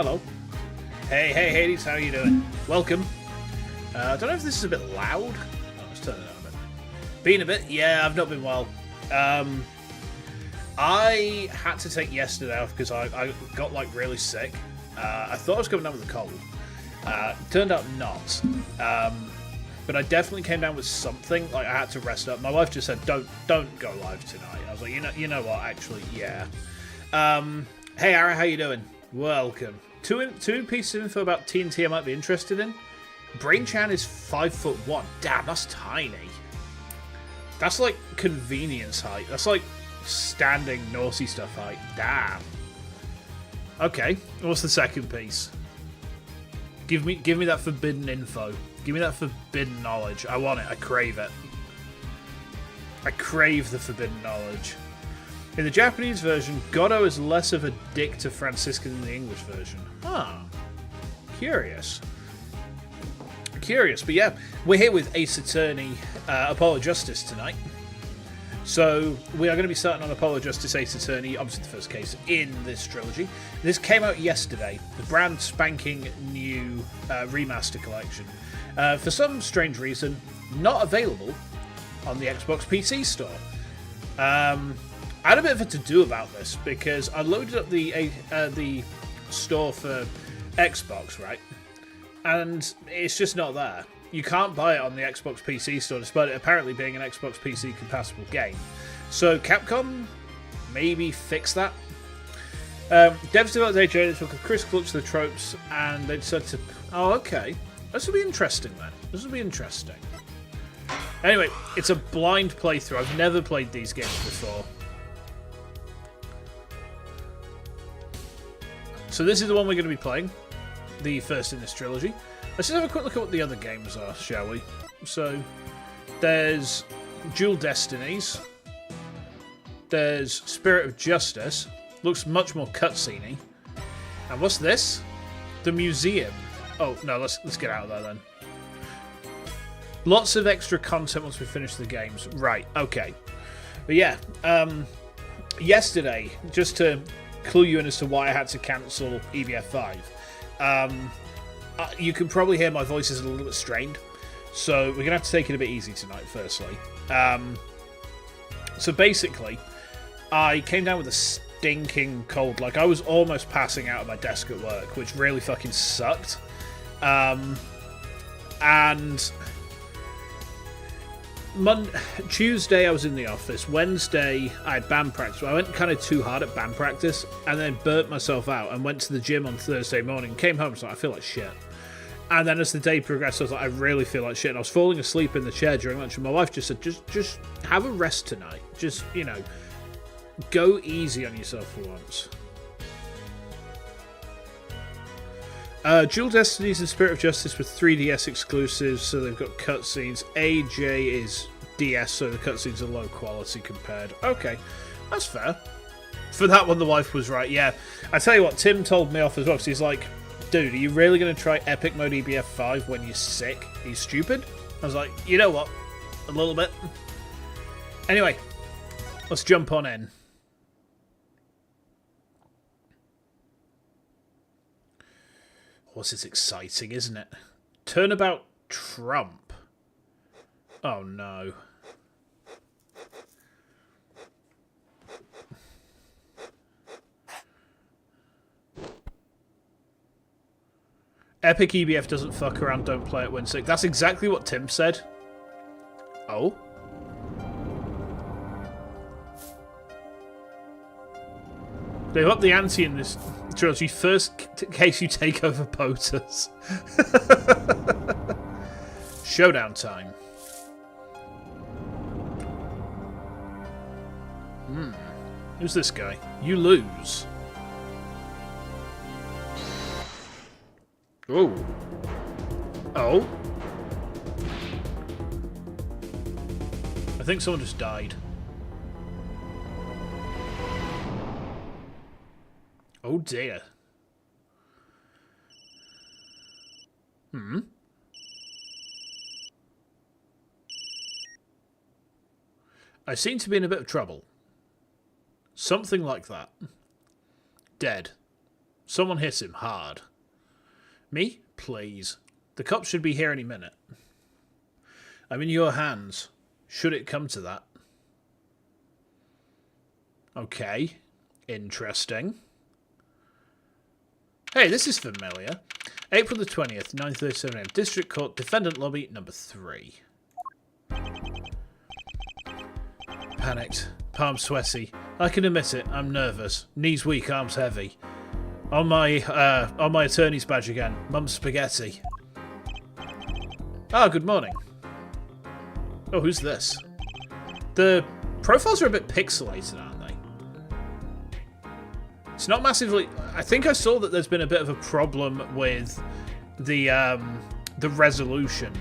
Hello. Hey, Hades, how are you doing? Welcome. I don't know if this is a bit loud. Oh, let's turn it down a bit. Been a bit? Yeah, I've not been well. I had to take yesterday off because I got, like, really sick. I thought I was coming down with a cold. Turned out not. But I definitely came down with something. Like, I had to rest up. My wife just said, don't go live tonight. I was like, you know what, actually, yeah. Hey, Ara, how you doing? Welcome. Two pieces of info about TNT I might be interested in. Brain-chan is 5'1". Damn, that's tiny. That's like convenience height. That's like standing naughty stuff height. Damn. Okay, what's the second piece? Give me that forbidden info. Give me that forbidden knowledge. I want it. I crave it. I crave the forbidden knowledge. In the Japanese version, Goddo is less of a dick to Francisca than the English version. Ah. Curious. But yeah, we're here with Ace Attorney Apollo Justice tonight. So we are going to be starting on Apollo Justice Ace Attorney, obviously the first case in this trilogy. This came out yesterday, the brand spanking new remaster collection. For some strange reason, not available on the Xbox PC store. I had a bit of a to-do about this because I loaded up the store for Xbox, right? And it's just not there. You can't buy it on the Xbox PC store, despite it apparently being an Xbox PC compatible game. So Capcom maybe fix that. Devs developed AJ took a critical look to the tropes, and they decided to. Oh, okay. This will be interesting then. This will be interesting. Anyway, it's a blind playthrough. I've never played these games before. So this is the one we're going to be playing. The first in this trilogy. Let's just have a quick look at what the other games are, shall we? So, there's Dual Destinies. There's Spirit of Justice. Looks much more cutscene-y. And what's this? The Museum. Oh, no, let's get out of there then. Lots of extra content once we finish the games. Right, okay. But yeah, yesterday, just to clue you in as to why I had to cancel EVF 5, you can probably hear my voice is a little bit strained, so we're going to have to take it a bit easy tonight, firstly. So basically, I came down with a stinking cold. Like, I was almost passing out at my desk at work, which really fucking sucked. And Tuesday I was in the office. Wednesday I had band practice. I went kind of too hard at band practice and then burnt myself out and went to the gym on Thursday morning. Came home and was like, I feel like shit. And then as the day progressed, I was like, I really feel like shit. And I was falling asleep in the chair during lunch, and my wife just said, just have a rest tonight. Just, you know, go easy on yourself for once. Dual Destinies and Spirit of Justice with 3DS exclusives, so they've got cutscenes. AJ is DS, so the cutscenes are low quality compared. Okay, that's fair. For that one, the wife was right, yeah. I tell you what, Tim told me off as well, because he's like, dude, are you really going to try Epic Mode EBF 5 when you're sick? Are you stupid? I was like, you know what? A little bit. Anyway, let's jump on in. Oh, this is exciting, isn't it? Turnabout Trump. Oh, no. Epic EBF doesn't fuck around, don't play it when sick. That's exactly what Tim said. Oh? They've upped the ante in this trilogy. First case you take over POTUS. Showdown time. Who's this guy? You lose. Oh. Oh. I think someone just died. Oh dear. I seem to be in a bit of trouble. Something like that. Dead. Someone hit him hard. Me? Please. The cops should be here any minute. I'm in your hands. Should it come to that. Okay. Interesting. Hey, this is familiar. April the 20th, 9:37 AM. District Court, Defendant Lobby, number 3. Panicked. Palms sweaty. I can admit it. I'm nervous. Knees weak, arms heavy. On my attorney's badge again. Mum's spaghetti. Ah, good morning. Oh, who's this? The profiles are a bit pixelated, aren't they? It's not massively... I think I saw that there's been a bit of a problem with the resolution.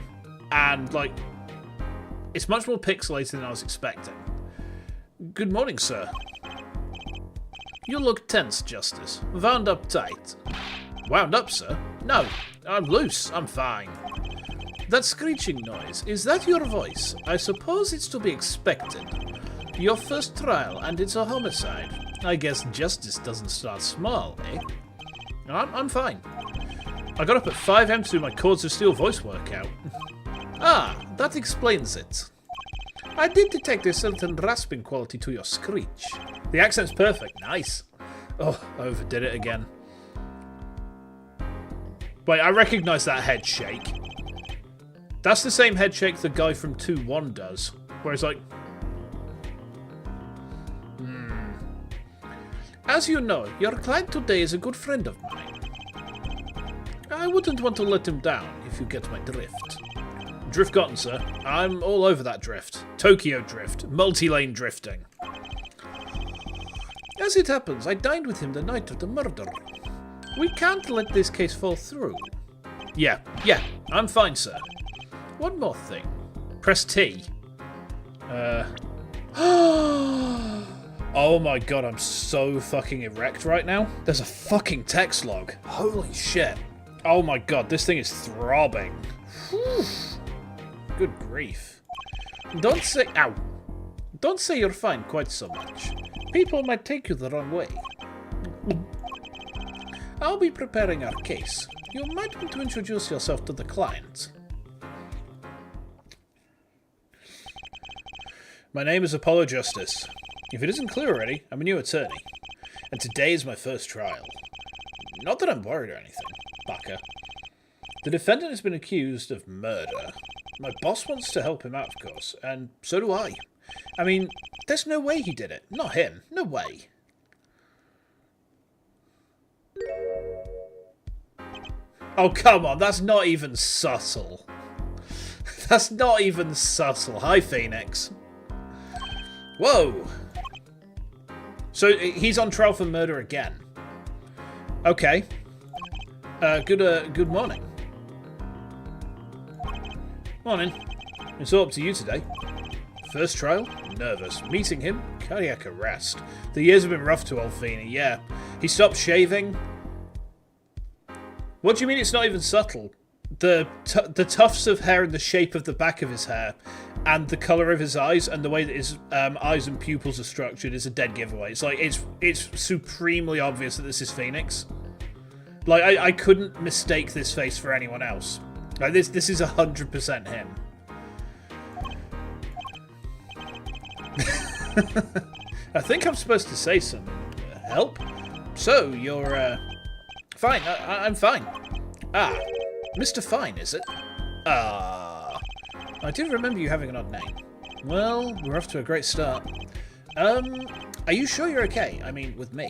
And, like, it's much more pixelated than I was expecting. Good morning, sir. You look tense, Justice. Wound up tight. Wound up, sir? No, I'm loose. I'm fine. That screeching noise, is that your voice? I suppose it's to be expected. Your first trial, and it's a homicide. I guess justice doesn't start small, eh? I'm fine. I got up at 5 AM to do my Chords of Steel voice workout. Ah, that explains it. I did detect a certain rasping quality to your screech. The accent's perfect. Nice. Oh, I overdid it again. Wait, I recognise that head shake. That's the same head shake the guy from 2-1 does. Where it's like... As you know, your client today is a good friend of mine. I wouldn't want to let him down, if you get my drift. Drift gotten, sir. I'm all over that drift. Tokyo drift. Multi-lane drifting. As it happens, I dined with him the night of the murder. We can't let this case fall through. Yeah, I'm fine, sir. One more thing. Press T. Oh my god, I'm so fucking erect right now. There's a fucking text log. Holy shit. Oh my god, this thing is throbbing. Whew. Good grief. Don't say... Ow. Don't say you're fine quite so much. People might take you the wrong way. I'll be preparing our case. You might want to introduce yourself to the client. My name is Apollo Justice. If it isn't clear already, I'm a new attorney. And today is my first trial. Not that I'm worried or anything, baka. The defendant has been accused of murder. My boss wants to help him out, of course, and so do I. I mean, there's no way he did it. Not him. No way. Oh, come on. That's not even subtle. That's not even subtle. Hi, Phoenix. Whoa. So, he's on trial for murder again. Okay. Good morning. Morning. It's all up to you today. First trial? Nervous. Meeting him? Cardiac arrest. The years have been rough to old Feeney, yeah. He stopped shaving. What do you mean it's not even subtle? The tufts of hair and the shape of the back of his hair and the colour of his eyes and the way that his eyes and pupils are structured is a dead giveaway. It's like, it's supremely obvious that this is Phoenix. Like, I couldn't mistake this face for anyone else. Like, this is 100% him. I think I'm supposed to say some help. So, you're, fine. I'm fine. Ah, Mr. Fine, is it? Ah, I do remember you having an odd name. Well, we're off to a great start. Are you sure you're okay? I mean, with me.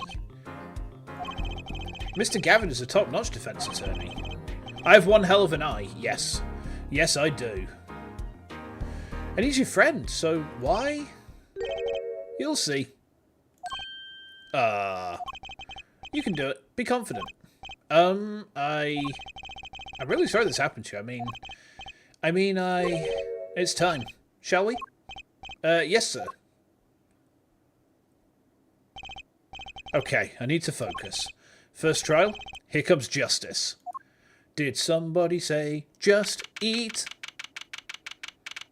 Mr. Gavin is a top-notch defense attorney. I have one hell of an eye, yes. Yes, I do. And he's your friend, so why? You'll see. You can do it. Be confident. I'm really sorry this happened to you. It's time. Shall we? Yes, sir. Okay, I need to focus. First trial, here comes justice. Did somebody say, just eat?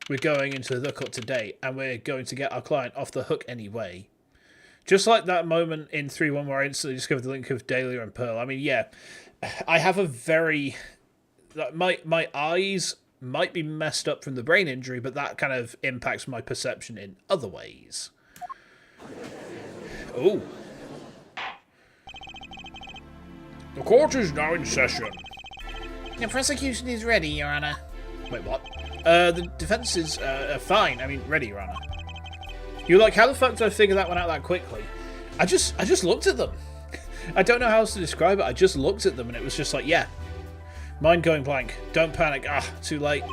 We're going into the court today, and we're going to get our client off the hook anyway. Just like that moment in 3-1 where I instantly discovered the link of Dahlia and Pearl. I mean, yeah, I have a very... My eyes might be messed up from the brain injury, but that kind of impacts my perception in other ways. Oh. The court is now in session. The prosecution is ready, Your Honor. Wait, what? The defense is fine. I mean, ready, Your Honor. You're like, how the fuck did I figure that one out that quickly? I just looked at them. I don't know how else to describe it. I just looked at them and it was just like, yeah. Mind going blank. Don't panic. Ah, too late.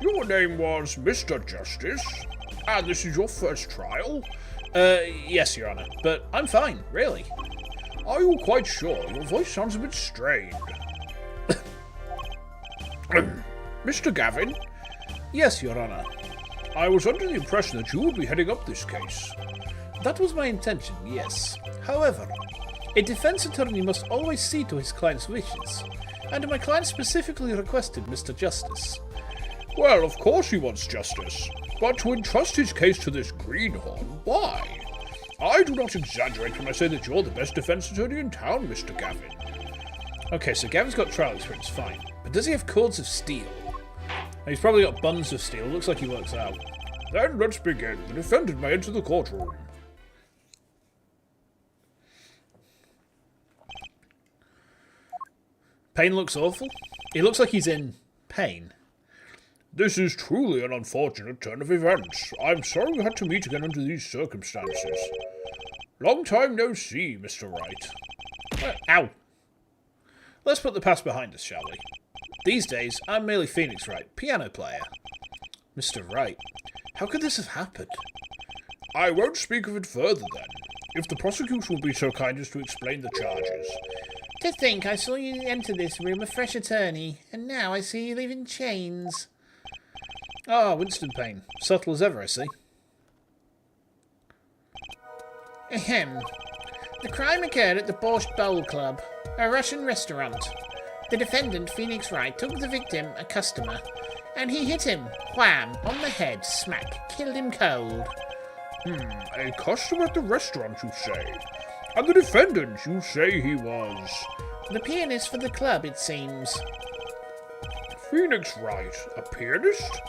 Your name was Mr. Justice, and this is your first trial? Yes, Your Honor. But I'm fine, really. Are you quite sure? Your voice sounds a bit strained. Mr. Gavin? Yes, Your Honor. I was under the impression that you would be heading up this case. That was my intention, yes. However, a defense attorney must always see to his client's wishes, and my client specifically requested Mr. Justice. Well, of course he wants justice, but to entrust his case to this greenhorn, why? I do not exaggerate when I say that you're the best defense attorney in town, Mr. Gavin. Okay, so Gavin's got trial experience, fine. But does he have cords of steel? He's probably got buns of steel. Looks like he works out. Then let's begin. The defendant may enter the courtroom. Pain looks awful. He looks like he's in pain. This is truly an unfortunate turn of events. I'm sorry we had to meet again under these circumstances. Long time no see, Mr. Wright. Ow. Let's put the past behind us, shall we? These days, I'm merely Phoenix Wright, piano player. Mr. Wright, how could this have happened? I won't speak of it further then, if the prosecution will be so kind as to explain the charges. To think I saw you enter this room a fresh attorney, and now I see you leave in chains. Ah, Winston Payne. Subtle as ever, I see. Ahem. The crime occurred at the Borscht Bowl Club, a Russian restaurant. The defendant, Phoenix Wright, took the victim, a customer, and he hit him, wham, on the head, smack, killed him cold. A customer at the restaurant, you say? And the defendant, you say he was? The pianist for the club, it seems. Phoenix Wright, a pianist?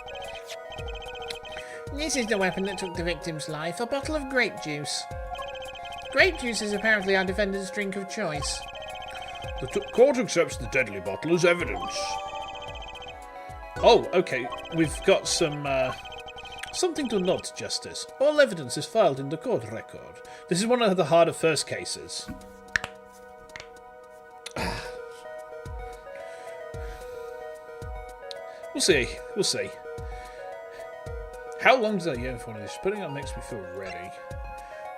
This is the weapon that took the victim's life, a bottle of grape juice. Grape juice is apparently our defendant's drink of choice. The court accepts the deadly bottle as evidence. Oh, okay. We've got something to note, Justice. All evidence is filed in the court record. This is one of the harder first cases. We'll see. We'll see. How long does that yearn for one of this? Putting up makes me feel ready.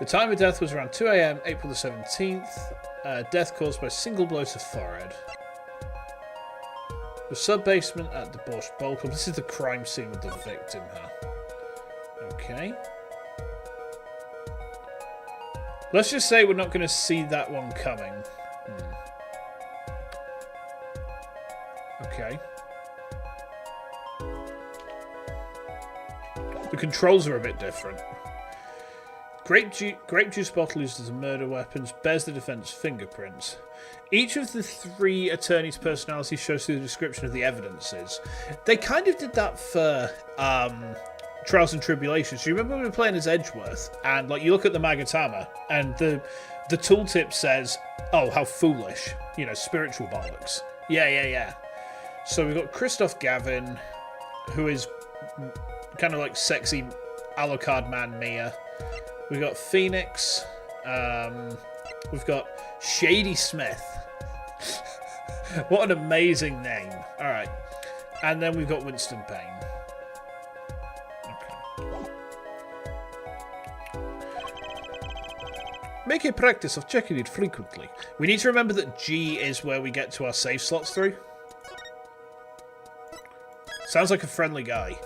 The time of death was around 2 AM, April the 17th. Death caused by single blow to forehead. The sub-basement at the Borscht Bowl Club. This is the crime scene with the victim, huh? Okay. Let's just say we're not going to see that one coming. Okay. The controls are a bit different. Grape juice bottle used as a murder weapon bears the defense fingerprints. Each of the three attorneys' personalities shows through the description of the evidences. They kind of did that for Trials and Tribulations. You remember when we were playing as Edgeworth, and like you look at the Magatama, and the tooltip says, "Oh, how foolish!" You know, spiritual bollocks. Yeah. So we've got Christoph Gavin, who is kind of like sexy Alucard man Mia. We've got Phoenix. We've got Shady Smith. What an amazing name. Alright. And then we've got Winston Payne. Okay. Make a practice of checking it frequently. We need to remember that G is where we get to our save slots through. Sounds like a friendly guy.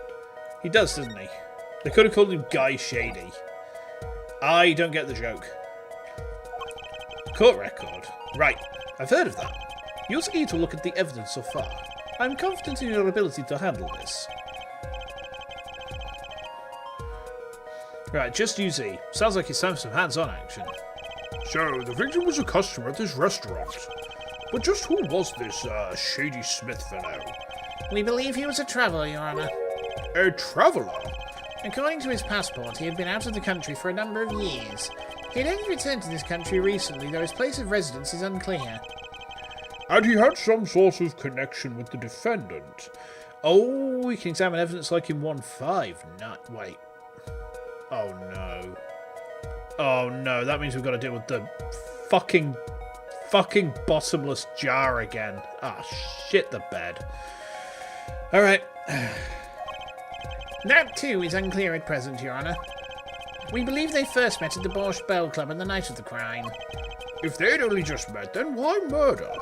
He does, doesn't he? They could have called him Guy Shady. I don't get the joke. Court record. Right. I've heard of that. You're eager to look at the evidence so far. I'm confident in your ability to handle this. Right, just UZ. Sounds like it's time for some hands-on action. So, the victim was a customer at this restaurant. But just who was this, Shady Smith fellow? We believe he was a traveller, Your Honour. A traveller? According to his passport, he had been out of the country for a number of years. He had only returned to this country recently, though his place of residence is unclear. And he had some sort of connection with the defendant. Oh, we can examine evidence like in 1.5. Not wait. Oh no. Oh no, that means we've got to deal with the fucking bottomless jar again. Ah, shit the bed. Alright. That too is unclear at present, Your Honour. We believe they first met at the Borscht Bell Club on the night of the crime. If they'd only just met, then why murder?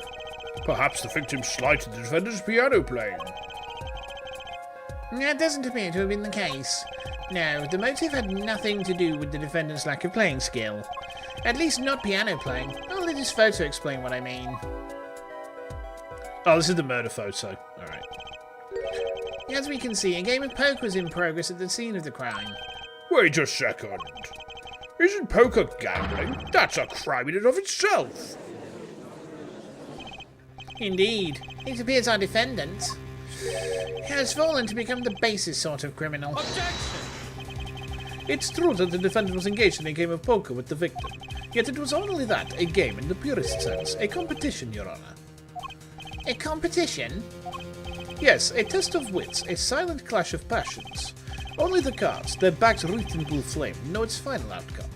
Perhaps the victim slighted the defendant's piano playing. That doesn't appear to have been the case. No, the motive had nothing to do with the defendant's lack of playing skill. At least not piano playing. I'll let this photo explain what I mean. Oh, this is the murder photo. Alright. As we can see, a game of poker was in progress at the scene of the crime. Wait a second. Isn't poker gambling? That's a crime in and of itself. Indeed. It appears our defendant has fallen to become the basest sort of criminal. It's true that the defendant was engaged in a game of poker with the victim, yet it was only that, a game in the purest sense, a competition, Your Honour. A competition? Yes, a test of wits, a silent clash of passions. Only the cards, their backs wreathed in blue flame, know its final outcome.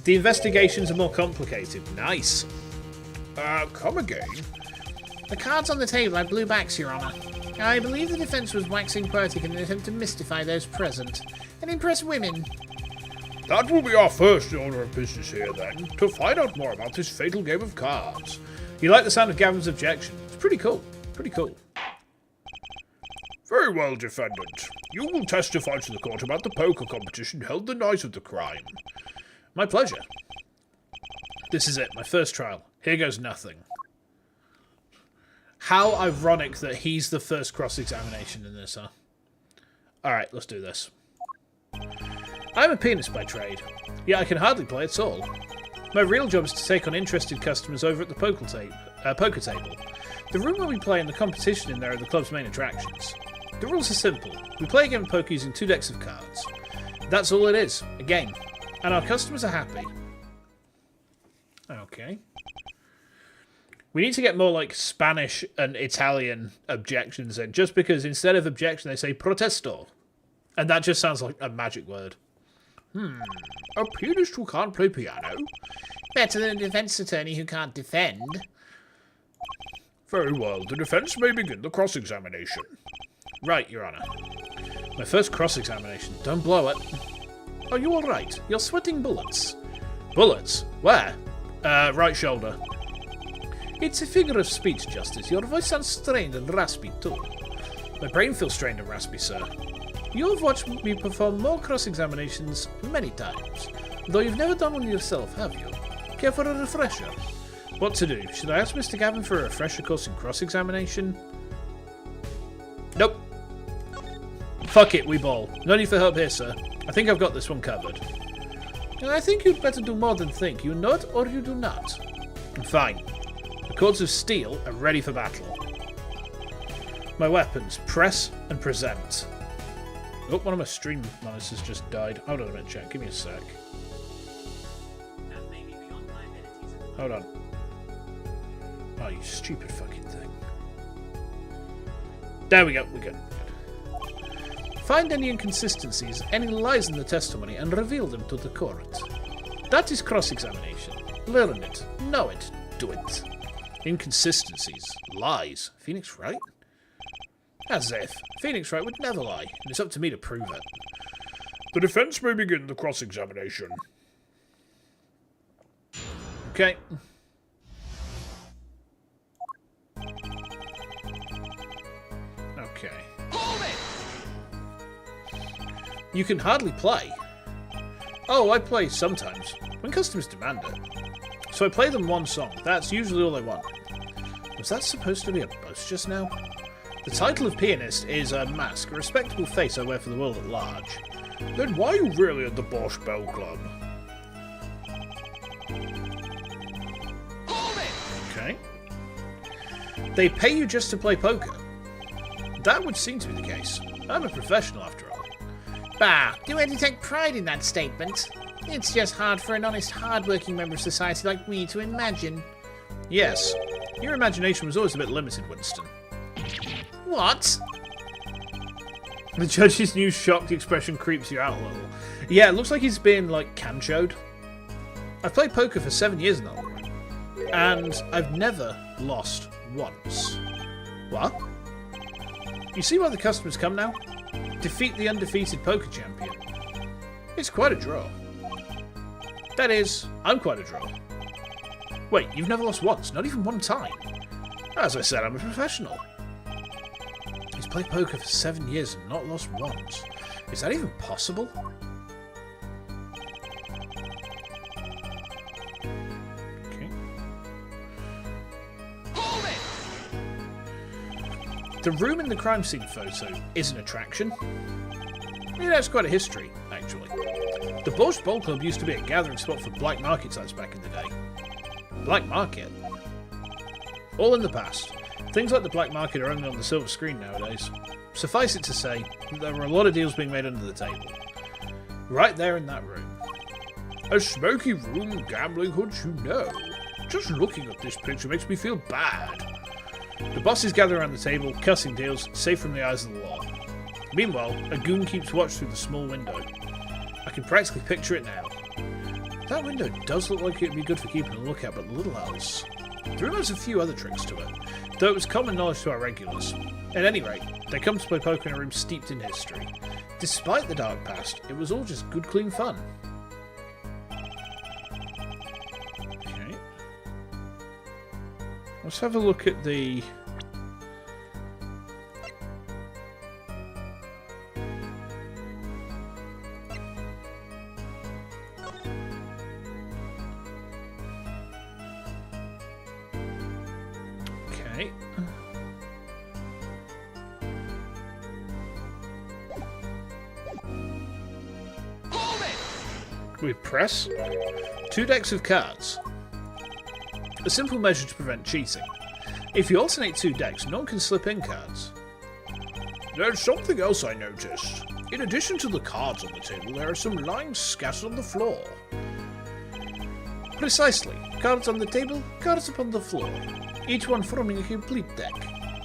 The investigations are more complicated. Nice. Come again? The cards on the table had blue backs, Your Honour. I believe the defence was waxing poetic in an attempt to mystify those present and impress women. That will be our first order of business here, then, to find out more about this fatal game of cards. You like the sound of Gavin's objection? It's pretty cool. Pretty cool. Very well, defendant. You will testify to the court about the poker competition held the night of the crime. My pleasure. This is it, my first trial. Here goes nothing. How ironic that he's the first cross-examination in this, huh? Alright, let's do this. I'm a pianist by trade, yet I can hardly play at all. My real job is to take on interested customers over at the poker table. The room where we play and the competition in there are the club's main attractions. The rules are simple. We play a game of poker using 2 decks of cards. That's all it is, a game. And our customers are happy. Okay. We need to get more like Spanish and Italian objections in, just because instead of objection they say protesto. And that just sounds like a magic word. A pianist who can't play piano? Better than a defence attorney who can't defend. Very well, the defence may begin the cross-examination. Right, Your Honour. My first cross-examination. Don't blow it. Are you alright? You're sweating bullets. Bullets? Where? Right shoulder. It's a figure of speech, Justice. Your voice sounds strained and raspy, too. My brain feels strained and raspy, sir. You've watched me perform more cross-examinations many times, though you've never done one yourself, have you? Care for a refresher? What to do? Should I ask Mr. Gavin for a refresher course in cross-examination? Nope. Fuck it, we ball. No need for help here, sir. I think I've got this one covered. I think you'd better do more than think. You know it or you do not. Fine. The cords of steel are ready for battle. My weapons, press and present. Oh, one of my stream monitors just died. Hold on a minute, chat. Give me a sec. Hold on. Oh, you stupid fucking thing. There we go. We're good. Find any inconsistencies, any lies in the testimony, and reveal them to the court. That is cross-examination. Learn it. Know it. Do it. Inconsistencies. Lies. Phoenix Wright? As if. Phoenix Wright would never lie, and it's up to me to prove it. The defence may begin the cross-examination. Okay. Okay. Hold it! You can hardly play. Oh, I play sometimes, when customers demand it. So I play them one song. That's usually all they want. Was that supposed to be a boast just now? The title of pianist is a mask, a respectable face I wear for the world at large. Then why are you really at the Bosch Bell Club? Okay. They pay you just to play poker. That would seem to be the case. I'm a professional after all. Bah, do I take pride in that statement? It's just hard for an honest, hard-working member of society like me to imagine. Yes. Your imagination was always a bit limited, Winston. What? The judge's new shocked expression creeps you out a little. Yeah, it looks like he's been, like, canchoed. I've played poker for 7 years now, and I've never lost once. What? You see why the customers come now? Defeat the undefeated poker champion. It's quite a draw. That is, I'm quite a draw. Wait, you've never lost once? Not even one time? As I said, I'm a professional. He's played poker for 7 years and not lost once. Is that even possible? Okay. The room in the crime scene photo is an attraction. It has quite a history, actually. The Bosch Bowl Club used to be a gathering spot for black market sites back in the day. Black market? All in the past. Things like the black market are only on the silver screen nowadays. Suffice it to say that there were a lot of deals being made under the table. Right there in that room. A smoky room, gambling hoods, you know. Just looking at this picture makes me feel bad. The bosses gather around the table, cussing deals, safe from the eyes of the law. Meanwhile, a goon keeps watch through the small window. I can practically picture it now. That window does look like it would be good for keeping a lookout, but little else. The room has a few other tricks to it, though it was common knowledge to our regulars. At any rate, they come to play poker in a room steeped in history. Despite the dark past, it was all just good, clean fun. Okay. Let's have a look at the... Okay. We press 2 decks of cards. A simple measure to prevent cheating. If you alternate 2 decks, no one can slip in cards. There's something else I noticed. In addition to the cards on the table, there are some lines scattered on the floor. Precisely. Cards on the table, cards upon the floor. Each one forming a complete deck.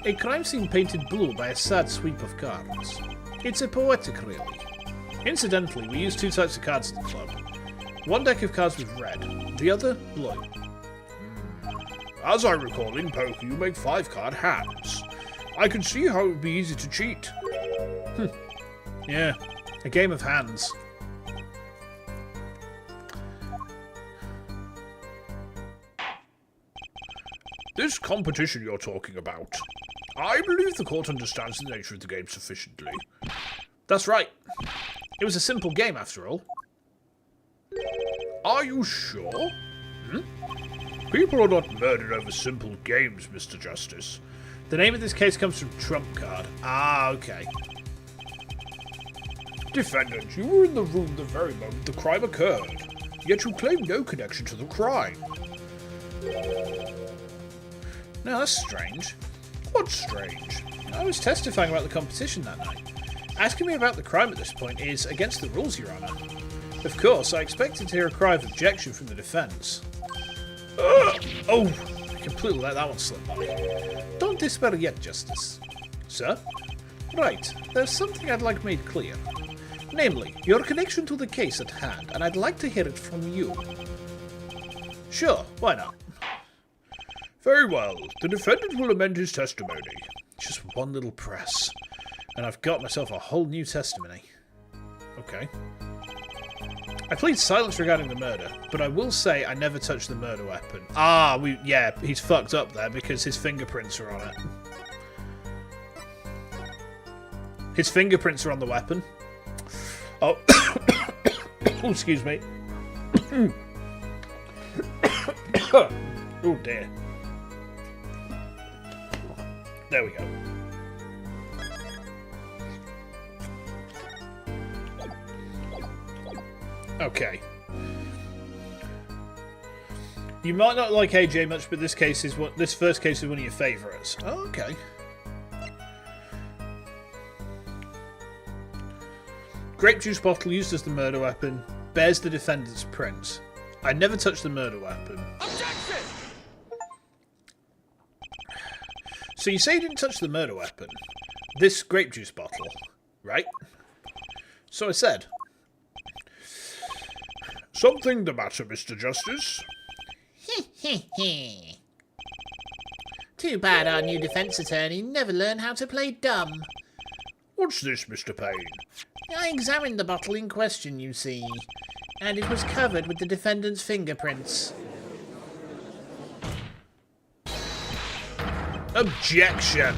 A crime scene painted blue by a sad sweep of cards. It's a poetic, really. Incidentally, we use 2 types of cards at the club. One deck of cards was red, the other blue. As I recall, in poker you make 5-card hands. I can see how it would be easy to cheat. Yeah, a game of hands. This competition you're talking about. I believe the court understands the nature of the game sufficiently. That's right. It was a simple game, after all. Are you sure? People are not murdered over simple games, Mr. Justice. The name of this case comes from Trump Card. Ah, okay. Defendant, you were in the room the very moment the crime occurred, yet you claim no connection to the crime. No, that's strange. What's strange? I was testifying about the competition that night. Asking me about the crime at this point is against the rules, Your Honour. Of course, I expected to hear a cry of objection from the defence. Oh, I completely let that one slip by. Don't despair yet, Justice. Sir? Right, there's something I'd like made clear. Namely, your connection to the case at hand, and I'd like to hear it from you. Sure, why not? Very well. The defendant will amend his testimony. Just one little press, and I've got myself a whole new testimony. Okay. I plead silence regarding the murder, but I will say I never touched the murder weapon. Yeah, he's fucked up there because his fingerprints are on it. His fingerprints are on the weapon. Oh, oh, excuse me. Oh dear. There we go. Okay. You might not like AJ much, but this first case is one of your favourites. Oh, okay. Grape juice bottle used as the murder weapon bears the defendant's print. I never touched the murder weapon. Objection! So you say you didn't touch the murder weapon. This grape juice bottle, right? So I said. Something the matter, Mr. Justice? Too bad our new defence attorney never learned how to play dumb. What's this, Mr. Payne? I examined the bottle in question, you see, and it was covered with the defendant's fingerprints. Objection!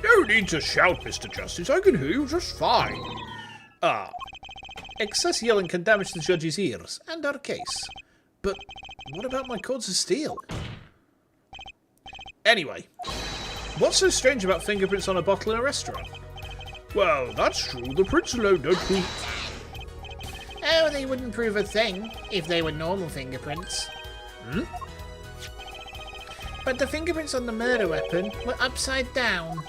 No need to shout, Mr. Justice. I can hear you just fine. Ah. Excess yelling can damage the judge's ears and our case. But what about my cords of steel? Anyway, what's so strange about fingerprints on a bottle in a restaurant? Well, that's true. The prints alone don't prove... Oh, they wouldn't prove a thing if they were normal fingerprints. But the fingerprints on the murder weapon were upside down.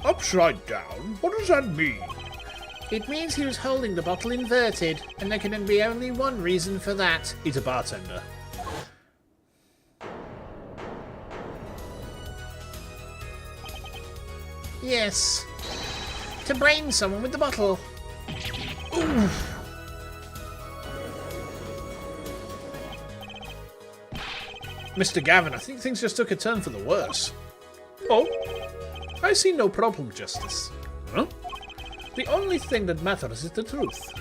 Upside down? What does that mean? It means he was holding the bottle inverted, and there can be only one reason for that. He's a bartender. Yes. To brain someone with the bottle. Oof. Mr. Gavin, I think things just took a turn for the worse. Oh, I see no problem, Justice. Huh? The only thing that matters is the truth.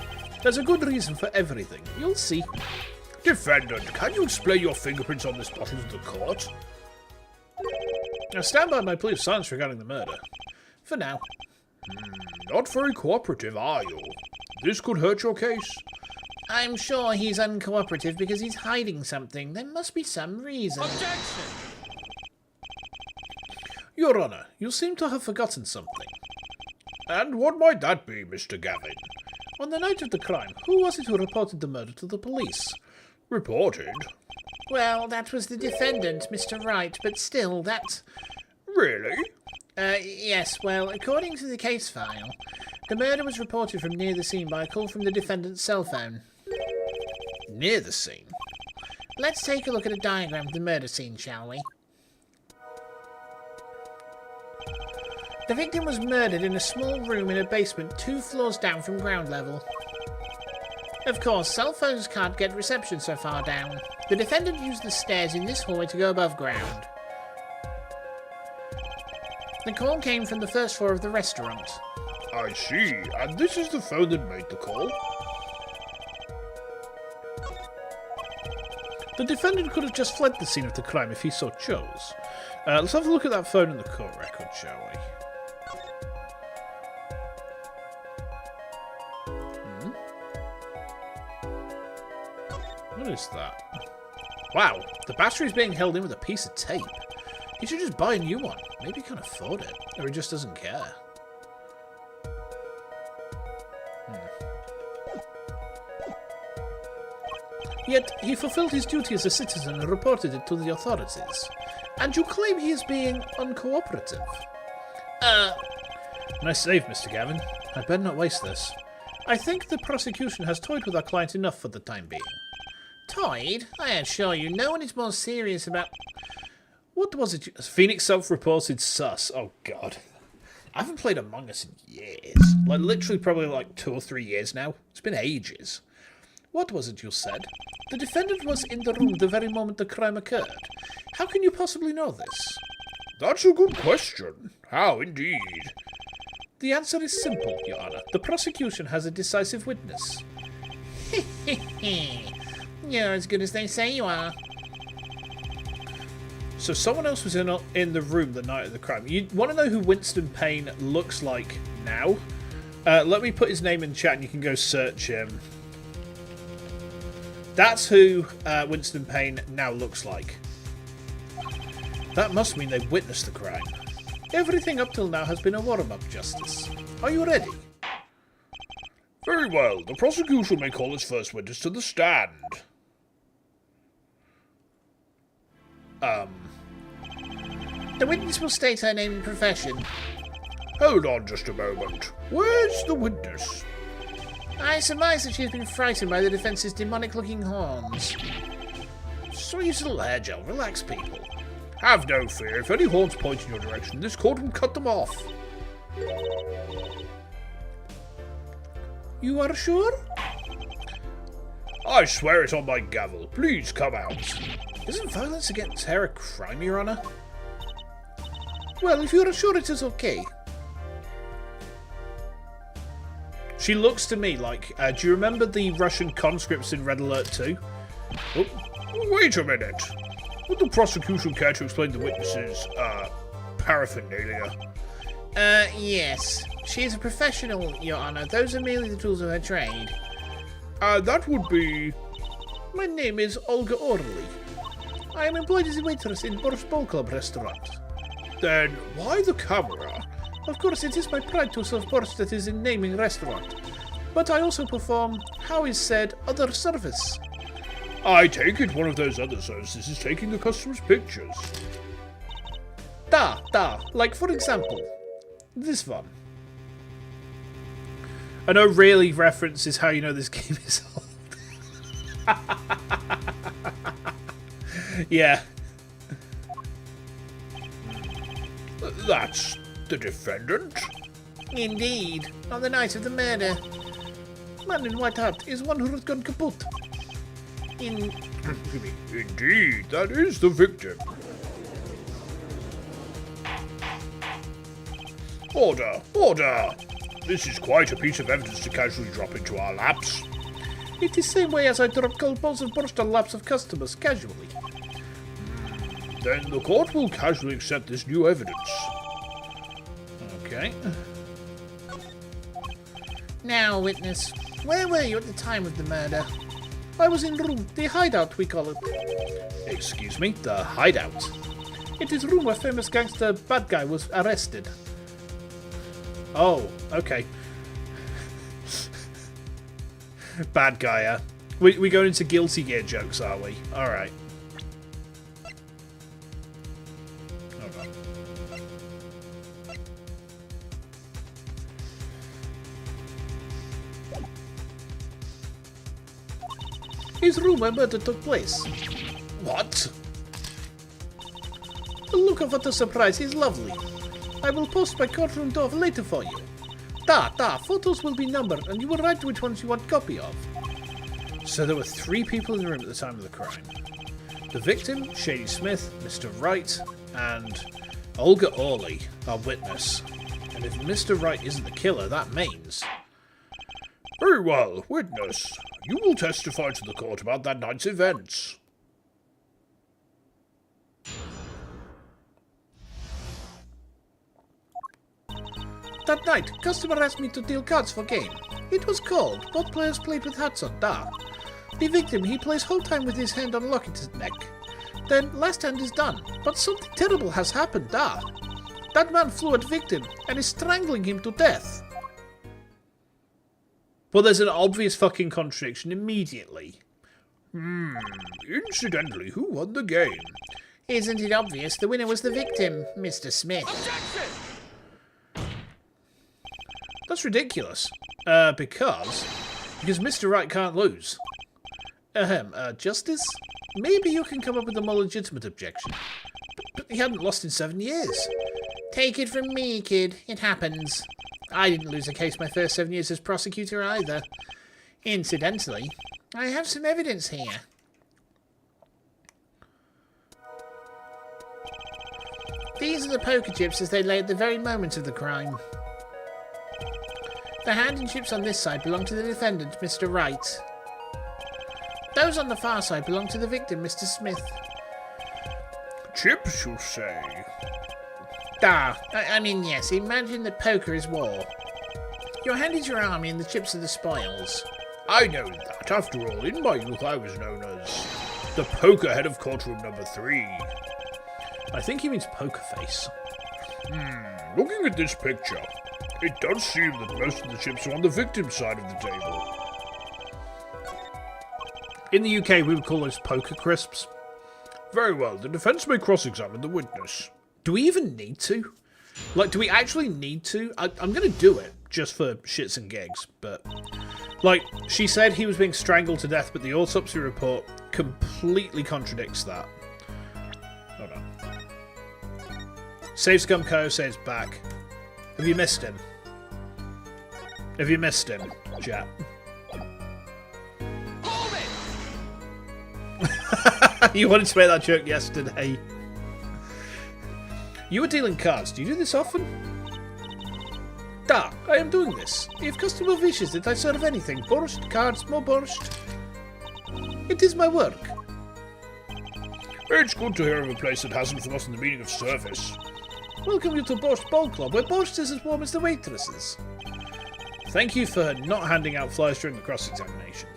There's a good reason for everything. You'll see. Defendant, can you explain your fingerprints on this bottle to the court? I stand by my plea of silence regarding the murder. For now. Not very cooperative, are you? This could hurt your case. I'm sure he's uncooperative because he's hiding something. There must be some reason. Objection! Your Honour, you seem to have forgotten something. And what might that be, Mr. Gavin? On the night of the crime, who was it who reported the murder to the police? Reported? Well, that was the defendant, Mr. Wright, but still, that... Really? Yes, well, according to the case file, the murder was reported from near the scene by a call from the defendant's cell phone. Near the scene? Let's take a look at a diagram of the murder scene, shall we? The victim was murdered in a small room in a basement 2 floors down from ground level. Of course, cell phones can't get reception so far down. The defendant used the stairs in this hallway to go above ground. The call came from the first floor of the restaurant. I see, and this is the phone that made the call? The defendant could have just fled the scene of the crime if he so chose. Let's have a look at that phone in the court record, shall we? What is that? Wow, the battery's being held in with a piece of tape. He should just buy a new one. Maybe he can't afford it, or he just doesn't care. Yet, he fulfilled his duty as a citizen and reported it to the authorities. And you claim he is being uncooperative? Nice save, Mr. Gavin. I'd better not waste this. I think the prosecution has toyed with our client enough for the time being. Toyed? I assure you, no one is more serious about... What was it? Phoenix self-reported sus. Oh, God. I haven't played Among Us in years. Like, literally probably like 2 or 3 years now. It's been ages. What was it you said? The defendant was in the room the very moment the crime occurred. How can you possibly know this? That's a good question. How indeed? The answer is simple, Your Honour. The prosecution has a decisive witness. You're as good as they say you are. So someone else was in the room the night of the crime. You want to know who Winston Payne looks like now? Let me put his name in chat and you can go search him. That's who Winston Payne now looks like. That must mean they've witnessed the crime. Everything up till now has been a warm-up, Justice. Are you ready? Very well. The prosecution may call its first witness to the stand. The witness will state her name and profession. Hold on just a moment. Where's the witness? I surmise that she has been frightened by the defence's demonic-looking horns. Sweet little hair gel, relax people. Have no fear. If any horns point in your direction, this court will cut them off. You are sure? I swear it on my gavel. Please come out. Isn't violence against her a crime, Your Honour? Well, if you are sure it is okay. She looks to me like, do you remember the Russian conscripts in Red Alert 2? Oh, wait a minute. Would the prosecution care to explain the witness's, paraphernalia? Yes. She is a professional, Your Honour. Those are merely the tools of her trade. That would be... My name is Olga Orly. I am employed as a waitress in Borscht Bowl Club restaurant. Then why the camera? Of course, it is my pride to serve borscht that is in naming restaurant. But I also perform, how is said, other service. I take it one of those other services is taking the customer's pictures. Like for example, this one. I know really references how you know this game is old. Yeah. That's the defendant? Indeed, on the night of the murder. Man in white hat is one who has gone kaput. Indeed, that is the victim. Order! Order! This is quite a piece of evidence to casually drop into our laps. It is same way as I drop cold balls of borscht on laps of customers, casually. Then the court will casually accept this new evidence. Okay. Now, witness, where were you at the time of the murder? I was in room, the hideout we call it. Excuse me, the hideout. It is room where famous gangster bad guy was arrested. Oh, okay. Bad guy, we going into Guilty Gear jokes, are we? Alright. His room where murder took place. What? The look of utter surprise is lovely. I will post my courtroom door later for you. Photos will be numbered and you will write which ones you want copy of. So there were 3 people in the room at the time of the crime. The victim, Shady Smith, Mr. Wright, and Olga Orly, our witness. And if Mr. Wright isn't the killer, that means... Very well, witness. You will testify to the court about that night's events. That night, customer asked me to deal cards for game. It was cold. Both players played with hats on, The victim, he plays whole time with his hand on Locket's neck. Then, last hand is done, but something terrible has happened, That man flew at victim and is strangling him to death. Well, there's an obvious fucking contradiction immediately. Incidentally, who won the game? Isn't it obvious the winner was the victim, Mr. Smith? That's ridiculous. Because Mr. Wright can't lose. Justice? Maybe you can come up with a more legitimate objection. But he hadn't lost in 7 years. Take it from me, kid. It happens. I didn't lose a case my first 7 years as prosecutor either. Incidentally, I have some evidence here. These are the poker chips as they lay at the very moment of the crime. The hand and chips on this side belong to the defendant, Mr. Wright. Those on the far side belong to the victim, Mr. Smith. Chips, you say? I mean, yes, imagine that poker is war. Your hand is your army and the chips are the spoils. I know that. After all, in my youth I was known as the poker head of courtroom number 3. I think he means poker face. Looking at this picture, It does seem that most of the chips are on the victim's side of the table. In the UK, we would call those poker crisps. Very well, the defence may cross-examine the witness. Do we even need to? Like, do we actually need to? I'm going to do it, just for shits and gigs, but... Like, she said he was being strangled to death, but the autopsy report completely contradicts that. Hold on. CAPCOM CO says back. Have you missed him? Have you missed him, chat? You wanted to make that joke yesterday. You were dealing cards. Do you do this often? Da, I am doing this. If customer wishes that I serve anything, borscht, cards, more borscht. It is my work. It's good to hear of a place that hasn't forgotten the meaning of service. Welcome you to Borscht Ball Club, where borscht is as warm as the waitresses. Thank you for not handing out flyers during the cross-examination.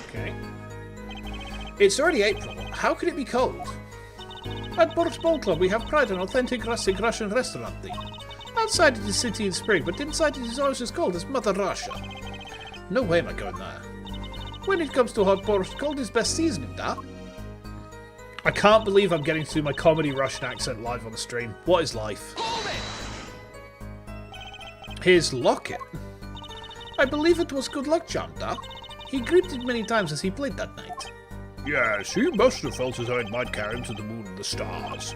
Okay. It's already April. How could it be cold? At Borscht Ball Club, we have pride in authentic rustic Russian restaurant theme. Outside it is city in spring, but inside it is always as cold as Mother Russia. No way am I going there. When it comes to hot borscht, cold is best seasoning, da? I can't believe I'm getting to do my comedy Russian accent live on the stream. What is life? Here's Locket. I believe it was good luck charm, da? He gripped it many times as he played that night. Yes, he must have felt as though it might carry him to the moon and the stars.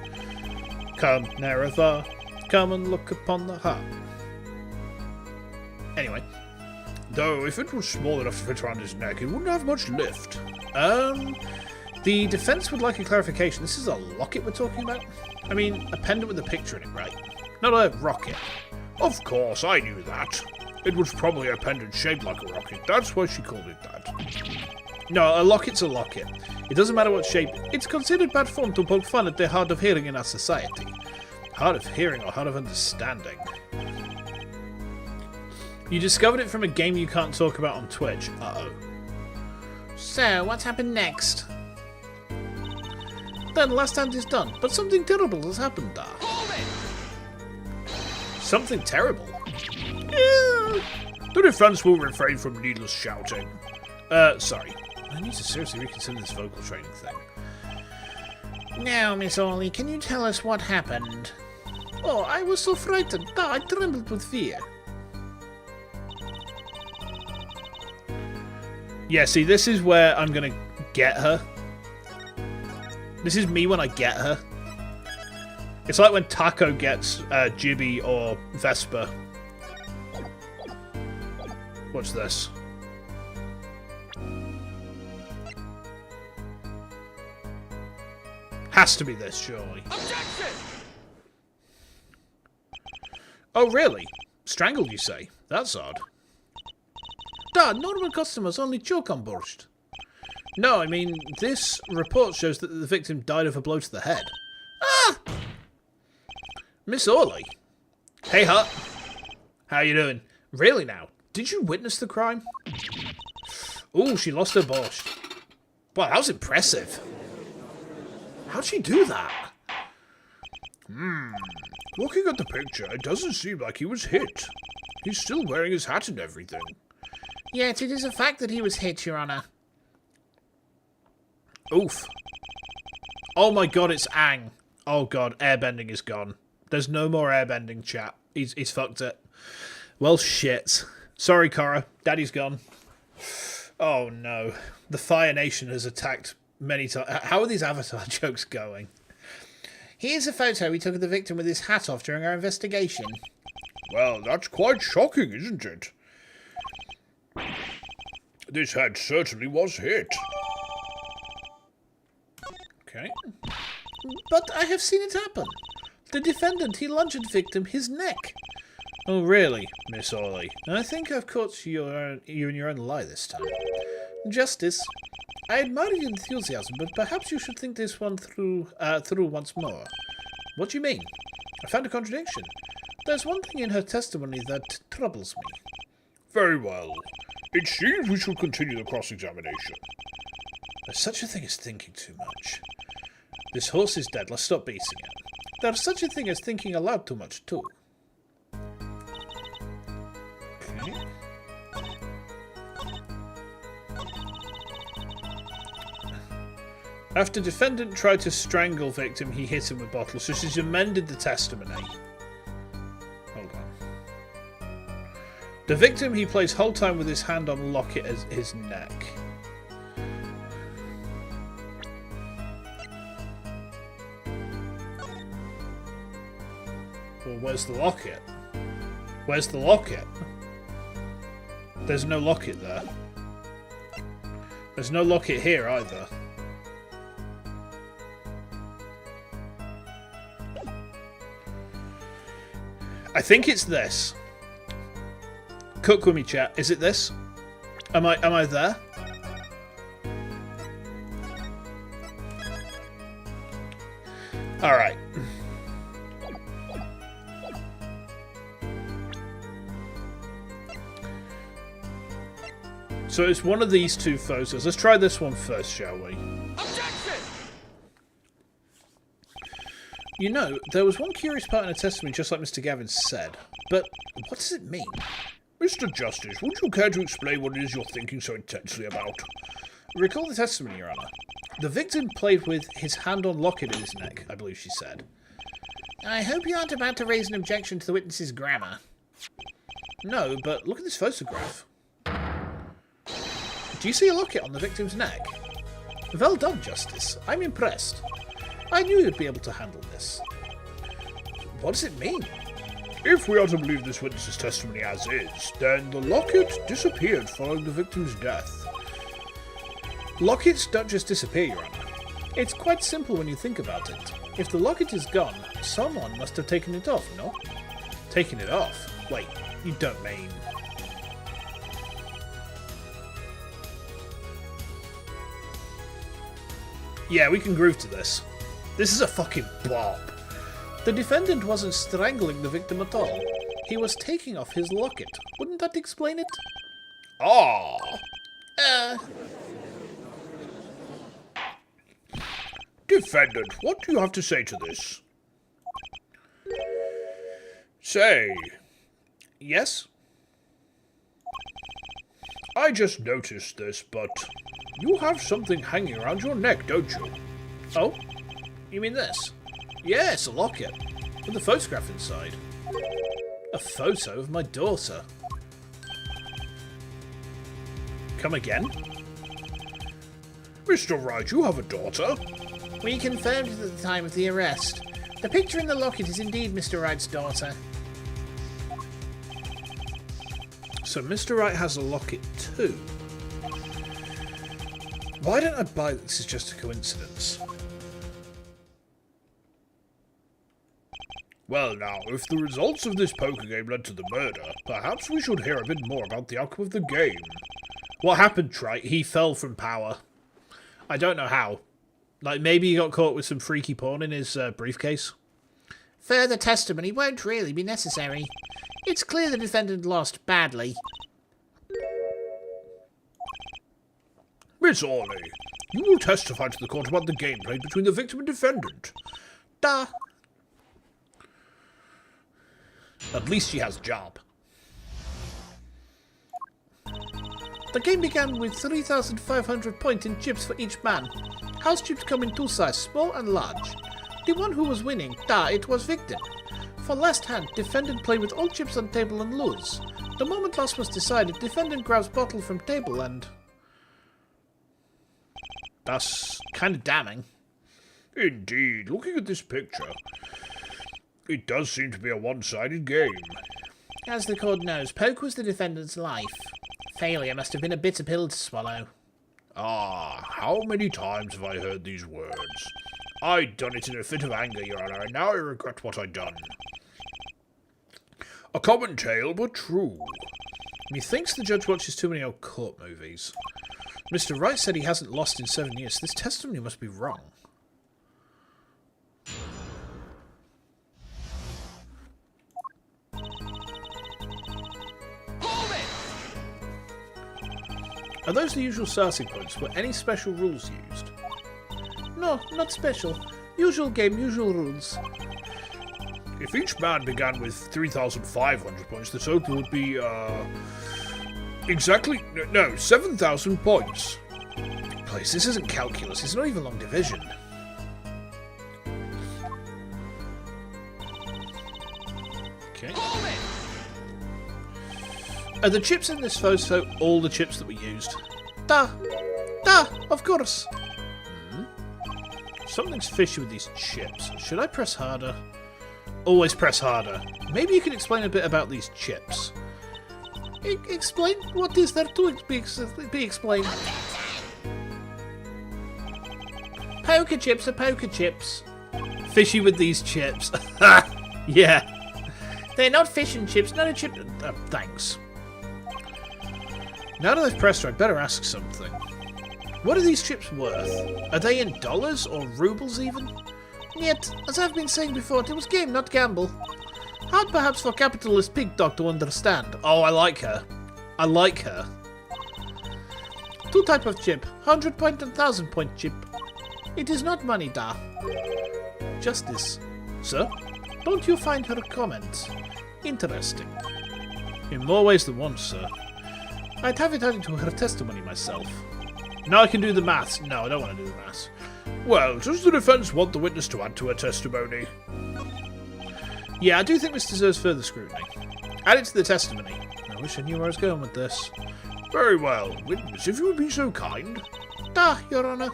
Come, Nereva, come and look upon the harp. Anyway. Though, if it was small enough to fit around his neck, it wouldn't have much lift. The defence would like a clarification. This is a locket we're talking about? I mean, a pendant with a picture in it, right? Not a rocket. Of course, I knew that. It was probably a pendant shaped like a rocket. That's why she called it that. No, a locket's a locket. It doesn't matter what shape. It's considered bad form to poke fun at the hard of hearing in our society. Hard of hearing or hard of understanding? You discovered it from a game you can't talk about on Twitch. Uh-oh. So, what's happened next? Then last hand is done, but something terrible has happened there. Something terrible? The defence will refrain from needless shouting. Sorry. I need to seriously reconsider this vocal training thing. Now, Miss Orley, can you tell us what happened? Oh, I was so frightened. I trembled with fear. Yeah, see, this is where I'm gonna get her. This is me when I get her. It's like when Taco gets Jibby or Vespa. What's this? Has to be this, surely. Objection! Oh, really? Strangled, you say? That's odd. Dad, normal customers only choke on borscht. No, I mean, this report shows that the victim died of a blow to the head. Ah! Miss Orley. Hey, Hut. How you doing? Really now? Did you witness the crime? Ooh, she lost her borscht. Wow, that was impressive. How'd she do that? Looking at the picture, it doesn't seem like he was hit. He's still wearing his hat and everything. Yet it is a fact that he was hit, Your Honour. Oof. Oh my god, it's Aang. Oh god, airbending is gone. There's no more airbending, chat. He's fucked it. Well, shit. Sorry, Korra. Daddy's gone. Oh no. The Fire Nation has attacked many times. How are these Avatar jokes going? Here's a photo we took of the victim with his hat off during our investigation. Well, that's quite shocking, isn't it? This head certainly was hit. Okay. But I have seen it happen. The defendant, he lunged at victim his neck. Oh, really, Miss Orley? I think I've caught you in your own lie this time. Justice, I admire your enthusiasm, but perhaps you should think this one through once more. What do you mean? I found a contradiction. There's one thing in her testimony that troubles me. Very well. It seems we shall continue the cross-examination. There's such a thing as thinking too much. This horse is dead. Let's stop beating it. There's such a thing as thinking aloud too much, too. Okay. After defendant tried to strangle victim, he hit him with bottle, so she's amended the testimony. Hold on. The victim, he plays whole time with his hand on locket as his neck. Well, where's the locket? Where's the locket? There's no locket there. There's no locket here either. I think it's this. Cook with me, chat. Is it this? Am I there? Alright. So it's one of these two photos. Let's try this one first, shall we? Objection! You know, there was one curious part in the testimony, just like Mr. Gavin said. But what does it mean? Mr. Justice, would you care to explain what it is you're thinking so intensely about? Recall the testimony, Your Honour. The victim played with his hand on locket in his neck, I believe she said. I hope you aren't about to raise an objection to the witness's grammar. No, but look at this photograph. Do you see a locket on the victim's neck? Well done, Justice. I'm impressed. I knew you'd be able to handle this. What does it mean? If we are to believe this witness's testimony as is, then the locket disappeared following the victim's death. Lockets don't just disappear, Your Honour. It's quite simple when you think about it. If the locket is gone, someone must have taken it off, no? Taken it off? Wait, you don't mean... Yeah, we can groove to this. This is a fucking bop. The defendant wasn't strangling the victim at all. He was taking off his locket. Wouldn't that explain it? Ah! Defendant, what do you have to say to this? Say. Yes? I just noticed this, but you have something hanging around your neck, don't you? Oh? You mean this? Yeah, it's a locket. With a photograph inside. A photo of my daughter. Come again? Mr. Wright, you have a daughter? We confirmed it at the time of the arrest. The picture in the locket is indeed Mr. Wright's daughter. So Mr. Wright has a locket too. Why don't I buy that this is just a coincidence? Well now, if the results of this poker game led to the murder, perhaps we should hear a bit more about the outcome of the game. What happened, Trite? He fell from power. I don't know how. Like, maybe he got caught with some freaky porn in his briefcase? Further testimony won't really be necessary. It's clear the defendant lost badly. Miss Orley, you will testify to the court about the game played between the victim and defendant. Duh. At least she has a job. The game began with 3,500 points in chips for each man. House chips come in two sizes, small and large. The one who was winning, it was victim. For last hand, defendant played with all chips on table and lose. The moment loss was decided, defendant grabs bottle from table and... That's kind of damning. Indeed, looking at this picture, it does seem to be a one-sided game. As the court knows, poker was the defendant's life. Failure must have been a bitter pill to swallow. Ah, how many times have I heard these words? I'd done it in a fit of anger, Your Honour, and now I regret what I'd done. A common tale, but true. Methinks the judge watches too many old court movies. Mr. Wright said he hasn't lost in 7 years. This testimony must be wrong. Are those the usual starting points? Were any special rules used? No, not special. Usual game, usual rules. If each man began with 3,500 points, the total would be, exactly, no, 7,000 points. Please, this isn't calculus, it's not even long division. Okay. Are the chips in this photo all the chips that we used? Da, of course. Something's fishy with these chips. Should I press harder? Always press harder. Maybe you can explain a bit about these chips. Explain? What is there to be explained? Poker chips are poker chips. Fishy with these chips. Yeah. They're not fish and chips, not a chip. Thanks. Now that I've pressed her, I'd better ask something. What are these chips worth? Are they in dollars or rubles even? Yet, as I've been saying before, it was game, not gamble. Hard perhaps for capitalist BETTOGH to understand. Oh, I like her. I like her. Two type of chip, 100 point and 1000 point chip. It is not money, da. Justice. Sir? Don't you find her comments interesting? In more ways than one, sir. I'd have it added to her testimony myself. Now I can do the maths. No, I don't want to do the maths. Well, does the defence want the witness to add to her testimony? Yeah, I do think this deserves further scrutiny. Add it to the testimony. I wish I knew where I was going with this. Very well. Witness, if you would be so kind. Da, Your Honour.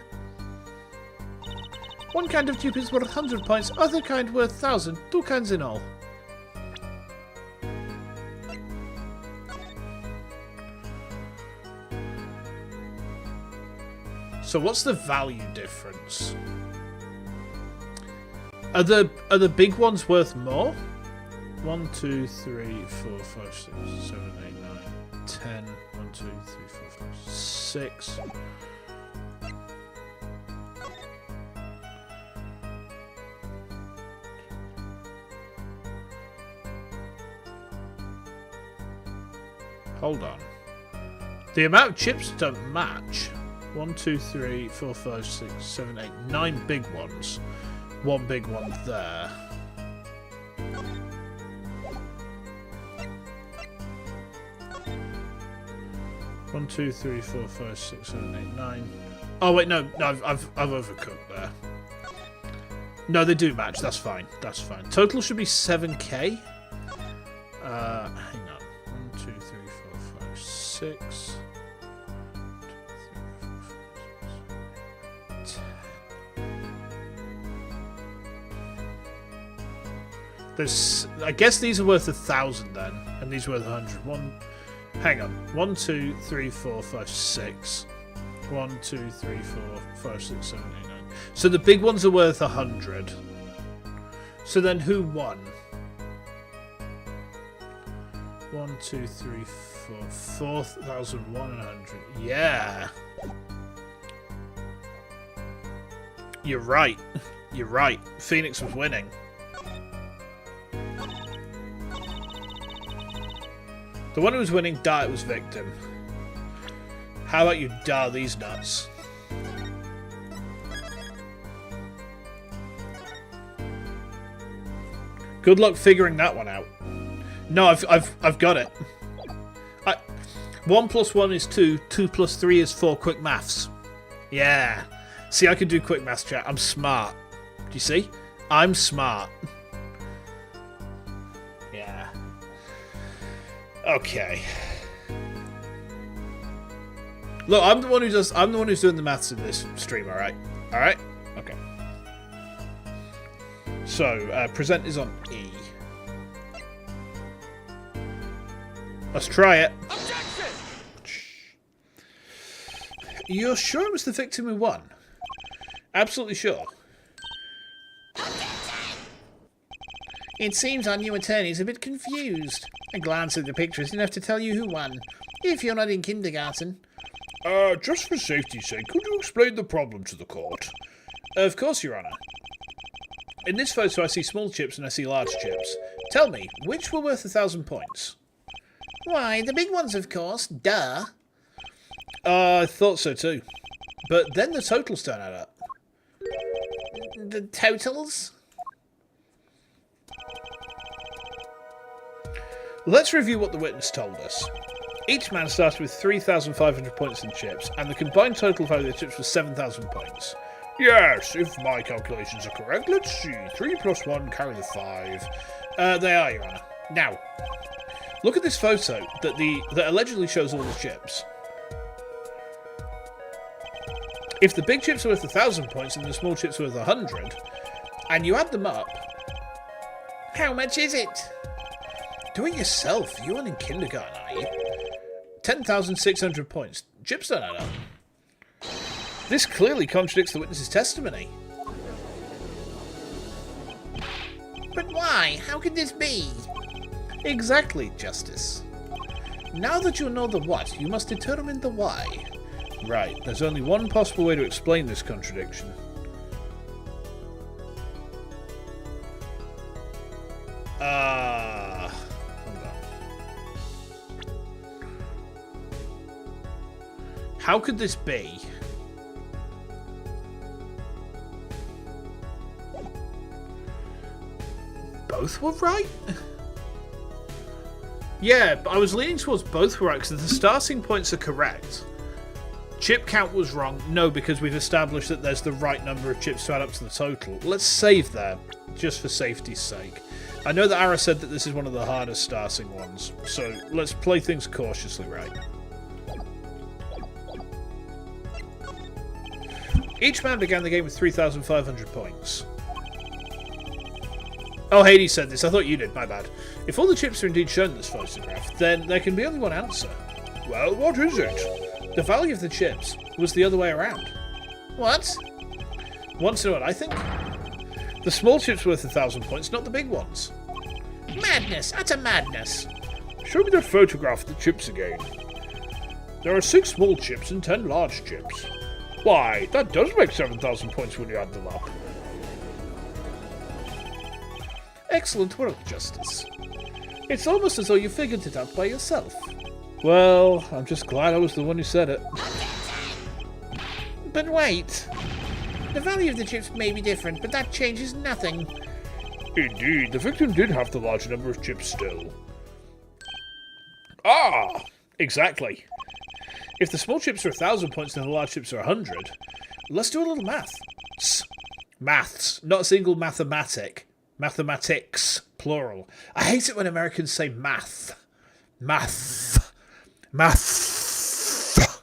One kind of chip is worth 100 points, other kind worth 1000, two kinds in all. So what's the value difference? Are the big ones worth more? 1, 2, 3, 4, 5, 6, 7, 8, 9, 10. 1, 2, 3, 4, 5, 6. Hold on. The amount of chips don't match. 1, 2, 3, 4, 5, 6, 7, 8, 9 big ones. One big one there. One, 2, 3, 4, 5, 6, 7, 8, 9. Oh wait, no, I've overcooked there. No, they do match. That's fine. That's fine. Total should be 7k. Hang on. 1, 2, 3, 4, 5, 6. I guess these are worth 1,000 then, and these are worth 100. Hang on. 1, 2, 3, 4, 5, 6. 1, 2, 3, 4, 5, 6, 7, 8, 9. So the big ones are worth 100. So then who won? 1, 2, 3, 4, 4,100. Yeah. You're right. You're right. Phoenix was winning. The one who was winning, it was victim. How about you these nuts? Good luck figuring that one out. No, I've got it. 1 plus 1 is 2. 2 plus 3 is 4. Quick maths. Yeah. See, I can do quick maths, chat. I'm smart. Do you see? I'm smart. Yeah. Okay. Look, I'm the one who's doing the maths in this stream, alright? Alright? Okay. So, present is on E. Let's try it. Objection! You're sure it was the victim who won? Absolutely sure. It seems our new attorney's a bit confused. A glance at the picture is enough to tell you who won. If you're not in kindergarten. Just for safety's sake, could you explain the problem to the court? Of course, Your Honour. In this photo, I see small chips and I see large chips. Tell me, which were worth 1,000 points? Why, the big ones, of course. Duh. I thought so too. But then the totals don't add up. the totals? Let's review what the witness told us. Each man started with 3,500 points in chips, and the combined total value of the chips was 7,000 points. Yes, if my calculations are correct, let's see. 3 plus 1 carry the 5. They are, Your Honour. Now, look at this photo that allegedly shows all the chips. If the big chips are worth 1,000 points and the small chips are worth 100, and you add them up... How much is it? Do it yourself. You weren't in kindergarten, are you? 10,600 points. Chips don't add up. This clearly contradicts the witness's testimony. But why? How could this be? Exactly, Justice. Now that you know the what, you must determine the why. Right, there's only one possible way to explain this contradiction. Hold on. How could this be? Both were right? Yeah, but I was leaning towards both were right because the starting points are correct. Chip count was wrong. No, because we've established that there's the right number of chips to add up to the total. Let's save there, just for safety's sake. I know that Ara said that this is one of the hardest starting ones, so let's play things cautiously right. Each man began the game with 3,500 points. Oh, Hades said this. I thought you did. My bad. If all the chips are indeed shown in this photograph, then there can be only one answer. Well, what is it? The value of the chips was the other way around. What? Want to know what I think? The small chips were worth 1,000 points, not the big ones. Madness! Utter madness! Show me the photograph of the chips again. There are 6 small chips and 10 large chips. Why, that does make 7,000 points when you add them up. Excellent work, Justice. It's almost as though you figured it out by yourself. Well, I'm just glad I was the one who said it. But wait. The value of the chips may be different, but that changes nothing. Indeed, the victim did have the large number of chips still. Ah! Exactly. If the small chips are 1,000 points and the large chips are 100, let's do a little math. Maths, not a single mathematic. Mathematics, plural. I hate it when Americans say math. Math. Math.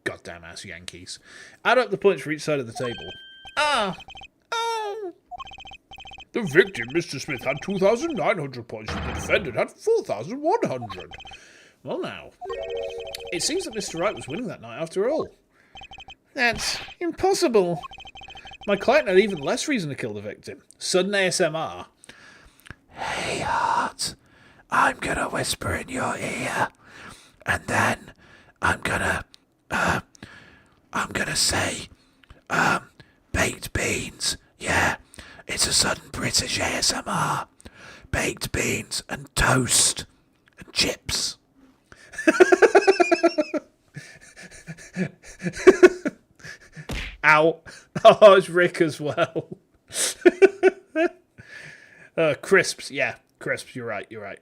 Goddamn ass Yankees. Add up the points for each side of the table. Oh. Oh. The victim, Mr. Smith, had 2,900 points and the defendant had 4,100. Well now, it seems that Mr. Wright was winning that night after all. That's impossible. My client had even less reason to kill the victim. Sudden ASMR. Hey, Hart, I'm gonna whisper in your ear, and then I'm gonna say, baked beans. Yeah, it's a sudden British ASMR. Baked beans and toast and chips. Ow. Oh, it's Rick as well. Crisps. Yeah, crisps. You're right. You're right.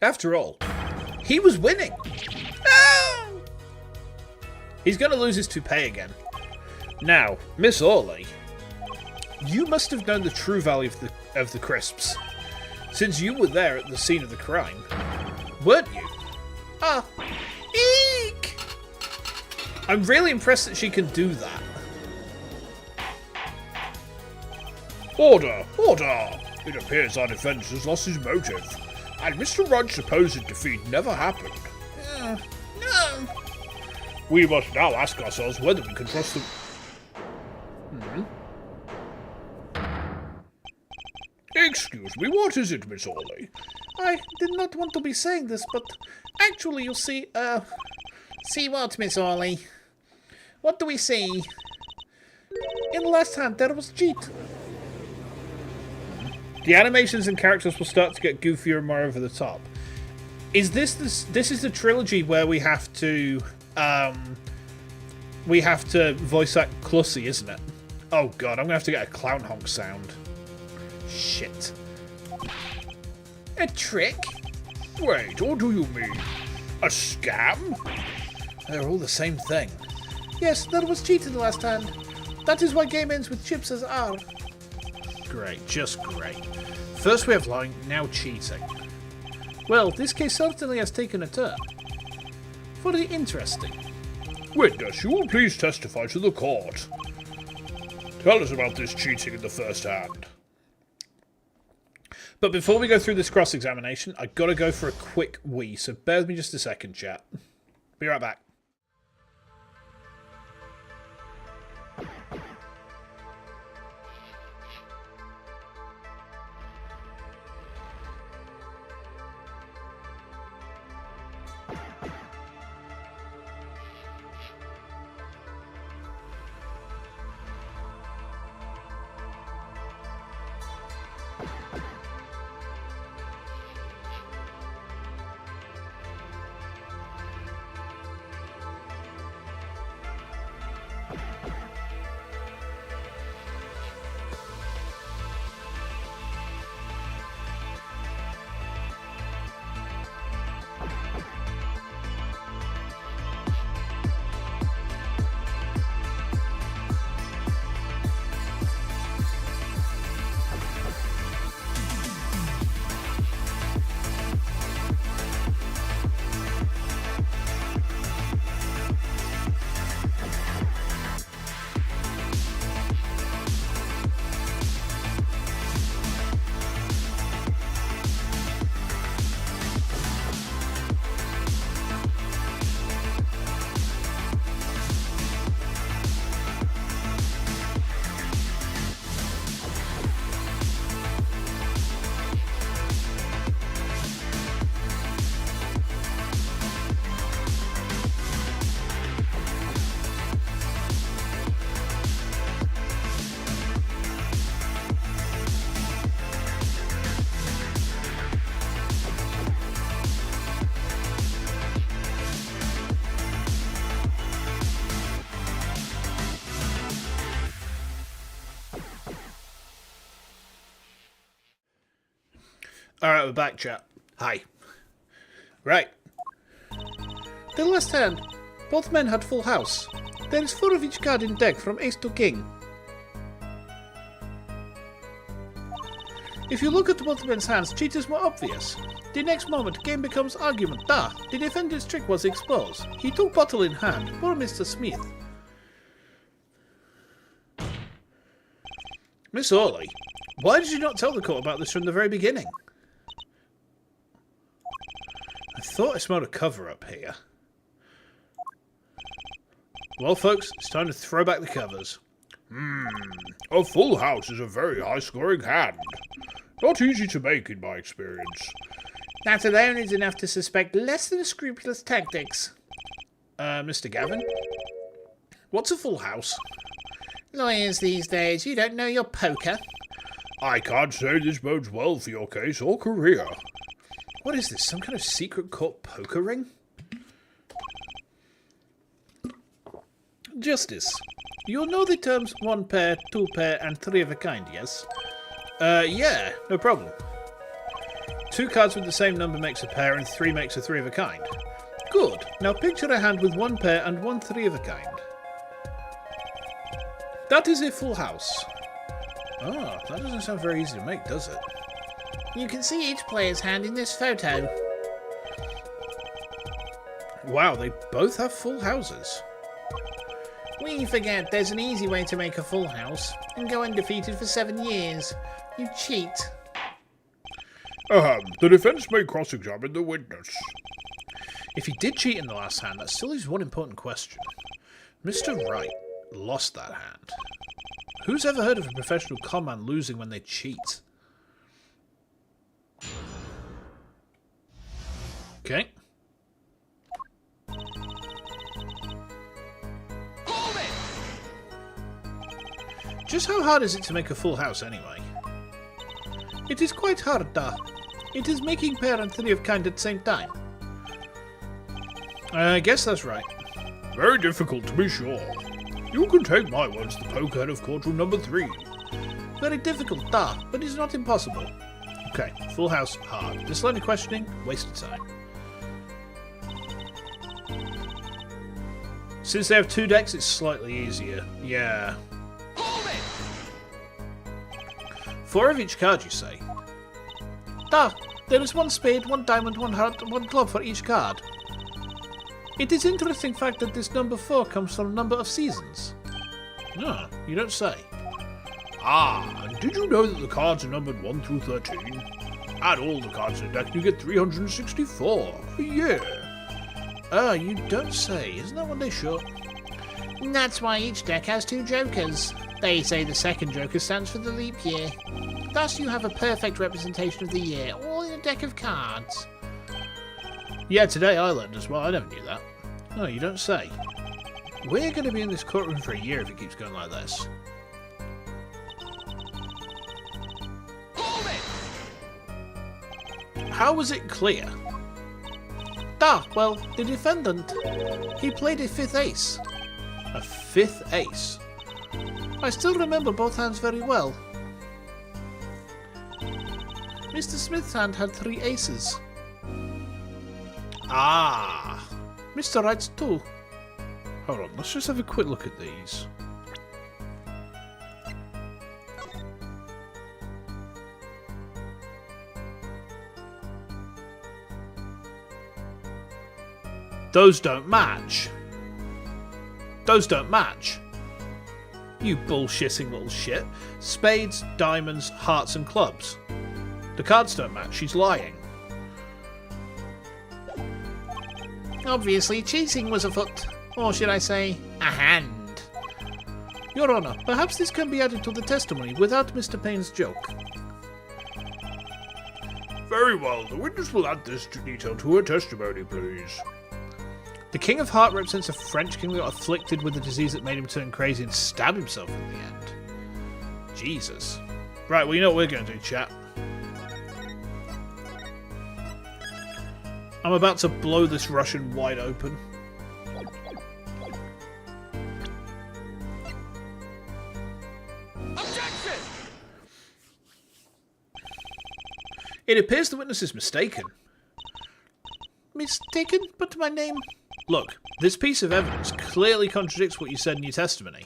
After all, he was winning. Oh! He's going to lose his toupee again. Now, Miss Orley, you must have known the true value of the crisps, since you were there at the scene of the crime, weren't you? Oh. Eek! I'm really impressed that she can do that. Order! Order! It appears our defence has lost his motive, and Mr. Wright's supposed defeat never happened. No! We must now ask ourselves whether we can trust the... Excuse me, what is it, Miss Orley? I did not want to be saying this, but actually, you see, See what, Miss Orley? What do we see? In the last hand, there was cheat. The animations and characters will start to get goofier and more over the top. Is this is the trilogy where we have to voice act Clussy, isn't it? Oh god, I'm gonna have to get a clown honk sound. Shit. A trick? Wait, what do you mean? A scam? They're all the same thing. Yes, that was cheated last time. That is why game ends with chips as R. Great, just great. First we have lying, now cheating. Well, this case certainly has taken a turn. Very interesting. Witness, you will please testify to the court. Tell us about this cheating in the first hand. But before we go through this cross-examination, I've got to go for a quick wee, so bear with me just a second, chat. Be right back. Alright, we're back, chat. Hi. Right. The last hand. Both men had full house. There is 4 of each card in deck from ace to king. If you look at both men's hands, cheat is more obvious. The next moment, game becomes argument. The defendant's trick was exposed. He took bottle in hand. Poor Mr. Smith. Miss Orley, why did you not tell the court about this from the very beginning? I thought I smelled a cover-up here. Well, folks, it's time to throw back the covers. A full house is a very high-scoring hand. Not easy to make in my experience. That alone is enough to suspect less than scrupulous tactics. Mr. Gavin? What's a full house? Lawyers these days, you don't know your poker. I can't say this bodes well for your case or career. What is this, some kind of secret court poker ring? Justice. You know the terms 1 pair, 2 pair, and 3 of a kind, yes? Yeah, no problem. 2 cards with the same number makes a pair and 3 makes a 3 of a kind. Good. Now picture a hand with 1 pair and 1 3 of a kind. That is a full house. Oh, that doesn't sound very easy to make, does it? You can see each player's hand in this photo. Wow, they both have full houses. We forget there's an easy way to make a full house and go undefeated for 7 years. You cheat. The defense may cross-examine the witness. If he did cheat in the last hand, that still leaves one important question. Mr. Wright lost that hand. Who's ever heard of a professional con man losing when they cheat? Okay. Just how hard is it to make a full house anyway? It is quite hard, It is making pair and 3 of kind at the same time. I guess that's right. Very difficult to be sure. You can take my words, the poker head of courtroom number 3. Very difficult, but it's not impossible. Okay, full house, hard. This line of questioning, waste of time. Since they have 2 decks, it's slightly easier. Yeah. 4 of each card, you say? There is 1 spade, 1 diamond, 1 heart, 1 club for each card. It is interesting fact that this number 4 comes from a number of seasons. Ah, You don't say. and did you know that the cards are numbered 1 through 13? Add all the cards in the deck and you get 364 a year. You don't say. Isn't that what they show? That's why each deck has 2 jokers. They say the second joker stands for the leap year. Thus you have a perfect representation of the year, all in a deck of cards. Yeah, today I learned as well. I never knew that. No, you don't say. We're going to be in this courtroom for a year if it keeps going like this. How was it clear? Well, the defendant, he played a 5th ace. A 5th ace? I still remember both hands very well. Mr. Smith's hand had 3 aces. Mr. Wright's 2. Hold on, let's just have a quick look at these. Those don't match. Those don't match. You bullshitting little shit. Spades, diamonds, hearts and clubs. The cards don't match. She's lying. Obviously cheating was afoot. Or should I say, a hand. Your Honour, perhaps this can be added to the testimony without Mr. Payne's joke. Very well, the witness will add this detail to her testimony, please. The King of Heart represents a French king that got afflicted with a disease that made him turn crazy and stab himself in the end. Jesus. Right, well, you know what we're going to do, chat. I'm about to blow this Russian wide open. Objection! It appears the witness is mistaken. Mistaken? But my name... Look, this piece of evidence clearly contradicts what you said in your testimony.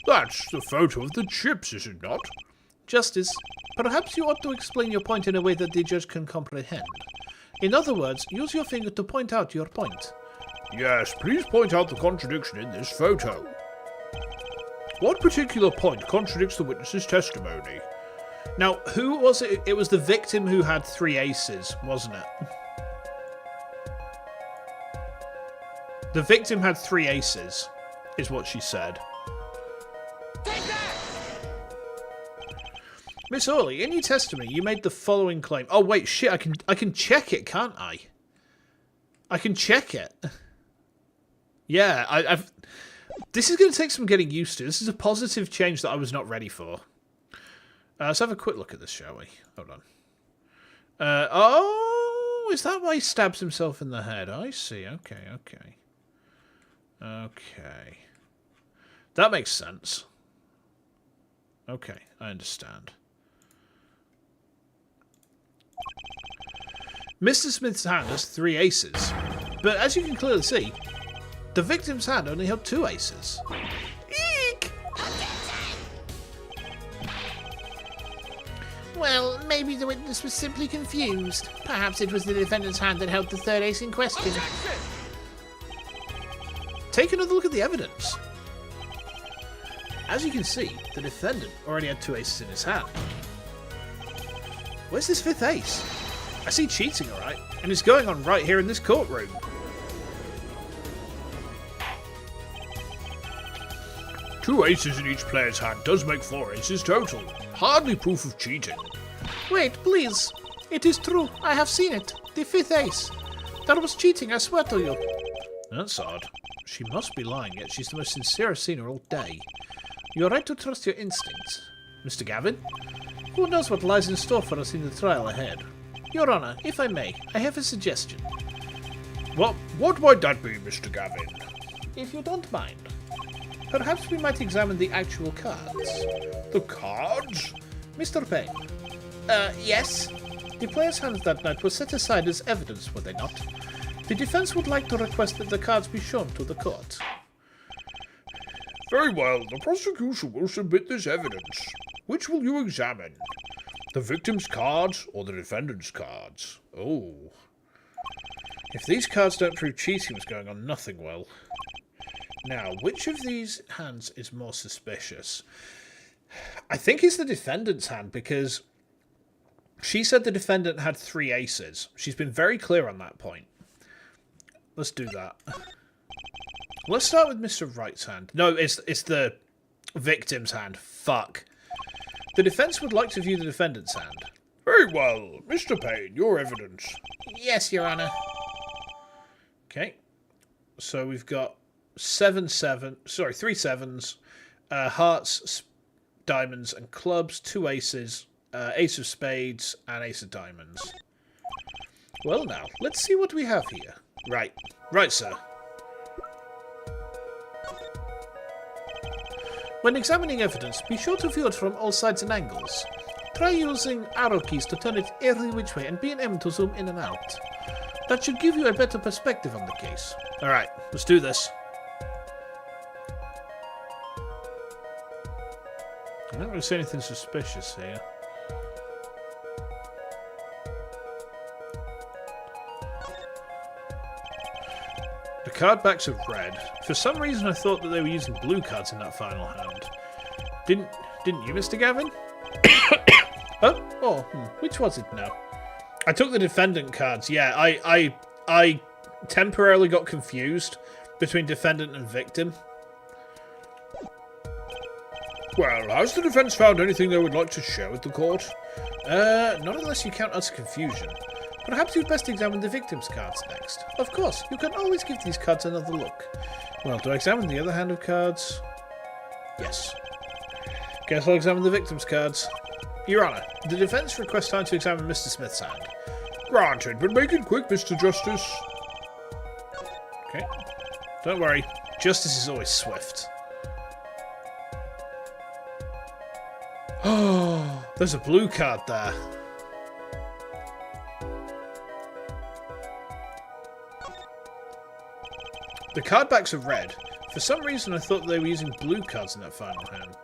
That's the photo of the chips, is it not? Justice, perhaps you ought to explain your point in a way that the judge can comprehend. In other words, use your finger to point out your point. Yes, please point out the contradiction in this photo. What particular point contradicts the witness's testimony? Now, who was it? It was the victim who had 3 aces, wasn't it? The victim had 3 aces, is what she said. Take that! Miss Orley, in your testimony, you made the following claim. Oh wait, shit! I can check it, can't I? I can check it. Yeah, I've. This is going to take some getting used to. This is a positive change that I was not ready for. Let's have a quick look at this, shall we? Hold on. Oh, is that why he stabs himself in the head? I see. Okay. That makes sense. Okay, I understand. Mr. Smith's hand has 3 aces, but as you can clearly see, the victim's hand only held 2 aces. Eek! Well, maybe the witness was simply confused. Perhaps it was the defendant's hand that held the 3rd ace in question. Objection! Take another look at the evidence. As you can see, the defendant already had 2 aces in his hand. Where's this 5th ace? I see cheating, alright, and it's going on right here in this courtroom. Two aces in each player's hand does make 4 aces total. Hardly proof of cheating. Wait, please. It is true. I have seen it. The 5th ace. That was cheating, I swear to you. That's odd. She must be lying, yet she's the most sincere I've seen her all day. You're right to trust your instincts. Mr. Gavin? Who knows what lies in store for us in the trial ahead? Your Honour, if I may, I have a suggestion. What might that be, Mr. Gavin? If you don't mind. Perhaps we might examine the actual cards. The cards? Mr. Payne. Yes? The players' hands that night were set aside as evidence, were they not? The defense would like to request that the cards be shown to the court. Very well, the prosecution will submit this evidence. Which will you examine? The victim's cards or the defendant's cards? Oh. If these cards don't prove cheating was going on, nothing will. Now, which of these hands is more suspicious? I think it's the defendant's hand, because she said the defendant had 3 aces. She's been very clear on that point. Let's do that. Let's start with Mr. Wright's hand. No, it's the victim's hand. Fuck. The defense would like to view the defendant's hand. Very well, Mr. Payne, your evidence. Yes, Your Honor. Okay. So we've got 3 sevens, hearts, diamonds, and clubs, 2 aces, ace of spades, and ace of diamonds. Well now, let's see what we have here. Right, sir. When examining evidence, be sure to view it from all sides and angles. Try using arrow keys to turn it every which way and be an M to zoom in and out. That should give you a better perspective on the case. Alright, let's do this. I don't really see anything suspicious here. The card backs are red. For some reason I thought that they were using blue cards in that final hand. Didn't you, Mr. Gavin? Which was it now? I took the defendant cards. Yeah, I temporarily got confused between defendant and victim. Well, has the defense found anything they would like to share with the court? Not unless you count as confusion. Perhaps you'd best examine the victim's cards next. Of course, you can always give these cards another look. Well, do I examine the other hand of cards? Yes. Guess I'll examine the victim's cards. Your Honour, the defence requests time to examine Mr. Smith's hand. Granted, but make it quick, Mr. Justice. Okay. Don't worry, justice is always swift. Oh, there's a blue card there. The card backs are red. For some reason I thought they were using blue cards in that final hand.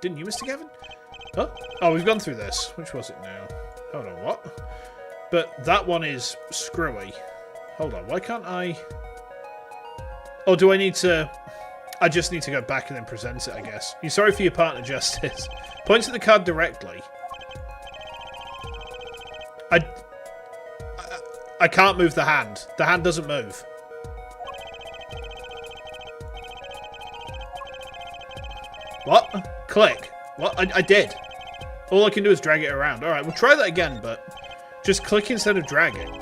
Didn't you, Mr. Gavin? Huh? Oh, we've gone through this. Which was it now? Hold on, what? But that one is screwy. Hold on, why can't I... Oh, do I need to... I just need to go back and then present it, I guess. You're sorry for your partner, Justice. Point at the card directly. I can't move the hand. The hand doesn't move. What? Click. What? I did. All I can do is drag it around. Alright, we'll try that again, but just click instead of dragging.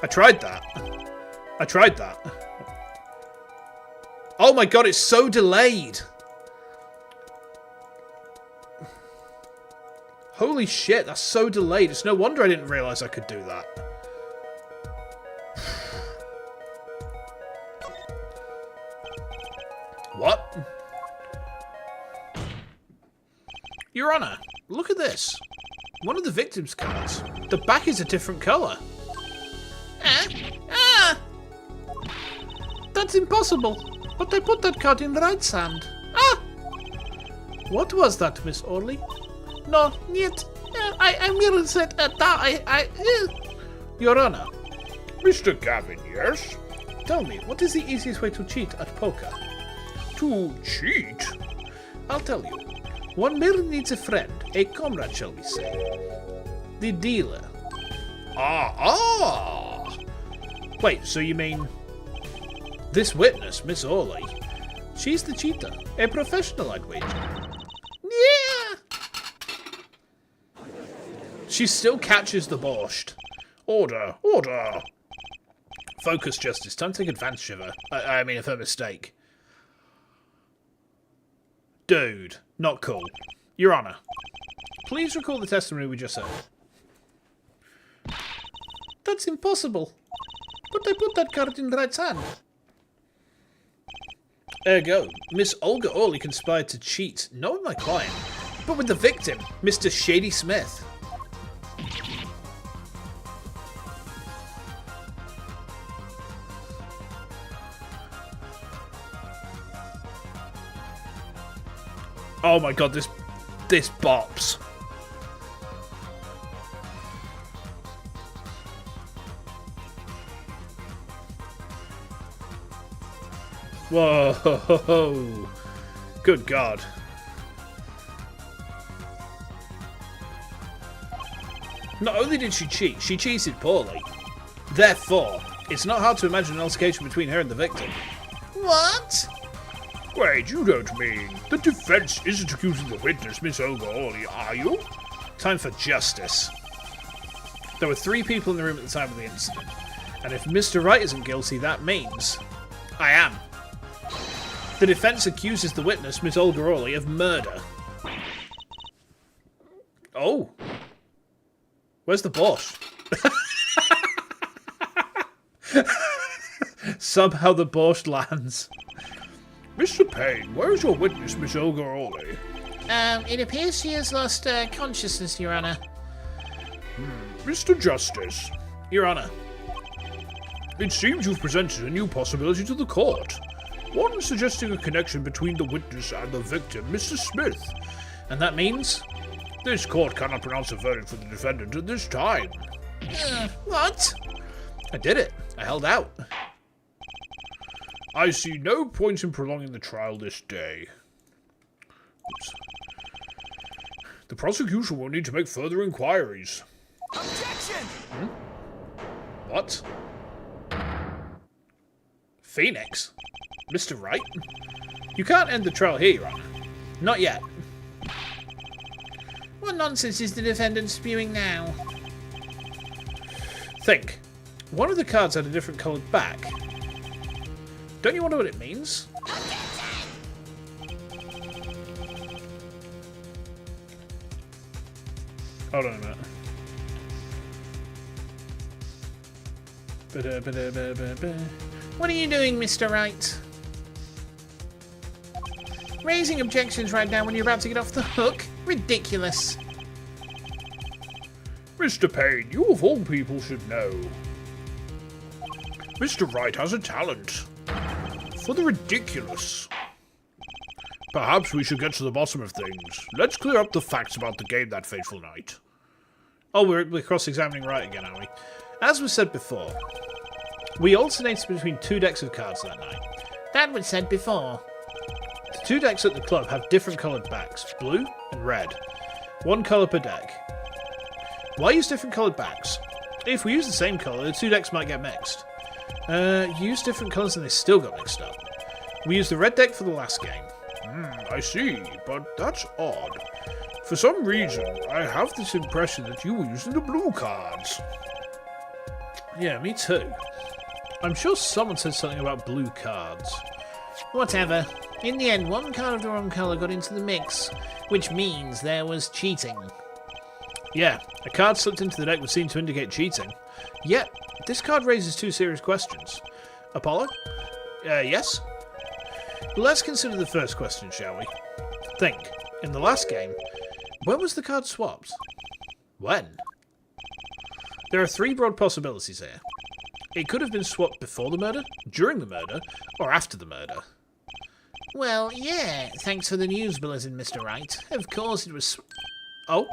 I tried that. Oh my god, it's so delayed. Holy shit, that's so delayed. It's no wonder I didn't realise I could do that. What? Your Honour, look at this. One of the victim's cards. The back is a different colour. That's impossible. But I put that card in Wright's hand. What was that, Miss Orley? No, yet. I merely said Your Honour. Mr. Gavin, yes? Tell me, what is the easiest way to cheat at poker? To cheat? I'll tell you. One merely needs a friend, a comrade, shall we say. The dealer. Wait, so you mean... This witness, Miss Orley, she's the cheater. A professional, I'd wager. Yeah! She still catches the borscht. Order, order! Focus, Justice. Time to take advantage of her. I mean, of her mistake. Dude, not cool. Your Honour, please recall the testimony we just heard. That's impossible. But I put that card in Wright's hand. Ergo, Miss Olga Orley conspired to cheat, not with my client, but with the victim, Mr. Shady Smith. Oh my god, this bops. Whoa. Good god. Not only did she cheat, she cheated poorly. Therefore, it's not hard to imagine an altercation between her and the victim. What? Wait, you don't mean the defense isn't accusing the witness, Miss Olga Orley, are you? Time for justice. There were 3 people in the room at the time of the incident, and if Mr. Wright isn't guilty, that means I am. The defense accuses the witness, Miss Olga Orley, of murder. Oh. Where's the Borscht? Somehow the Borscht lands. Mr. Payne, where is your witness, Miss Olga Orley? It appears she has lost consciousness, Your Honor. Mr. Justice, Your Honor. it seems you've presented a new possibility to the court. One suggesting a connection between the witness and the victim, Mr. Smith. And that means? This court cannot pronounce a verdict for the defendant at this time. What? I did it. I held out. I see no point in prolonging the trial this day. Oops. The prosecution will need to make further inquiries. Objection! What? Phoenix? Mr. Wright? You can't end the trial here, Your Honor. Not yet. What nonsense is the defendant spewing now? Think. One of the cards had a different coloured back. Don't you wonder what it means? Hold on a minute. What are you doing, Mr. Wright? Raising objections right now when you're about to get off the hook? Ridiculous. Mr. Payne, you of all people should know. Mr. Wright has a talent for the ridiculous. Perhaps we should get to the bottom of things. Let's clear up the facts about the game that fateful night. Oh, we're cross-examining Wright again, are we? As was said before, we alternated between 2 decks of cards that night. That was said before. The 2 decks at the club have different coloured backs, blue and red. 1 colour per deck. Why use different coloured backs? If we use the same colour, the 2 decks might get mixed. Use different colours and they still got mixed up. We used the red deck for the last game. I see, but that's odd. For some reason, I have this impression that you were using the blue cards. Yeah, me too. I'm sure someone said something about blue cards. Whatever. In the end, 1 card of the wrong colour got into the mix, which means there was cheating. Yeah, a card slipped into the deck would seem to indicate cheating. Yet, this card raises 2 serious questions. Apollo? Yes? Let's consider the first question, shall we? Think. In the last game, when was the card swapped? When? There are 3 broad possibilities here. It could have been swapped before the murder, during the murder, or after the murder. Well, yeah, thanks for the news bulletin, Mr. Wright. Of course it was... Oh?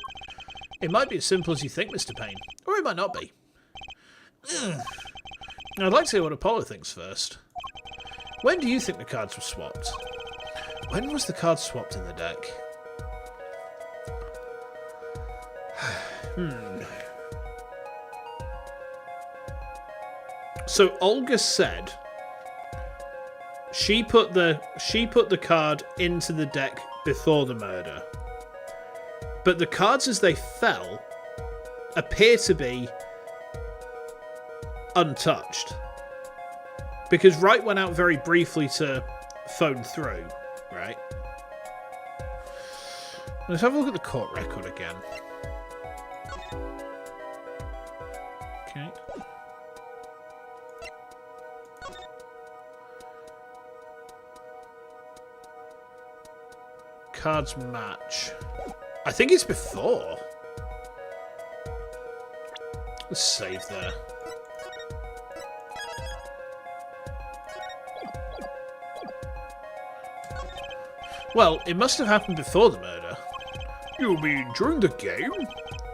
It might be as simple as you think, Mr. Payne. Or it might not be. I'd like to hear what Apollo thinks first. When do you think the cards were swapped? When was the card swapped in the deck? So Olga said she put the card into the deck before the murder. But the cards as they fell appear to be untouched. Because Wright went out very briefly to phone through, right? Let's have a look at the court record again. Okay. cards match? I think it's before. Let's save there. Well, it must have happened before the murder. You mean during the game?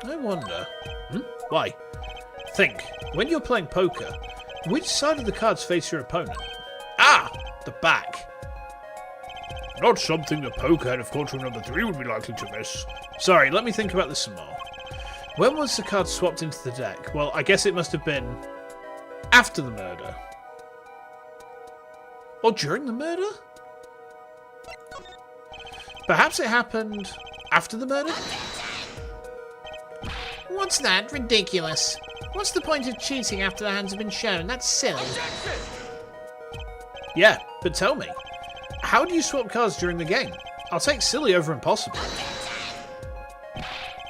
I wonder. Why? Think. When you're playing poker, which side of the cards face your opponent? Ah! The back. Not something the pokehead of culture number 3 would be likely to miss. Sorry, let me think about this some more. When was the card swapped into the deck? Well, I guess it must have been after the murder. Or during the murder? Perhaps it happened after the murder? What's that? Ridiculous. What's the point of cheating after the hands have been shown? That's silly. Yeah, but tell me, how do you swap cards during the game? I'll take silly over impossible.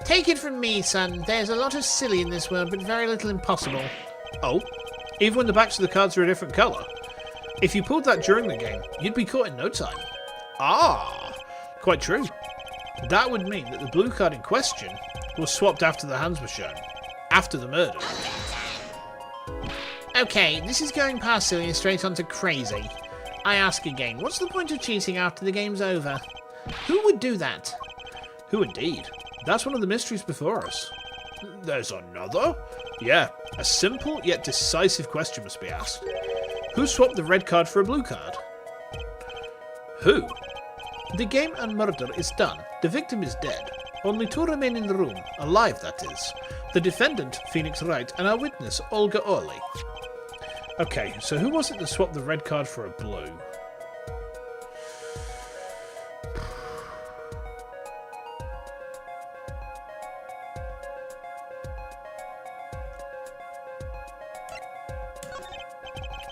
Take it from me, son. There's a lot of silly in this world, but very little impossible. Oh? Even when the backs of the cards are a different colour? If you pulled that during the game, you'd be caught in no time. Ah! Quite true. That would mean that the blue card in question was swapped after the hands were shown. After the murder. Okay, this is going past silly and straight on to crazy. I ask again, what's the point of cheating after the game's over? Who would do that? Who indeed? That's one of the mysteries before us. There's another? Yeah, a simple yet decisive question must be asked. Who swapped the red card for a blue card? Who? The game and murder is done. The victim is dead. Only two remain in the room, alive that is. The defendant, Phoenix Wright, and our witness, Olga Orley. Okay, so who was it that swapped the red card for a blue?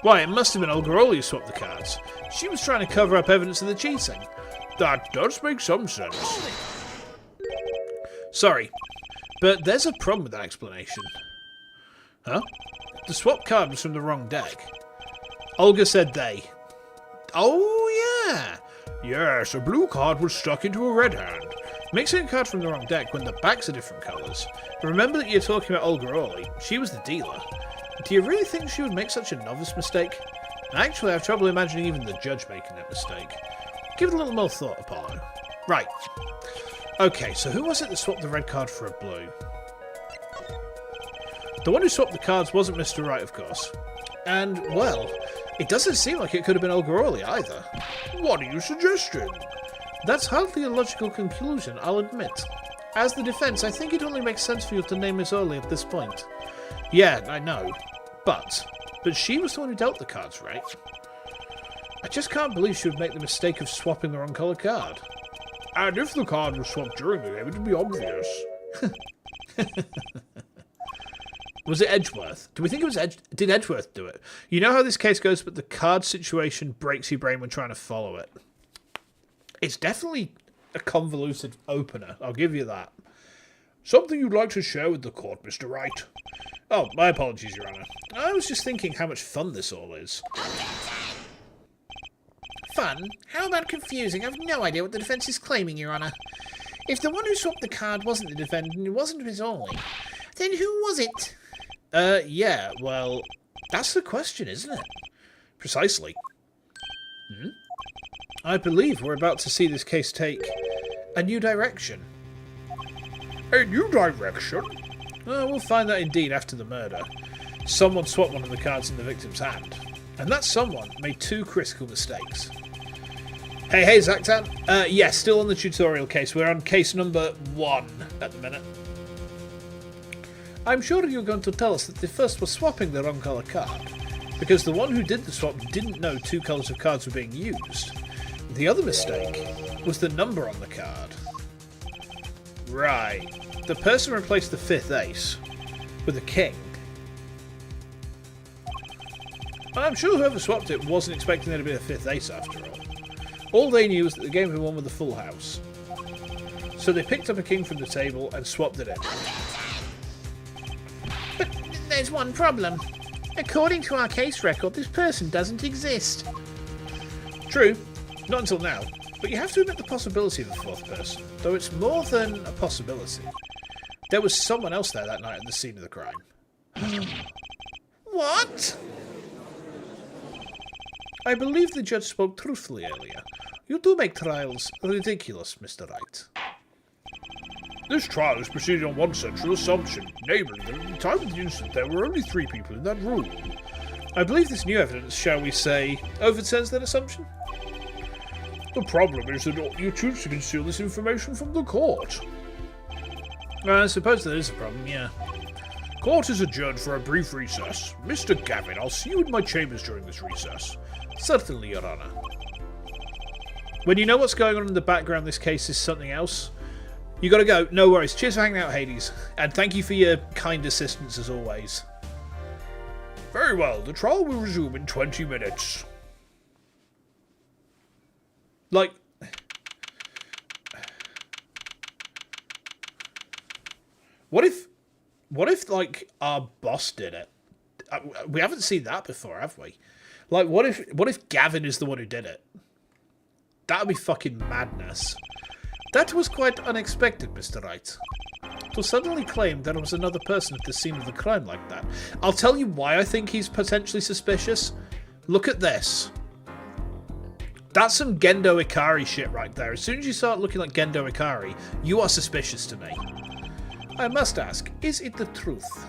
Why, it must have been Olga Orley who swapped the cards. She was trying to cover up evidence of the cheating. That does make some sense. Sorry, but there's a problem with that explanation. Huh? The swap card was from the wrong deck. Olga said they. Oh, yeah! Yes, a blue card was stuck into a red hand. Mixing a card from the wrong deck when the backs are different colours. Remember that you're talking about Olga Orley. She was the dealer. Do you really think she would make such a novice mistake? Actually, I have trouble imagining even the judge making that mistake. Give it a little more thought, Apollo. Right. Okay, so who was it that swapped the red card for a blue? The one who swapped the cards wasn't Mr. Wright, of course. And, well, it doesn't seem like it could have been Olga Orley either. What are you suggesting? That's hardly a logical conclusion, I'll admit. As the defence, I think it only makes sense for you to name Miss Orley at this point. Yeah, I know. But she was the one who dealt the cards, right? I just can't believe she would make the mistake of swapping the wrong colour card. And if the card was swapped during the game, it would be obvious. Was it Edgeworth? Do we think it was Did Edgeworth do it? You know how this case goes, but the card situation breaks your brain when trying to follow it. It's definitely a convoluted opener, I'll give you that. Something you'd like to share with the court, Mr. Wright? Oh, my apologies, Your Honour. I was just thinking how much fun this all is. Fun? How about confusing? I've no idea what the defence is claiming, Your Honour. If the one who swapped the card wasn't the defendant and it wasn't Miss Orley, then who was it? Yeah, well, that's the question, isn't it? Precisely. I believe we're about to see this case take a new direction. A new direction? We'll find that indeed after the murder. Someone swapped one of the cards in the victim's hand. And that someone made two critical mistakes. Hey, Zactan. Yeah, still on the tutorial case. We're on case number 1 at the minute. I'm sure you're going to tell us that the first was swapping the wrong colour card, because the one who did the swap didn't know two colours of cards were being used. The other mistake was the number on the card. Right. The person replaced the 5th ace with a king. I'm sure whoever swapped it wasn't expecting there to be a 5th ace after all. All they knew was that the game had won with a full house. So they picked up a king from the table and swapped it in. But there's one problem. According to our case record, this person doesn't exist. True. Not until now. But you have to admit the possibility of a fourth person, though it's more than a possibility. There was someone else there that night at the scene of the crime. What? I believe the judge spoke truthfully earlier. You do make trials ridiculous, Mr. Wright. This trial is proceeding on one central assumption, namely that at the time of the incident there were only 3 people in that room. I believe this new evidence, shall we say, overturns that assumption? The problem is that you choose to conceal this information from the court. I suppose there is a problem, yeah. Court is adjourned for a brief recess. Mr. Gavin, I'll see you in my chambers during this recess. Certainly, Your Honour. When you know what's going on in the background, this case is something else. You gotta go. No worries. Cheers for hanging out, Hades. And thank you for your kind assistance as always. Very well, the trial will resume in 20 minutes. Like... What if, like, our boss did it? We haven't seen that before, have we? Like, what if Gavin is the one who did it? That would be fucking madness. That was quite unexpected, Mr. Wright. To suddenly claim there was another person at the scene of the crime like that. I'll tell you why I think he's potentially suspicious. Look at this. That's some Gendo Ikari shit right there. As soon as you start looking like Gendo Ikari, you are suspicious to me. I must ask, is it the truth?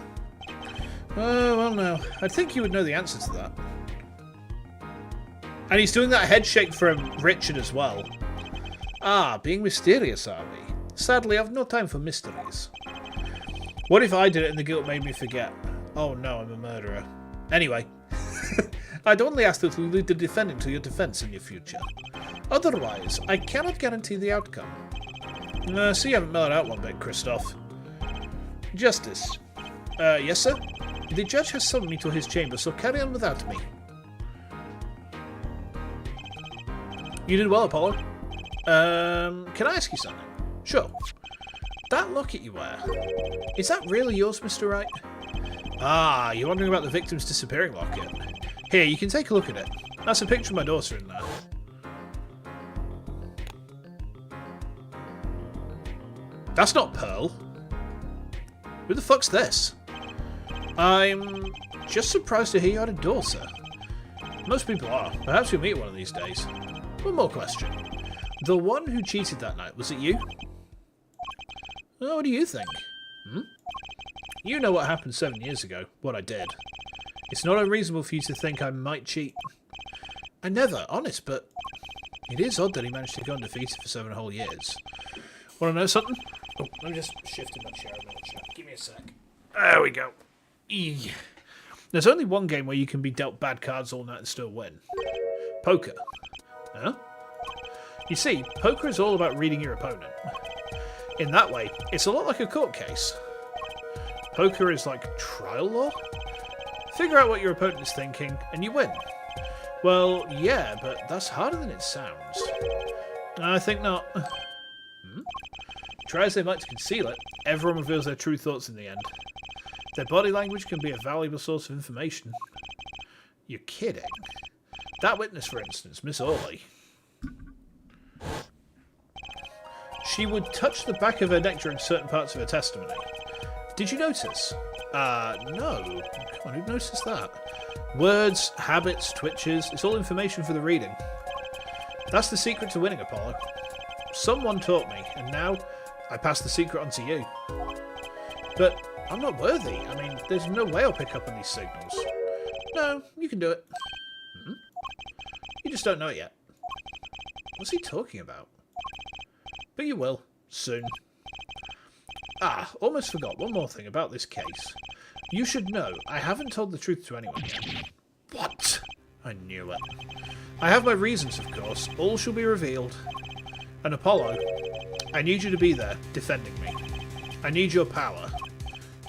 Oh, well, no. I think you would know the answer to that. And he's doing that head shake from Richard as well. Ah, being mysterious, are we? Sadly, I've no time for mysteries. What if I did it and the guilt made me forget? Oh no, I'm a murderer. Anyway, I'd only ask that you lead the defendant to your defense in your future. Otherwise, I cannot guarantee the outcome. So you haven't mellowed out one bit, Christoph. Justice. Yes, sir? The judge has summoned me to his chamber, so carry on without me. You did well, Apollo. Can I ask you something? Sure. That locket you wear, is that really yours, Mr. Wright? Ah, you're wondering about the victim's disappearing locket. Here, you can take a look at it. That's a picture of my daughter in there. That's not Pearl. Who the fuck's this? I'm just surprised to hear you had a daughter. Most people are. Perhaps you'll meet one of these days. One more question. The one who cheated that night, was it you? Oh, what do you think? You know what happened 7 years ago, what I did. It's not unreasonable for you to think I might cheat. I never, honest, but it is odd that he managed to go undefeated for 7 whole years. Want to know something? Oh, let me just shift in my chair a minute. Give me a sec. There we go. Eey. There's only one game where you can be dealt bad cards all night and still win. Poker. Huh? You see, poker is all about reading your opponent. In that way, it's a lot like a court case. Poker is like trial law. Figure out what your opponent is thinking, and you win. Well, yeah, but that's harder than it sounds. I think not. Try as they might to conceal it, everyone reveals their true thoughts in the end. Their body language can be a valuable source of information. You're kidding. That witness, for instance, Miss Orley. She would touch the back of her neck during certain parts of her testimony. Did you notice? No. Come on, who noticed that? Words, habits, twitches, it's all information for the reading. That's the secret to winning, Apollo. Someone taught me, and now I pass the secret on to you. But I'm not worthy. I mean, there's no way I'll pick up on these signals. No, you can do it. You just don't know it yet. What's he talking about? But you will, soon. Ah, almost forgot one more thing about this case. You should know, I haven't told the truth to anyone yet. What? I knew it. I have my reasons, of course. All shall be revealed. And Apollo, I need you to be there, defending me. I need your power.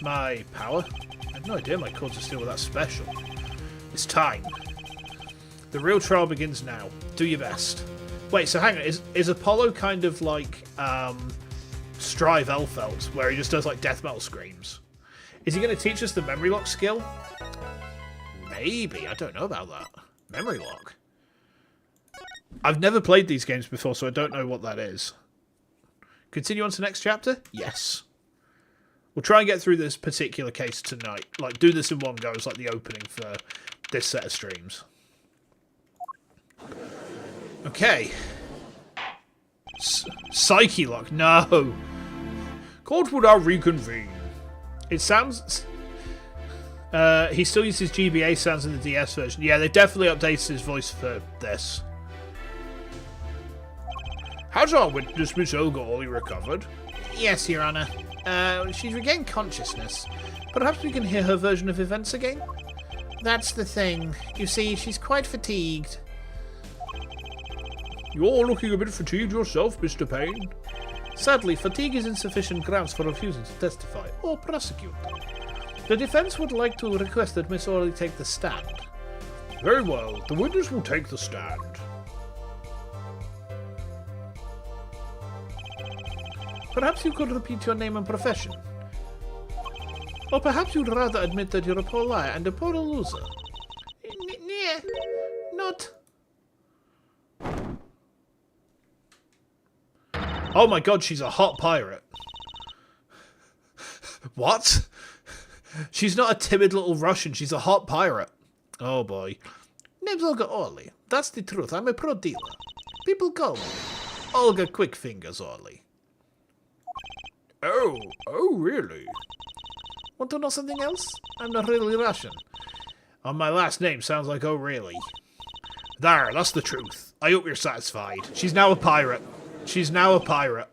My power? I have no idea my cords are still that special. It's time. The real trial begins now. Do your best. Wait, so hang on, is Apollo kind of like Strive Elfelt, where he just does like death metal screams? Is he going to teach us the memory lock skill? Maybe, I don't know about that. Memory lock? I've never played these games before, so I don't know what that is. Continue on to next chapter? Yes. We'll try and get through this particular case tonight. Like, do this in one go as like the opening for this set of streams. Okay. Psyche lock. No. Court would now reconvene. It sounds... he still uses GBA sounds in the DS version. Yeah, they definitely updated his voice for this. Has our witness, Miss Olga, Ollie, recovered? Yes, Your Honor. She's regained consciousness. Perhaps we can hear her version of events again? That's the thing. You see, she's quite fatigued. You're looking a bit fatigued yourself, Mr. Payne. Sadly, fatigue is insufficient grounds for refusing to testify or prosecute. The defense would like to request that Miss Orley take the stand. Very well. The witness will take the stand. Perhaps you could repeat your name and profession. Or perhaps you'd rather admit that you're a poor liar and a poor loser. Yeah, not. Oh my god, she's a hot pirate. What? She's not a timid little Russian, she's a hot pirate. Oh boy. Name's Olga Orley. That's the truth. I'm a pro dealer. People call me Olga Quickfingers Orley. Oh, really? Want to know something else? I'm not really Russian. Oh, my last name sounds like oh really. There, that's the truth. I hope you're satisfied. She's now a pirate. She's now a pirate.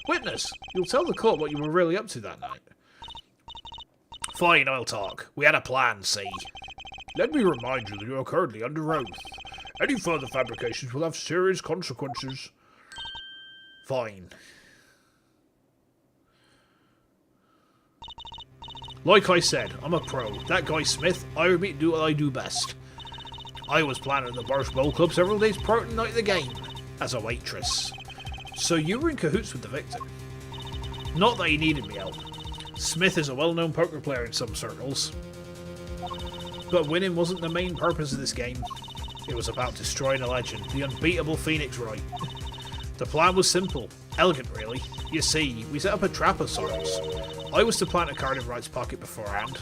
Witness, you'll tell the court what you were really up to that night. Fine, I'll talk. We had a plan, see? Let me remind you that you are currently under oath. Any further fabrications will have serious consequences. Fine. Like I said, I'm a pro. That guy Smith, hired me to do what I do best. I was planning the Borscht Bowl Club several days prior to the night of the game, as a waitress. So you were in cahoots with the victim? Not that he needed me help. Smith is a well-known poker player in some circles. But winning wasn't the main purpose of this game. It was about destroying a legend, the unbeatable Phoenix Wright. The plan was simple. Elegant, really. You see, we set up a trap of sorts. I was to plant a card in Wright's pocket beforehand,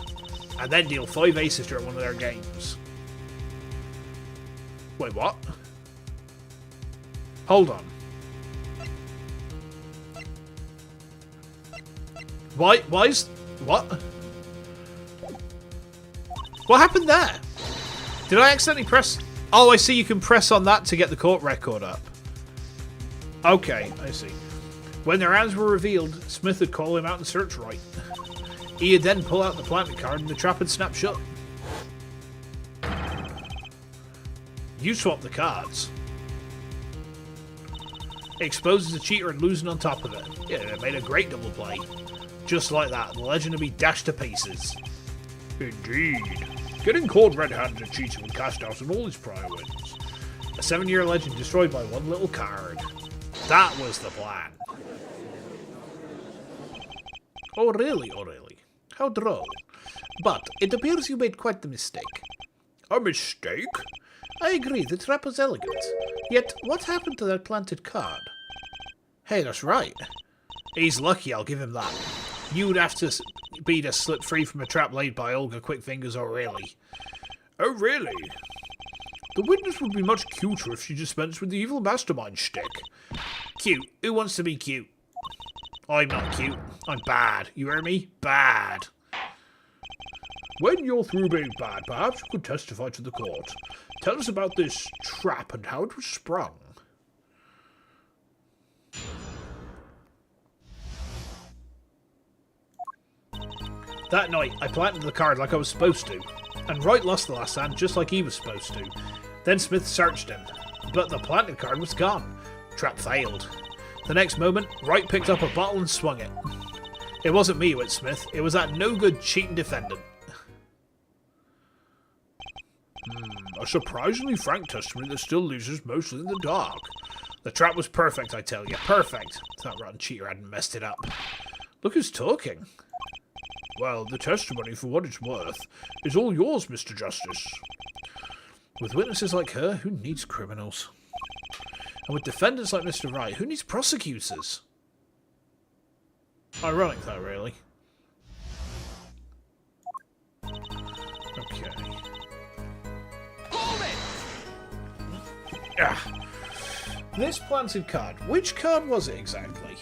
and then deal 5 aces during one of their games. Wait, what? Hold on. Why is... What? What happened there? Did I accidentally press... Oh, I see you can press on that to get the court record up. Okay, I see. When their hands were revealed, Smith would call him out and search Wright. He'd then pull out the planted card and the trap would snap shut. You swapped the cards. It exposes the cheater and losing on top of it. Yeah, it made a great double play. Just like that, the legend would be dashed to pieces. Indeed. Getting caught red-handed and cheating would cast out on all his prior wins. A 7-year legend destroyed by one little card. That was the plan. Oh really, oh really. How droll. But it appears you made quite the mistake. A mistake? I agree, the trap was elegant. Yet, what happened to that planted card? Hey, that's right. He's lucky, I'll give him that. You'd have to be to slip free from a trap laid by Olga Quickfingers O'Reilly. Oh, really? The witness would be much cuter if she dispensed with the evil mastermind shtick. Cute? Who wants to be cute? I'm not cute. I'm bad. You hear me? Bad. When you're through being bad, perhaps you could testify to the court. Tell us about this trap and how it was sprung. That night, I planted the card like I was supposed to, and Wright lost the last hand just like he was supposed to. Then Smith searched him, but the planted card was gone. Trap failed. The next moment, Wright picked up a bottle and swung it. It wasn't me who hit Smith, it was that no-good cheating defendant. A surprisingly frank testimony that still leaves us mostly in the dark. The trap was perfect, I tell you. Perfect. That rotten cheater hadn't messed it up. Look who's talking. Well, the testimony, for what it's worth, is all yours, Mr. Justice. With witnesses like her, who needs criminals? And with defendants like Mr. Wright, who needs prosecutors? Ironic, though, really. Okay. Hold it! Ah. This planted card. Which card was it exactly?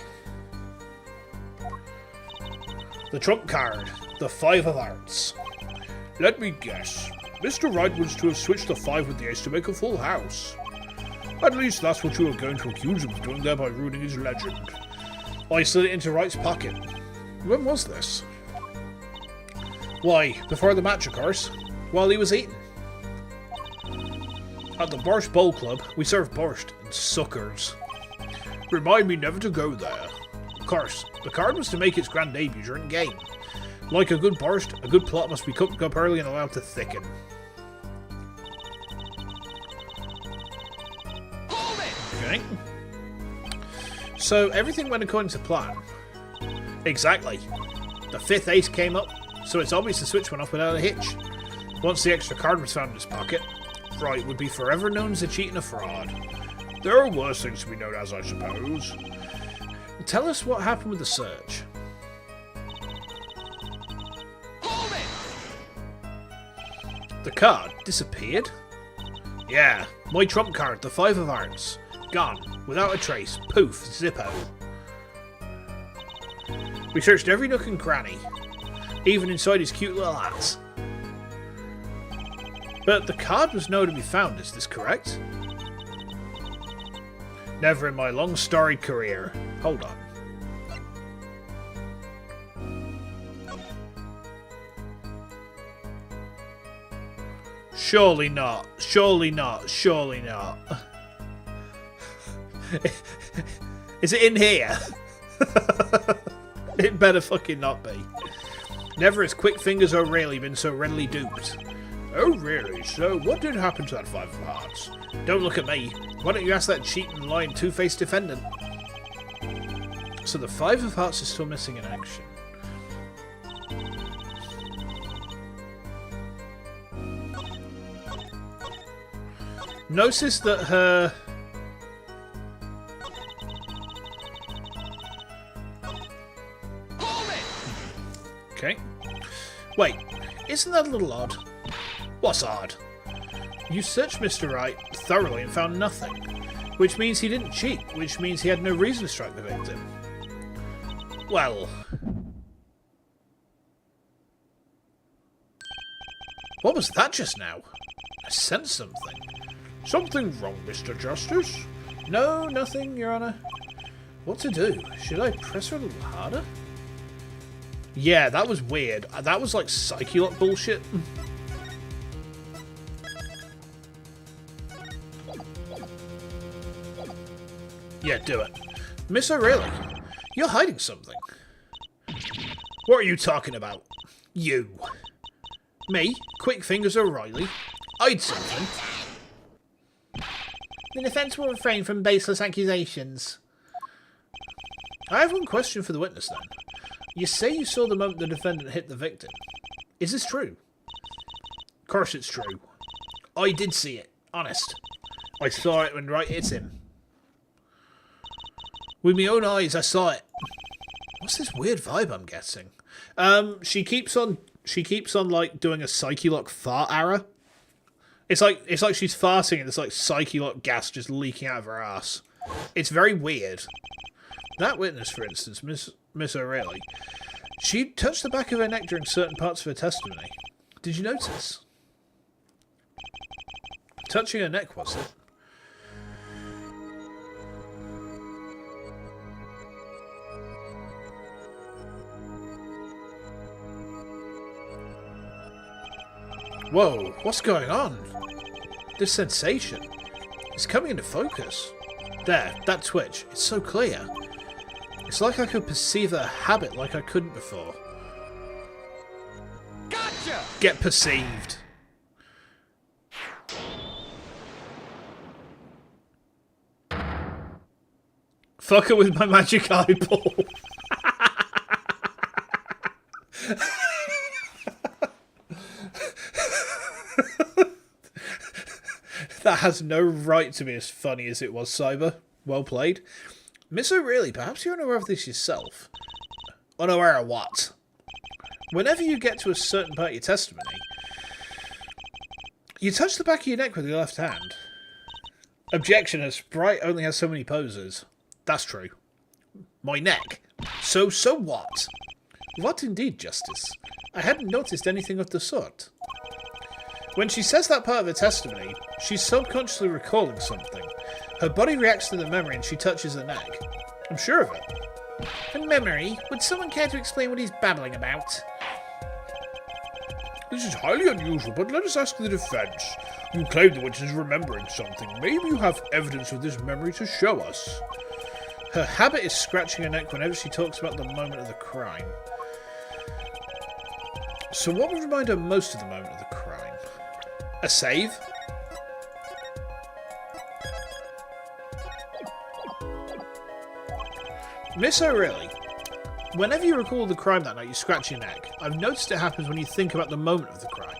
The trump card. The 5 of Hearts. Let me guess. Mr. Wright was to have switched the 5 with the ace to make a full house. At least that's what you were going to accuse him of doing, thereby ruining his legend. I slid it into Wright's pocket. When was this? Why, before the match, of course. While he was eating. At the Borscht Bowl Club, we serve borscht and suckers. Remind me never to go there. Of course, the card was to make its grand debut during the game. Like a good borscht, a good plot must be cooked up early and allowed to thicken. Hold it! Okay. So, everything went according to plan. Exactly. The 5th ace came up, so it's obvious the switch went off without a hitch. Once the extra card was found in his pocket, Wright would be forever known as a cheat and a fraud. There are worse things to be known as, I suppose. Tell us what happened with the search. Hold it! The card disappeared? Yeah, my trump card, the 5 of Hearts. Gone, without a trace. Poof, zippo. We searched every nook and cranny, even inside his cute little hat. But the card was nowhere to be found, is this correct? Never in my long storied career. Hold on. Surely not. Surely not. Surely not. Is it in here? It better fucking not be. Never has Quick Fingers O'Reilly been so readily duped. Oh really? So what did happen to that 5 of Hearts? Don't look at me. Why don't you ask that cheating, lying, two-faced defendant? So the 5 of Hearts is still missing in action. Notice that her... Hold it! Okay. Wait, isn't that a little odd? What's odd? You searched Mr. Wright thoroughly and found nothing. Which means he didn't cheat, which means he had no reason to strike the victim. Well... What was that just now? I sensed something. Something wrong, Mr. Justice? No, nothing, Your Honour. What to do? Should I press her a little harder? Yeah, that was weird. That was like Psyche-Lock bullshit. Yeah, do it. Miss O'Reilly, you're hiding something. What are you talking about? You. Me? Quick Fingers O'Reilly? Hide something? The defence will refrain from baseless accusations. I have one question for the witness then. You say you saw the moment the defendant hit the victim. Is this true? Of course it's true. I did see it. Honest. I saw it when Wright hit him. With my own eyes, I saw it. What's this weird vibe I'm getting? She keeps on like doing a Psyche-Lock fart arrow. It's like she's farting and there's like Psyche-Lock gas just leaking out of her ass. It's very weird. That witness, for instance, Miss O'Reilly, she touched the back of her neck during certain parts of her testimony. Did you notice? Touching her neck, was it? Whoa, what's going on? This sensation is coming into focus. There, that twitch, it's so clear. It's like I could perceive a habit like I couldn't before. Gotcha! Get perceived. Fuck her with my magic eyeball. That has no right to be as funny as it was, Cyber. Well played. Miss O'Reilly, perhaps you're unaware of this yourself. Unaware of what? Whenever you get to a certain part of your testimony, you touch the back of your neck with your left hand. Objection, a sprite only has so many poses. That's true. My neck. So what? What indeed, Justice? I hadn't noticed anything of the sort. When she says that part of her testimony, she's subconsciously recalling something. Her body reacts to the memory and she touches her neck. I'm sure of it. A memory? Would someone care to explain what he's babbling about? This is highly unusual, but let us ask the defense. You claim the witness is remembering something. Maybe you have evidence of this memory to show us. Her habit is scratching her neck whenever she talks about the moment of the crime. So what would remind her most of the moment of the crime? A save? Miss O'Reilly, whenever you recall the crime that night, you scratch your neck. I've noticed it happens when you think about the moment of the crime.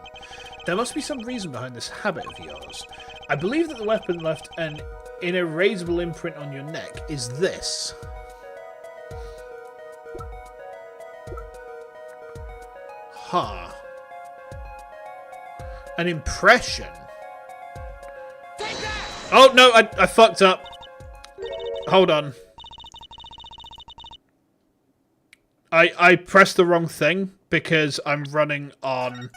There must be some reason behind this habit of yours. I believe that the weapon left an inerasable imprint on your neck is this. Huh. An impression. Oh, no, I fucked up. Hold on. I pressed the wrong thing because I'm running on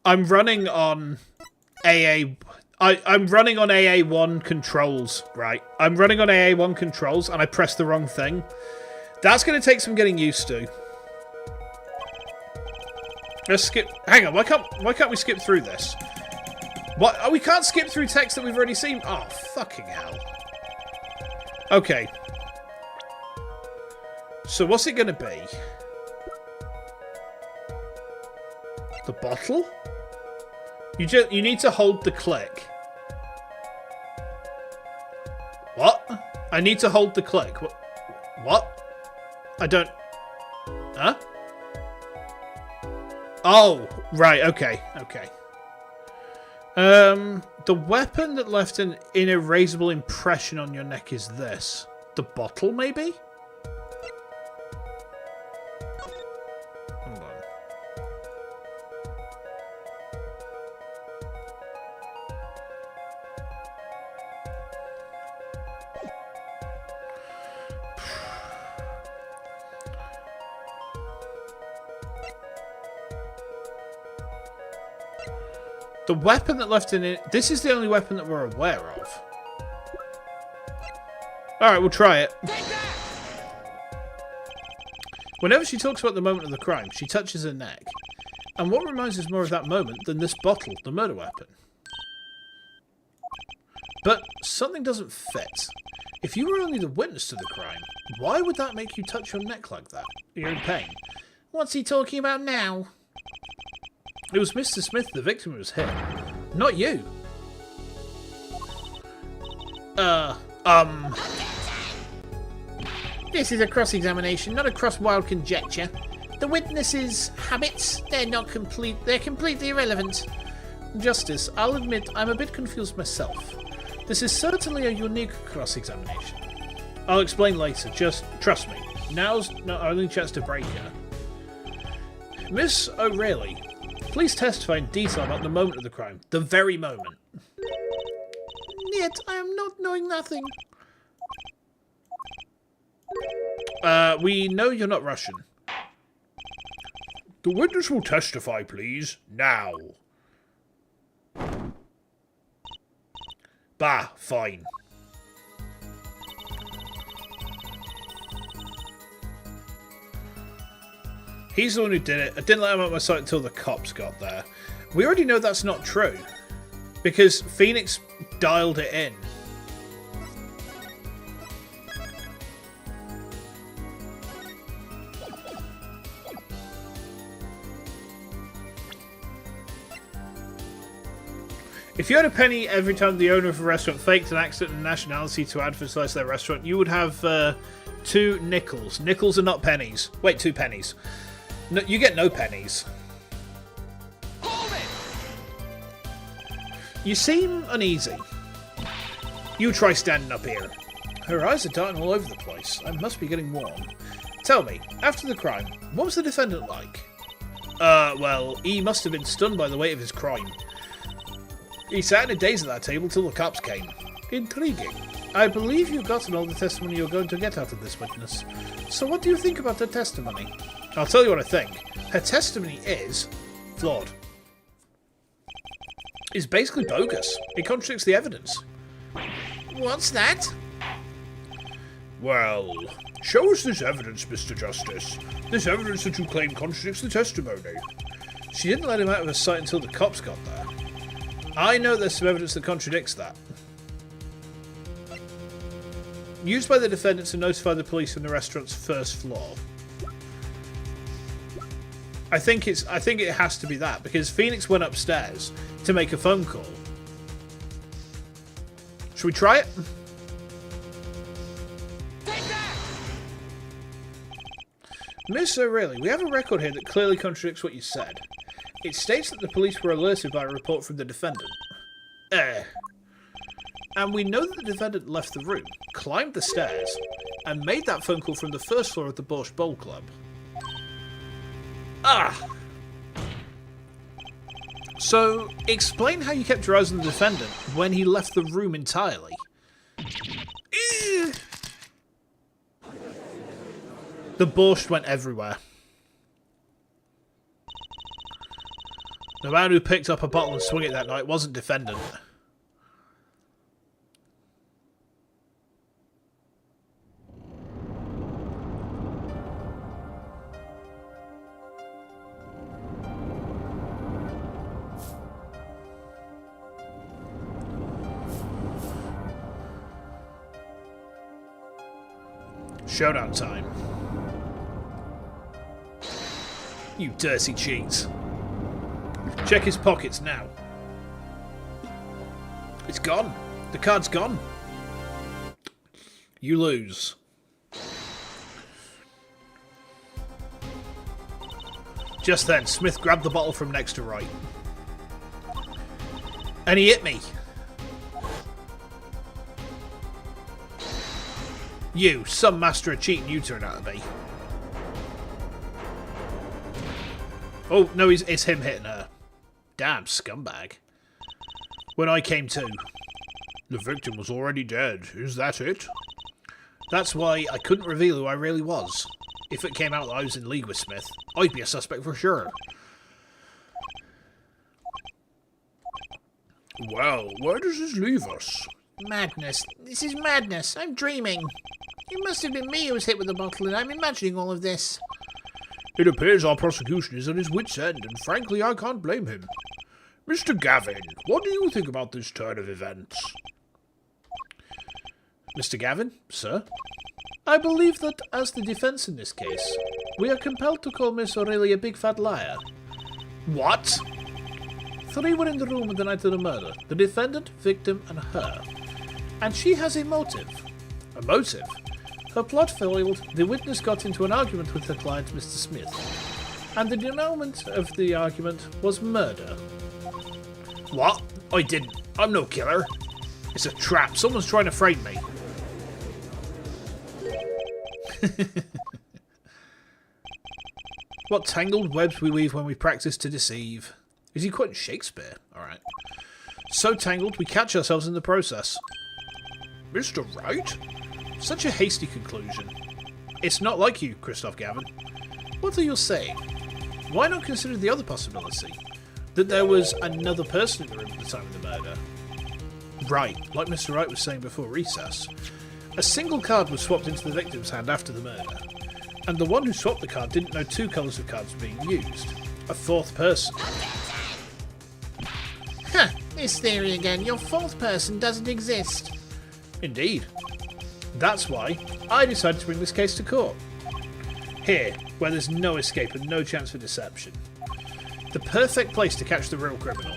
AA1 controls, right? I'm running on AA1 controls and I pressed the wrong thing. That's going to take some getting used to. Let's skip. Hang on, why can't we skip through this? What? Oh, we can't skip through text that we've already seen. Oh, fucking hell. Okay. So what's it going to be? The bottle? You need to hold the click. What? I need to hold the click. What? I don't... Huh? Oh, right, okay, okay. The weapon that left an inerasable impression on your neck is this. The bottle, maybe? Hold on. The weapon that left in it... This is the only weapon that we're aware of. Alright, we'll try it. Whenever she talks about the moment of the crime, she touches her neck. And what reminds us more of that moment than this bottle, the murder weapon? But something doesn't fit. If you were only the witness to the crime, why would that make you touch your neck like that? You're in pain. What's he talking about now? It was Mr. Smith, the victim, who was hit. Not you. This is a cross-examination, not a cross-wild conjecture. The witness's habits, they're completely irrelevant. Justice, I'll admit I'm a bit confused myself. This is certainly a unique cross-examination. I'll explain later, just trust me. Now's not our only chance to break her. Miss O'Reilly, please testify in detail about the moment of the crime. The very moment. Yet I am not knowing nothing. We know you're not Russian. The witness will testify, please. Now. Bah, fine. He's the one who did it. I didn't let him out my sight until the cops got there. We already know that's not true. Because Phoenix dialed it in. If you had a penny every time the owner of a restaurant faked an accent and nationality to advertise their restaurant, you would have 2 nickels. Nickels are not pennies. Wait, 2 pennies. No, you get no pennies. Hold it! You seem uneasy. You try standing up here. Her eyes are darting all over the place. I must be getting warm. Tell me, after the crime, what was the defendant like? Well, he must have been stunned by the weight of his crime. He sat in a daze at that table till the cops came. Intriguing. I believe you've gotten all the testimony you're going to get out of this witness. So what do you think about her testimony? I'll tell you what I think. Her testimony is flawed. It's basically bogus. It contradicts the evidence. What's that? Well, show us this evidence, Mr. Justice. This evidence that you claim contradicts the testimony. She didn't let him out of her sight until the cops got there. I know there's some evidence that contradicts that. Used by the defendant to notify the police from the restaurant's first floor. I think it has to be that, because Phoenix went upstairs to make a phone call. Should we try it? Take that! Miss O'Reilly, we have a record here that clearly contradicts what you said. It states that the police were alerted by a report from the defendant. And we know that the defendant left the room, climbed the stairs, and made that phone call from the first floor of the Borscht Bowl Club. So, explain how you kept your eyes on the defendant when he left the room entirely. The Borscht went everywhere. The man who picked up a bottle and swung it that night wasn't defendant. Showdown time. You dirty cheats. Check his pockets now. It's gone. The card's gone. You lose. Just then, Smith grabbed the bottle from next to right. And he hit me. You, some master of cheating you turn out to be. Oh, no, it's him hitting her. Damn scumbag. When I came to, The victim was already dead. Is that it? That's why I couldn't reveal who I really was. If it came out that I was in league with Smith, I'd be a suspect for sure. Well, where does this leave us? Madness. This is madness. I'm dreaming. It must have been me who was hit with the bottle, and I'm imagining all of this. It appears our prosecution is at his wit's end, and frankly I can't blame him. Mr. Gavin, what do you think about this turn of events? Mr. Gavin, sir? I believe that, as the defence in this case, we are compelled to call Miss O'Reilly a big fat liar. What? 3 were in the room on the night of the murder. The defendant, victim, and her. And she has a motive. A motive? Her plot failed, the witness got into an argument with her client, Mr. Smith. And the denouement of the argument was murder. What? I didn't. I'm no killer. It's a trap. Someone's trying to frame me. What tangled webs we weave when we practice to deceive. Is he quoting Shakespeare? Alright. So tangled we catch ourselves in the process. Mr. Wright? Such a hasty conclusion. It's not like you, Christoph Gavin. What are you saying? Why not consider the other possibility? That there was another person in the room at the time of the murder. Right, like Mr. Wright was saying before recess. A single card was swapped into the victim's hand after the murder. And the one who swapped the card didn't know 2 colours of cards were being used. A 4th person. Huh, this theory again. Your 4th person doesn't exist. Indeed. That's why I decided to bring this case to court. Here, where there's no escape and no chance for deception. The perfect place to catch the real criminal.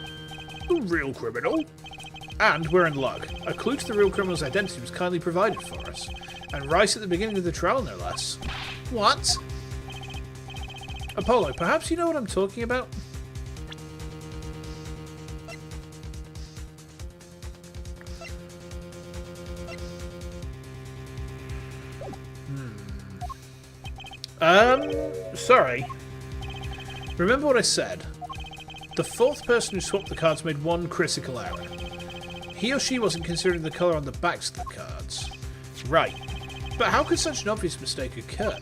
The real criminal? And we're in luck. A clue to the real criminal's identity was kindly provided for us. And right at the beginning of the trial, no less. What? Apollo, perhaps you know what I'm talking about? Sorry. Remember what I said? The fourth person who swapped the cards made one critical error. He or she wasn't considering the colour on the backs of the cards. Right. But how could such an obvious mistake occur?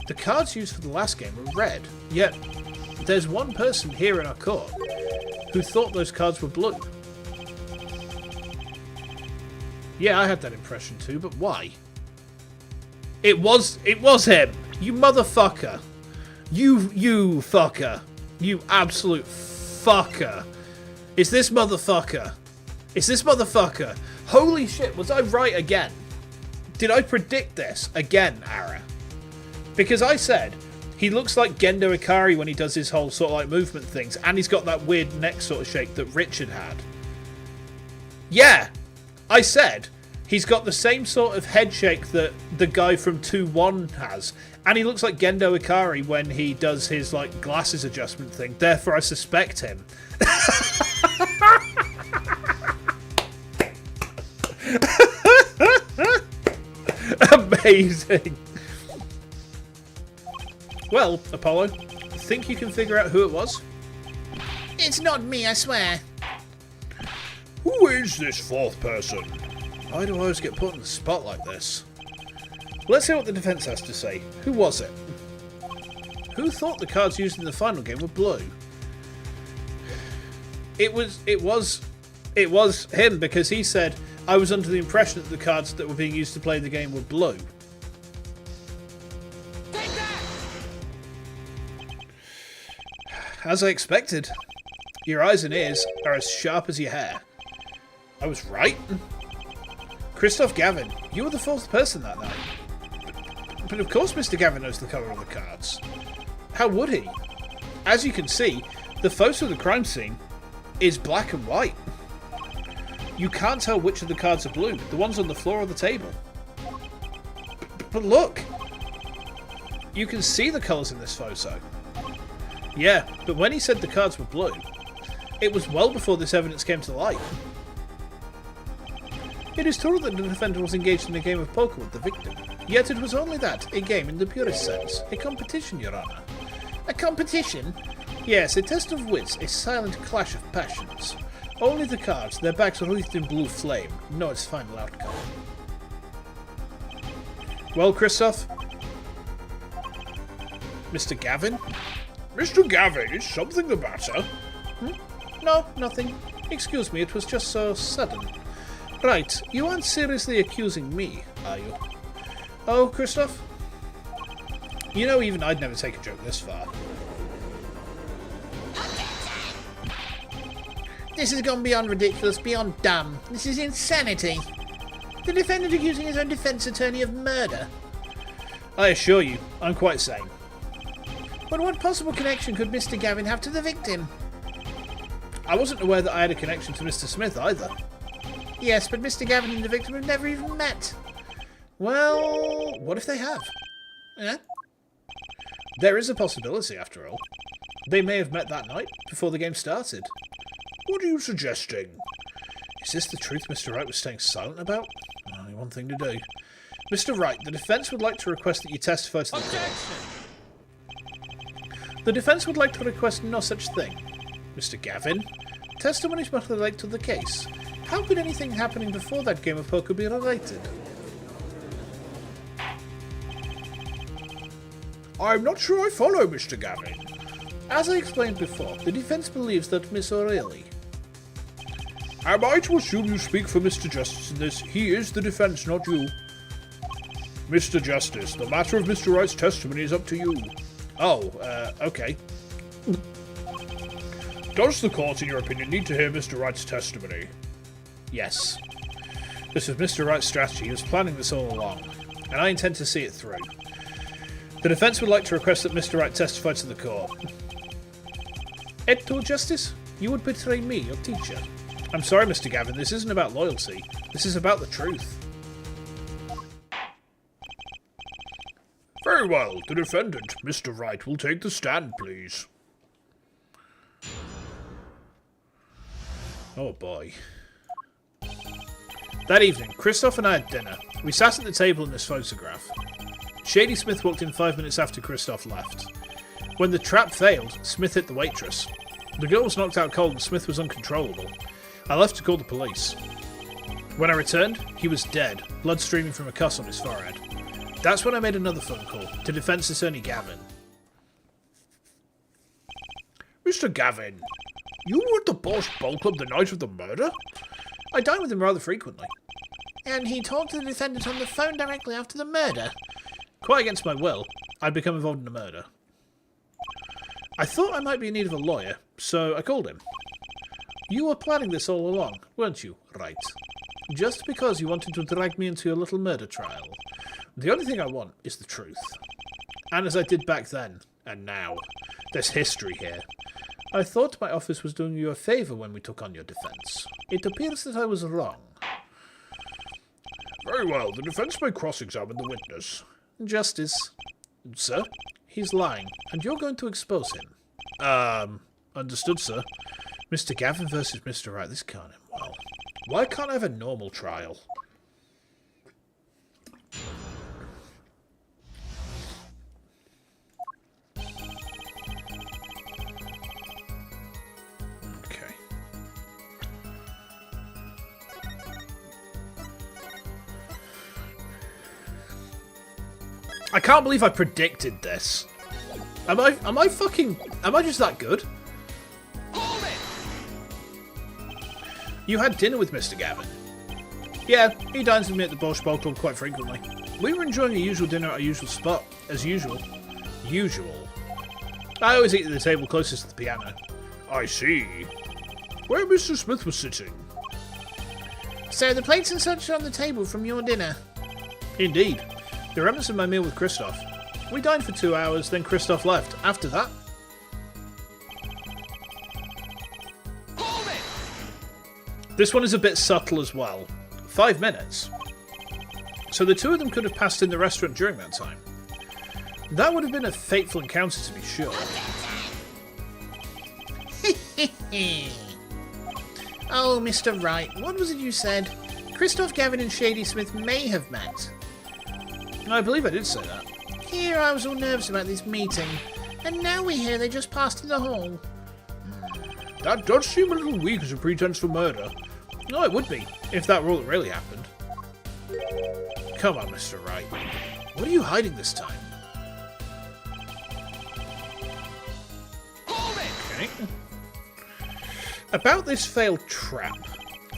The cards used for the last game were red, yet there's one person here in our court who thought those cards were blue. Yeah, I had that impression too, but why? It was him! You motherfucker! You fucker! You absolute fucker! It's this motherfucker! It's this motherfucker! Holy shit, was I right again? Did I predict this again, Ara? Because I said, he looks like Gendo Ikari when he does his whole sort of like movement things, and he's got that weird neck sort of shape that Richard had. Yeah! I said, he's got the same sort of head shake that the guy from 2-1 has. And he looks like Gendo Ikari when he does his like glasses adjustment thing. Therefore, I suspect him. Amazing. Well, Apollo, think you can figure out who it was? It's not me, I swear. Who is this fourth person? Why do I always get put on the spot like this? Let's hear what the defense has to say. Who was it? Who thought the cards used in the final game were blue? It was him, because he said, I was under the impression that the cards that were being used to play the game were blue. Take that! As I expected. Your eyes and ears are as sharp as your hair. I was right. Christoph Gavin, you were the fourth person that night. But of course Mr. Gavin knows the colour of the cards. How would he? As you can see, the photo of the crime scene is black and white. You can't tell which of the cards are blue, the ones on the floor or the table. But look! You can see the colours in this photo. Yeah, but when he said the cards were blue, it was well before this evidence came to light. It is true that the defendant was engaged in a game of poker with the victim, yet it was only that, a game in the purest sense, a competition, Your Honour. A competition? Yes, a test of wits, a silent clash of passions. Only the cards, their backs wreathed in blue flame, know its final outcome. Well, Christoph? Mr. Gavin? Mr. Gavin, is something the matter? No, nothing. Excuse me, it was just so sudden. Right, you aren't seriously accusing me, are you? Oh, Christoph? You know, even I'd never take a joke this far. This has gone beyond ridiculous, beyond dumb. This is insanity. The defendant accusing his own defense attorney of murder. I assure you, I'm quite sane. But what possible connection could Mr. Gavin have to the victim? I wasn't aware that I had a connection to Mr. Smith either. Yes, but Mr. Gavin and the victim have never even met. Well, what if they have? Huh? There is a possibility, after all. They may have met that night, before the game started. What are you suggesting? Is this the truth Mr. Wright was staying silent about? Only one thing to do. Mr. Wright, the defence would like to request that you testify to the court. The defence would like to request no such thing. Mr. Gavin, testimony is not related to the case. How could anything happening before that game of poker be related? I'm not sure I follow, Mr. Gavin. As I explained before, the defence believes that Miss O'Reilly... Am I to assume you speak for Mr. Justice in this? He is the defence, not you. Mr. Justice, the matter of Mr. Wright's testimony is up to you. Oh, okay. Does the court, in your opinion, need to hear Mr. Wright's testimony? Yes. This was Mr. Wright's strategy. He was planning this all along, and I intend to see it through. The defence would like to request that Mr. Wright testify to the court. Edto Justice, you would betray me, your teacher. I'm sorry, Mr. Gavin, this isn't about loyalty. This is about the truth. Very well. The defendant, Mr. Wright, will take the stand, please. Oh boy. That evening, Christoph and I had dinner. We sat at the table in this photograph. Shady Smith walked in 5 minutes after Christoph left. When the trap failed, Smith hit the waitress. The girl was knocked out cold and Smith was uncontrollable. I left to call the police. When I returned, he was dead, blood streaming from a cuss on his forehead. That's when I made another phone call, to Defence Attorney Gavin. Mr. Gavin, you were at the Bosch Bowl Club the night of the murder? I dine with him rather frequently. And he talked to the defendant on the phone directly after the murder. Quite against my will, I'd become involved in a murder. I thought I might be in need of a lawyer, so I called him. You were planning this all along, weren't you? Right. Just because you wanted to drag me into your little murder trial. The only thing I want is the truth. And as I did back then, and now, there's history here. I thought my office was doing you a favour when we took on your defence. It appears that I was wrong. Very well, the defence may cross-examine the witness. Justice. Sir, he's lying, and you're going to expose him. Understood, sir. Mr. Gavin versus Mr. Wright, this can't end well. Why can't I have a normal trial? Okay. I can't believe I predicted this. Am I just that good? Hold it! You had dinner with Mr. Gavin. Yeah, he dines with me at the Bosch Bowl Club quite frequently. We were enjoying a usual dinner at a usual spot, as usual. I always eat at the table closest to the piano. I see. Where Mr. Smith was sitting. So the plates and such are on the table from your dinner. Indeed. The remnants of my meal with Christoph. We dined for 2 hours, then Christoph left. After that... Hold it! This one is a bit subtle as well. 5 minutes. So the two of them could have passed in the restaurant during that time. That would have been a fateful encounter to be sure. Oh, Mr. Wright, what was it you said? Christoph, Gavin and Shady Smith may have met. I believe I did say that. Here I was all nervous about this meeting, and now we hear they just passed in the hall. That does seem a little weak as a pretense for murder. No, it would be, if that were all that really happened. Come on, Mr. Wright. What are you hiding this time? Hold it! Okay. About this failed trap.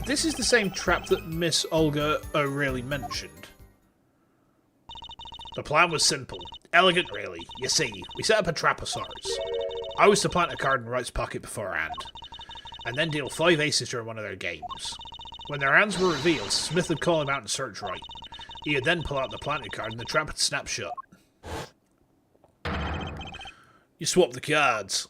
This is the same trap that Miss Olga O'Reilly mentioned. The plan was simple. Elegant, really. You see, we set up a trap of sorts. I was to plant a card in Wright's pocket beforehand, and then deal 5 aces during one of their games. When their hands were revealed, Smith would call him out and search Wright. He would then pull out the planted card and the trap would snap shut. You swap the cards.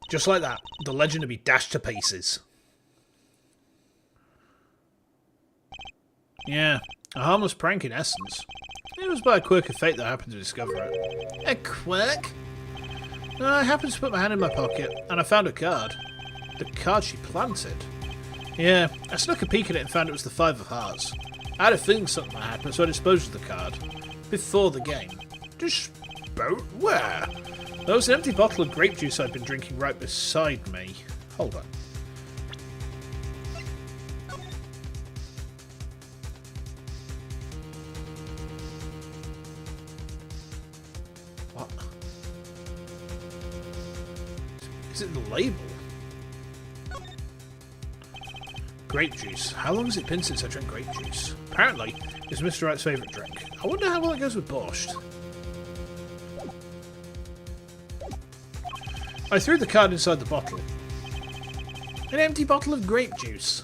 Just like that, the legend would be dashed to pieces. Yeah, a harmless prank in essence. It was by a quirk of fate that I happened to discover it. A quirk? I happened to put my hand in my pocket, and I found a card. The card she planted. Yeah, I snuck a peek at it and found it was the 5 of hearts. I had a feeling something might happen, so I disposed of the card. Before the game. Disposed? Where? There was an empty bottle of grape juice I'd been drinking right beside me. Hold on. What? Is it the label? Grape juice. How long has it been since I drank grape juice? Apparently, it's Mr. Wright's favourite drink. I wonder how well it goes with borscht. I threw the card inside the bottle. An empty bottle of grape juice.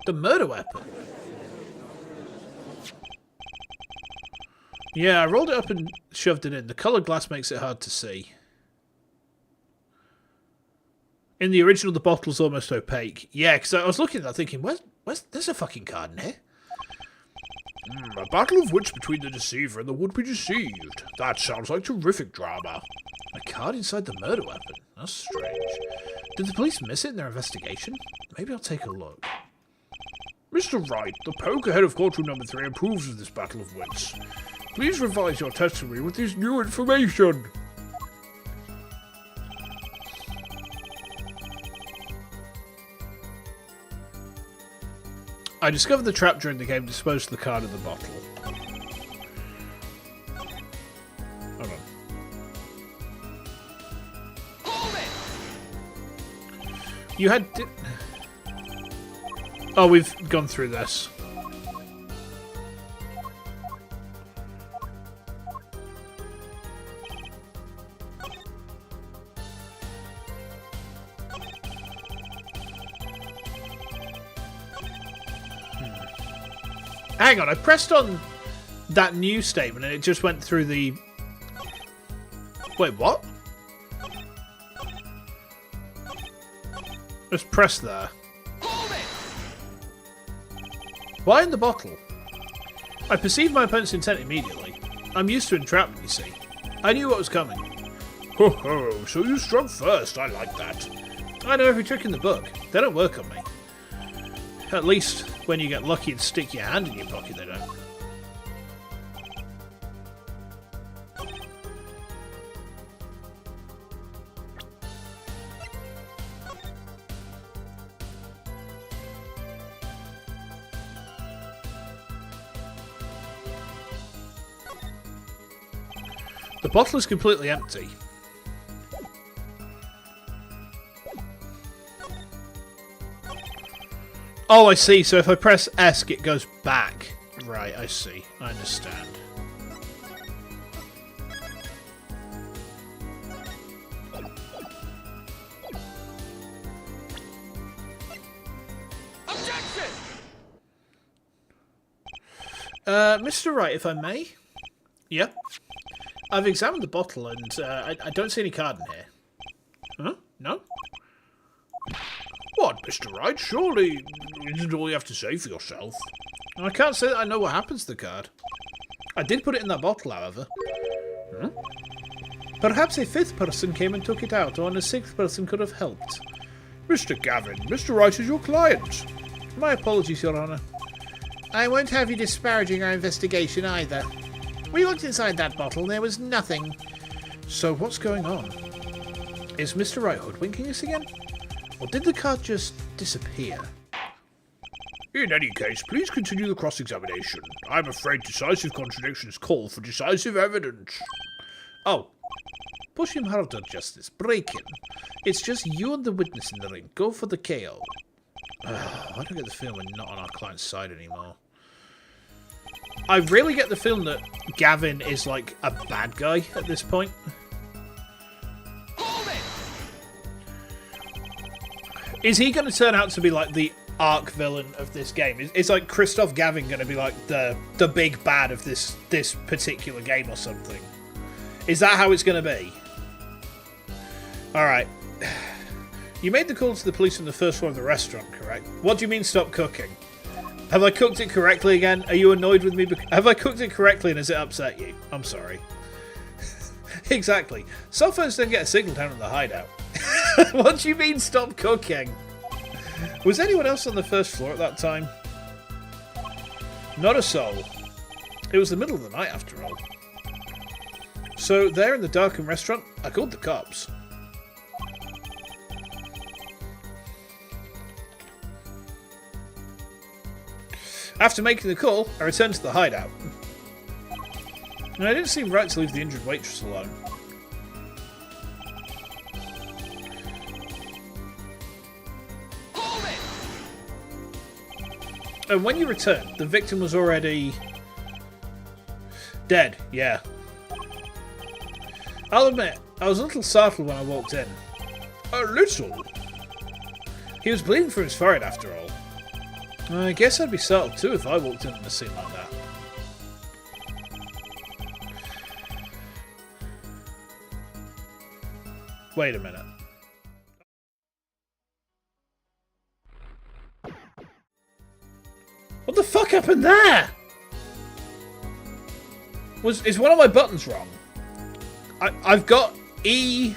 The murder weapon. Yeah, I rolled it up and shoved it in. The coloured glass makes it hard to see. In the original, the bottle's almost opaque. Yeah, because I was looking at that thinking, there's a fucking card in here. A battle of wits between the deceiver and the would-be deceived. That sounds like terrific drama. A card inside the murder weapon? That's strange. Did the police miss it in their investigation? Maybe I'll take a look. Mr. Wright, the poker head of courtroom number 3 approves of this battle of wits. Please revise your testimony with this new information. I discovered the trap during the game, disposed of the card in the bottle. Hold on. Hold it! You had... Oh, we've gone through this. Hang on, I pressed on that new statement and it just went through the... Wait, what? Just press there. Hold it! Why in the bottle? I perceived my opponent's intent immediately. I'm used to entrapment, you see. I knew what was coming. Ho ho, so you struck first, I like that. I know every trick in the book. They don't work on me. At least when you get lucky and stick your hand in your pocket, they don't. The bottle is completely empty. Oh, I see. So if I press ESC, it goes back. Right, I see. I understand. Objection! Mr. Wright, if I may? Yep. I've examined the bottle and I don't see any card in here. Huh? No? What, Mr. Wright? Surely isn't all you have to say for yourself. I can't say that I know what happens to the card. I did put it in that bottle, however. Huh? Perhaps a fifth person came and took it out, or a sixth person could have helped. Mr. Gavin, Mr. Wright is your client. My apologies, Your Honour. I won't have you disparaging our investigation either. We looked inside that bottle and there was nothing. So what's going on? Is Mr. Wright hoodwinking us again? Or did the card just disappear? In any case, please continue the cross-examination. I'm afraid decisive contradictions call for decisive evidence. Oh. Push him harder, Justice. Break him. It's just you and the witness in the ring. Go for the KO. I don't get the feeling we're not on our client's side anymore. I really get the feeling that Gavin is like a bad guy at this point. Hold it! Is he going to turn out to be like the arc villain of this game? Is like Christoph Gavin going to be like the big bad of this particular game or something? Is that how it's going to be? Alright. You made the call to the police on the first floor of the restaurant, correct? What do you mean stop cooking? Have I cooked it correctly again? Are you annoyed with me? Have I cooked it correctly and has it upset you? I'm sorry. Exactly. Cell phones don't get a signal down in the hideout. What do you mean stop cooking? Was anyone else on the first floor at that time? Not a soul. It was the middle of the night after all. So there in the darkened restaurant, I called the cops. After making the call, I returned to the hideout. And I didn't seem right to leave the injured waitress alone. Hold it! And when you returned, the victim was already... dead, yeah. I'll admit, I was a little startled when I walked in. A little? He was bleeding from his forehead after all. I guess I'd be startled too if I walked in on a scene like that. Wait a minute. What the fuck happened there? Is one of my buttons wrong? I've got E...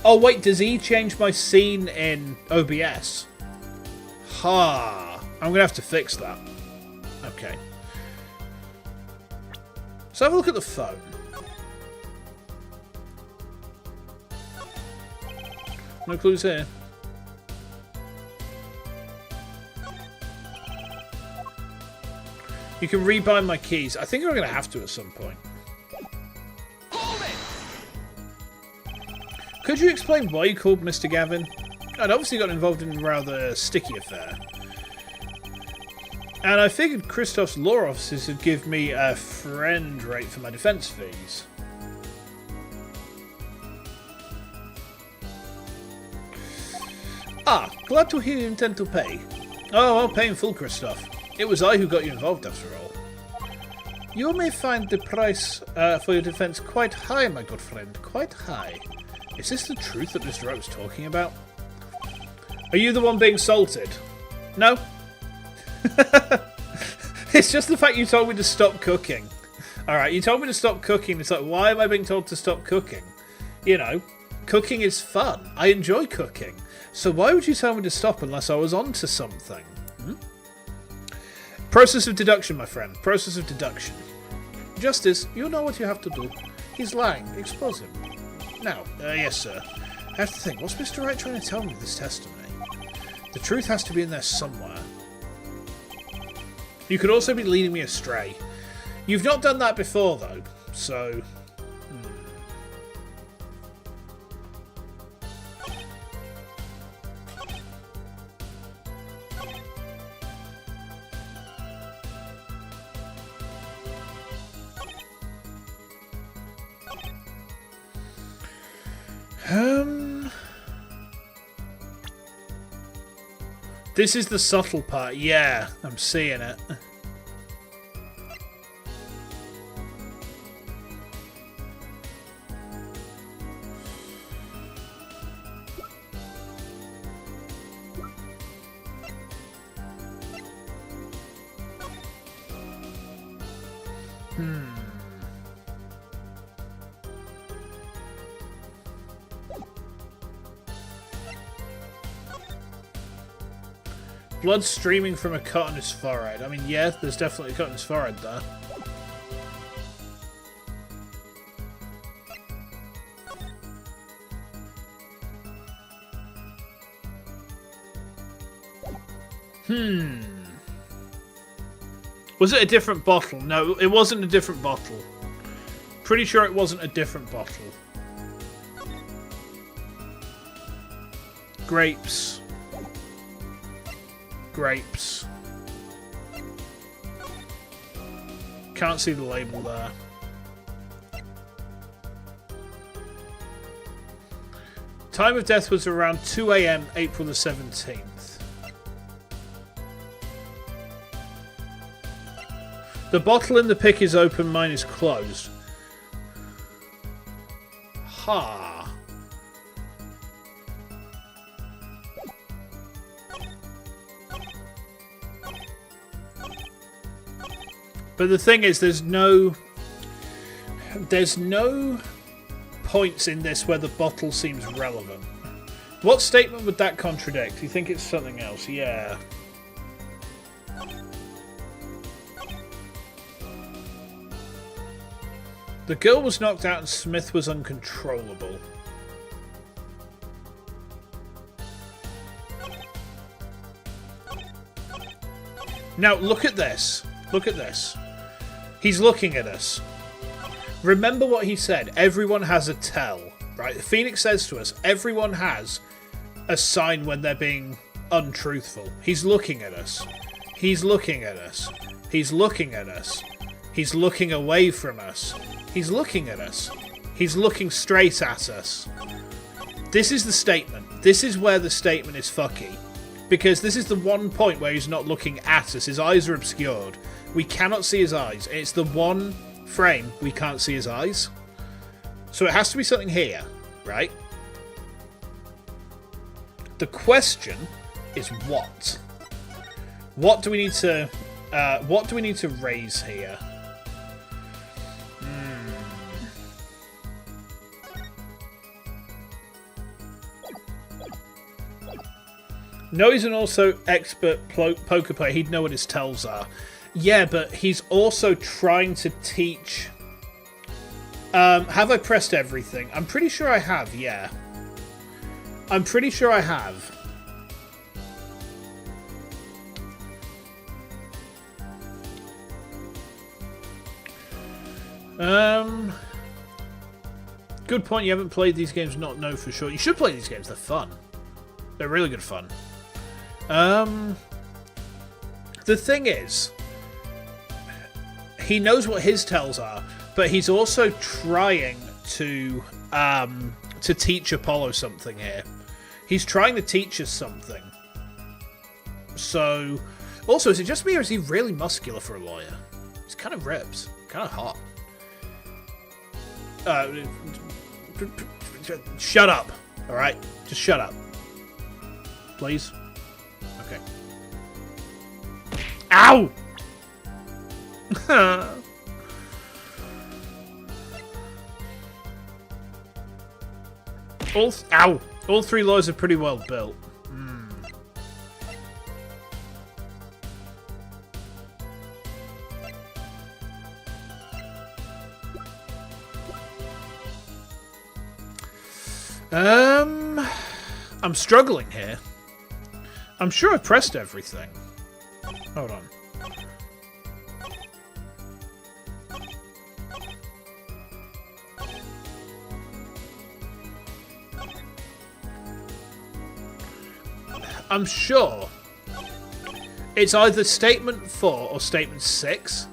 Oh wait, does E change my scene in OBS? Ha. I'm going to have to fix that. Okay. So have a look at the phone. No clues here. You can rebind my keys. I think I'm going to have to at some point. Hold it! Could you explain why you called Mr. Gavin? I'd obviously got involved in a rather sticky affair. And I figured Christoph's law offices would give me a friend rate for my defense fees. Ah, glad to hear you intend to pay. Oh, I'll pay in full, Christoph. It was I who got you involved after all. You may find the price for your defense quite high, my good friend. Quite high. Is this the truth that Mr. Wright was talking about? Are you the one being salted? No? It's just the fact you told me to stop cooking. Alright, you told me to stop cooking. It's like, why am I being told to stop cooking? You know, cooking is fun. I enjoy cooking. So why would you tell me to stop unless I was onto something? Process of deduction, my friend. Process of deduction. Justice, you know what you have to do. He's lying. Expose him. Now, yes, sir. I have to think, what's Mr. Wright trying to tell me with this testimony? The truth has to be in there somewhere. You could also be leading me astray. You've not done that before, though, so... This is the subtle part. Yeah, I'm seeing it. Blood streaming from a cut on his forehead. I mean, yeah, there's definitely a cut on his forehead there. Was it a different bottle? No, it wasn't a different bottle. Pretty sure it wasn't a different bottle. Grapes. Grapes. Can't see the label there. Time of death was around 2 AM, April the 17th. The bottle in the pick is open, mine is closed. Ha. But the thing is, there's no points in this where the bottle seems relevant. What statement would that contradict? You think it's something else? Yeah. The girl was knocked out and Smith was uncontrollable. Now, look at this. Look at this. He's looking at us. Remember what he said. Everyone has a tell, right? Phoenix says to us, everyone has a sign when they're being untruthful. He's looking at us. He's looking at us. He's looking at us. He's looking away from us. He's looking at us. He's looking straight at us. This is the statement. This is where the statement is fucky. Because this is the one point where he's not looking at us. His eyes are obscured. We cannot see his eyes. It's the one frame we can't see his eyes. So it has to be something here, right? The question is what? What do we need to raise here? No, he's an also expert poker player. He'd know what his tells are. Yeah, but he's also trying to teach... have I pressed everything? I'm pretty sure I have, yeah. I'm pretty sure I have. Good point, you haven't played these games, not know for sure. You should play these games, they're fun. They're really good fun. The thing is, he knows what his tells are, but he's also trying to teach Apollo something here. He's trying to teach us something. So, also, is it just me or is he really muscular for a lawyer? He's kind of ripped, kind of hot. Shut up, all right? Just shut up, please. Okay. Ow! All three lawyers are pretty well built. I'm struggling here. I'm sure I've pressed everything. Hold on. I'm sure it's either statement 4 or statement 6.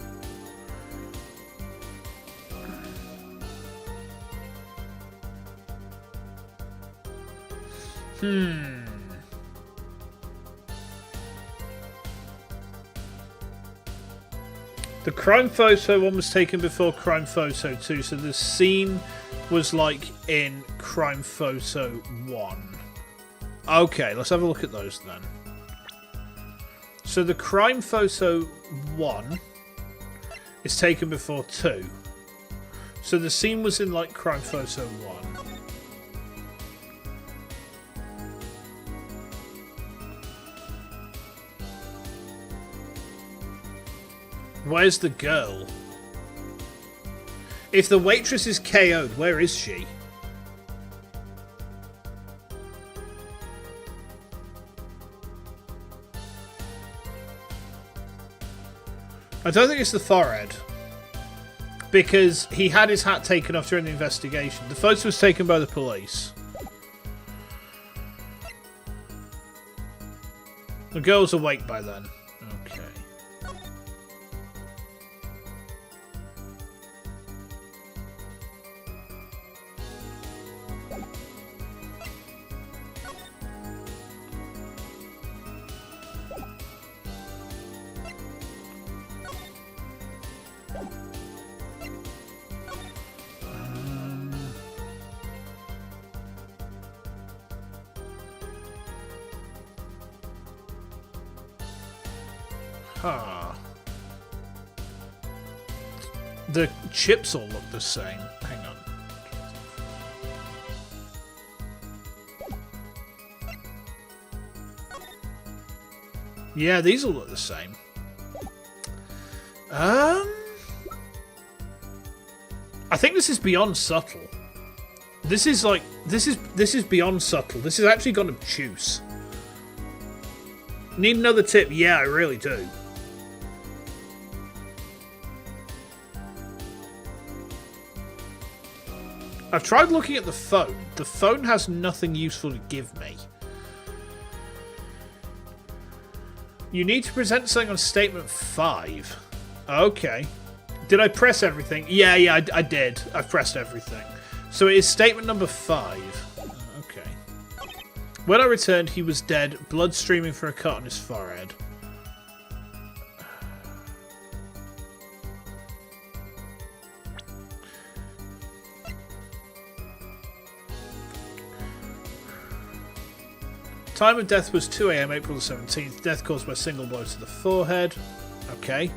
The crime photo one was taken before crime photo 2, so the scene was like in crime photo 1. Okay, let's have a look at those then. So the crime photo 1 is taken before 2. So the scene was in like crime photo 1. Where's the girl? If the waitress is KO'd, where is she? I don't think it's the forehead. Because he had his hat taken off during the investigation. The photo was taken by the police. The girl's awake by then. Okay. The chips all look the same. Hang on. Yeah, these all look the same. I think this is beyond subtle. This is like this is beyond subtle. This is actually gone obtuse. Need another tip? Yeah, I really do. I've tried looking at the phone. The phone has nothing useful to give me. You need to present something on statement 5. Okay. Did I press everything? Yeah, I did. I've pressed everything. So it is statement number 5. Okay. When I returned, he was dead, blood streaming from a cut on his forehead. Time of death was 2 AM, April the 17th. Death caused by a single blow to the forehead. Okay.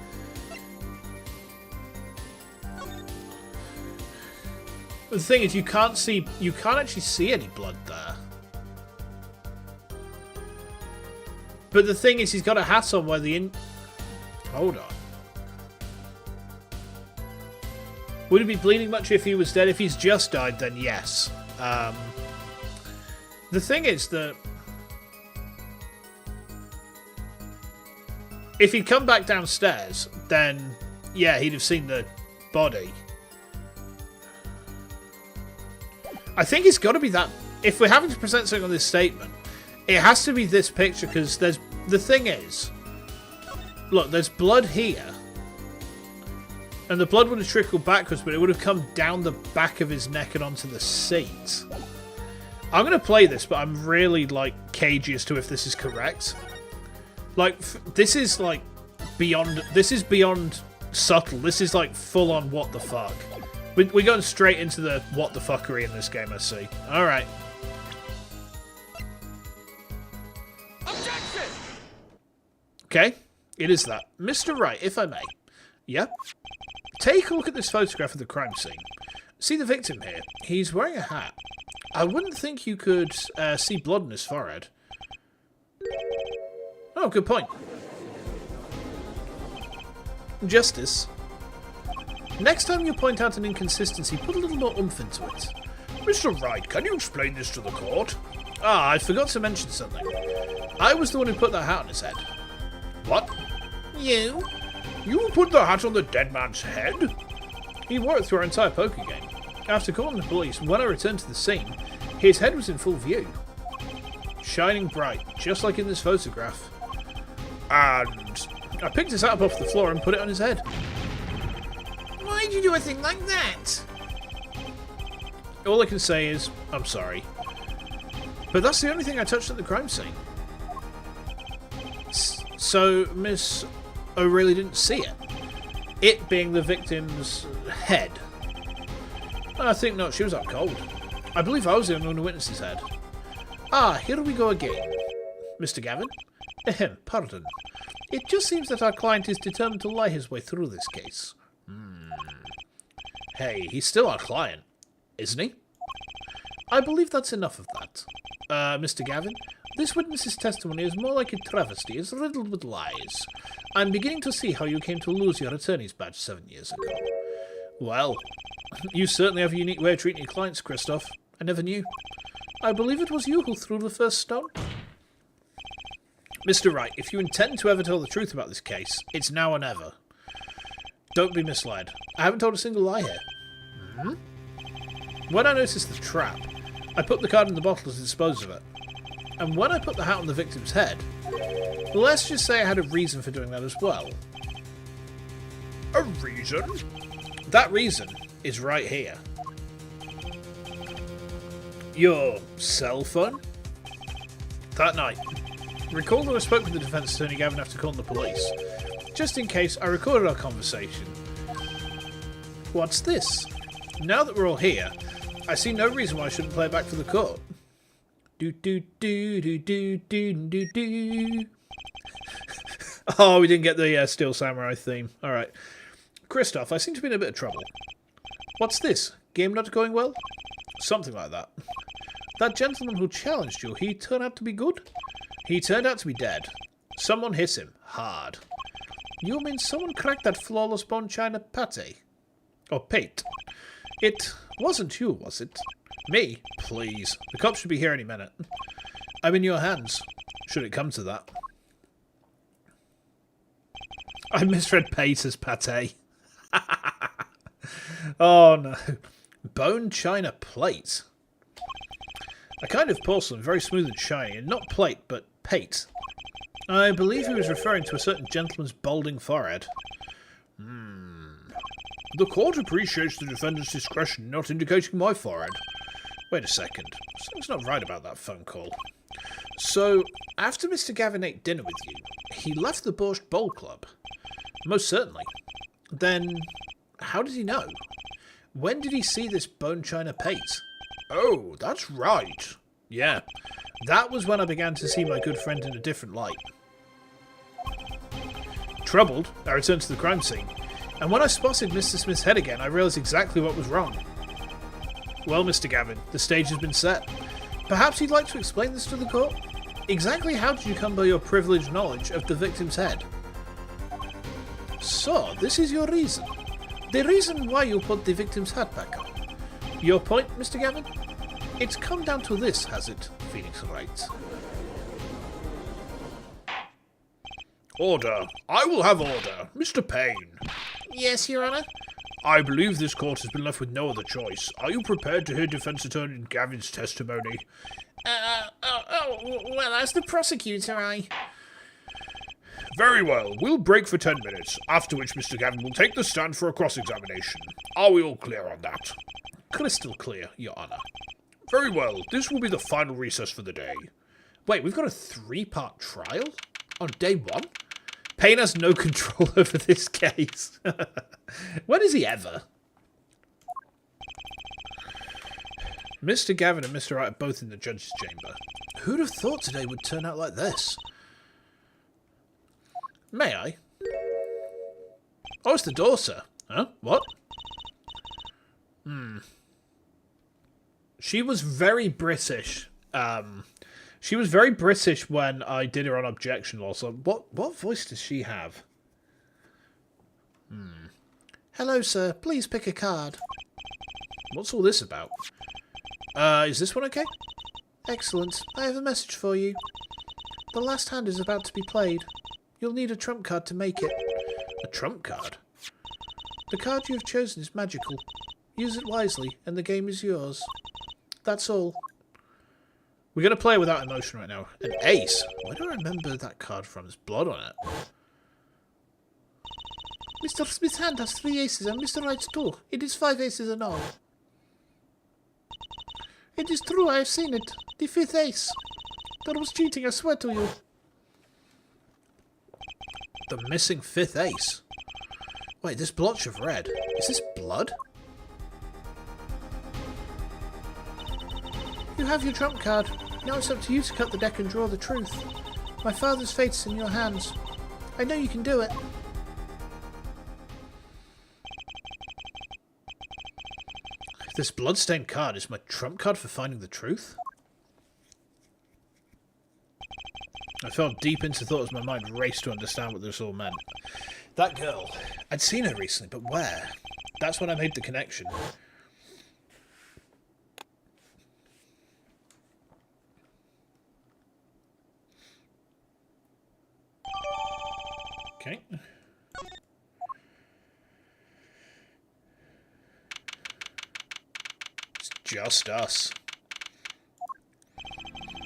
The thing is, you can't actually see any blood there. But the thing is, he's got a hat on where Hold on. Would he be bleeding much if he was dead? If he's just died, then yes. The thing is that if he'd come back downstairs, then yeah, he'd have seen the body. I think it's got to be that. If we're having to present something on this statement, it has to be this picture, because the thing is, look, there's blood here. And the blood would have trickled backwards, but it would have come down the back of his neck and onto the seat. I'm going to play this, but I'm really, like, cagey as to if this is correct. Like, this is, like, beyond... This is beyond subtle. This is, like, full-on what the fuck. We're going straight into the what the fuckery in this game, I see. Alright. Objection! Okay, it is that. Mr. Wright, if I may. Yep. Take a look at this photograph of the crime scene. See the victim here? He's wearing a hat. I wouldn't think you could see blood on his forehead. Oh, good point. Justice. Next time you point out an inconsistency, put a little more oomph into it. Mr. Wright, can you explain this to the court? Ah, I forgot to mention something. I was the one who put that hat on his head. What? You? You put the hat on the dead man's head? He wore it through our entire poker game. After calling the police, when I returned to the scene, his head was in full view. Shining bright, just like in this photograph. And I picked his hat up off the floor and put it on his head. Why'd you do a thing like that? All I can say is, I'm sorry. But that's the only thing I touched at the crime scene. So, Miss O'Reilly didn't see it. It being the victim's head. I think not, she was out cold. I believe I was the only one who witnessed his head. Ah, here we go again. Mr. Gavin? Ahem, pardon. It just seems that our client is determined to lie his way through this case. Hey, he's still our client, isn't he? I believe that's enough of that. Mr. Gavin, this witness's testimony is more like a travesty, it's riddled with lies. I'm beginning to see how you came to lose your attorney's badge 7 years ago. Well, you certainly have a unique way of treating your clients, Christoph. I never knew. I believe it was you who threw the first stone. Mr. Wright, if you intend to ever tell the truth about this case, it's now or never. Don't be misled. I haven't told a single lie here. When I noticed the trap, I put the card in the bottle to dispose of it. And when I put the hat on the victim's head, let's just say I had a reason for doing that as well. A reason? That reason is right here. Your cell phone? That night. Recall that I spoke with the defense attorney Gavin after calling the police. Just in case, I recorded our conversation. What's this? Now that we're all here, I see no reason why I shouldn't play it back for the court. Do do do do do do do do. Oh, we didn't get the Steel Samurai theme. Alright. Christoph, I seem to be in a bit of trouble. What's this? Game not going well? Something like that. That gentleman who challenged you, he turned out to be good? He turned out to be dead. Someone hit him. Hard. You mean someone cracked that flawless bone china pate? Or pate? It wasn't you, was it? Me? Please. The cops should be here any minute. I'm in your hands, should it come to that. I misread pate as pate. Oh no. Bone china plate. A kind of porcelain, very smooth and shiny, and not plate, but pate. I believe he was referring to a certain gentleman's balding forehead. The court appreciates the defendant's discretion in not indicating my forehead. Wait a second. Something's not right about that phone call. So, after Mr. Gavin ate dinner with you, he left the Borscht Bowl Club? Most certainly. Then, how did he know? When did he see this bone china pate? Oh, that's right. Yeah, that was when I began to see my good friend in a different light. Troubled, I returned to the crime scene, and when I spotted Mr. Smith's head again, I realised exactly what was wrong. Well, Mr. Gavin, the stage has been set. Perhaps you'd like to explain this to the court? Exactly how did you come by your privileged knowledge of the victim's head? So, this is your reason. The reason why you put the victim's hat back on. Your point, Mr. Gavin? It's come down to this, has it? Phoenix writes. Order. I will have order. Mr. Payne. Yes, Your Honor? I believe this court has been left with no other choice. Are you prepared to hear Defense Attorney Gavin's testimony? Well, as the prosecutor, Very well. We'll break for 10 minutes, after which Mr. Gavin will take the stand for a cross-examination. Are we all clear on that? Crystal clear, Your Honor. Very well. This will be the final recess for the day. Wait, we've got a 3-part trial? On day 1? Payne has no control over this case. When is he ever? Mr. Gavin and Mr. Wright are both in the judge's chamber. Who'd have thought today would turn out like this? May I? Oh, it's the door, sir. Huh? What? She was very British. She was very British when I did her on objection law. So what voice does she have? Hello, sir. Please pick a card. What's all this about? Is this one okay? Excellent. I have a message for you. The last hand is about to be played. You'll need a trump card to make it. A trump card? The card you have chosen is magical. Use it wisely, and the game is yours. That's all. We're going to play without emotion right now. An ace? Where do I remember that card from? There's blood on it. Mr. Smith's hand has 3 aces, and Mr. Wright's 2. It is 5 aces in all. It is true, I have seen it. The 5th ace. That was cheating, I swear to you. The missing 5th ace. Wait, this blotch of red. Is this blood? You have your trump card. Now it's up to you to cut the deck and draw the truth. My father's fate's in your hands. I know you can do it. This bloodstained card is my trump card for finding the truth? I fell deep into thought as my mind raced to understand what this all meant. That girl. I'd seen her recently, but where? That's when I made the connection. Okay. It's just us.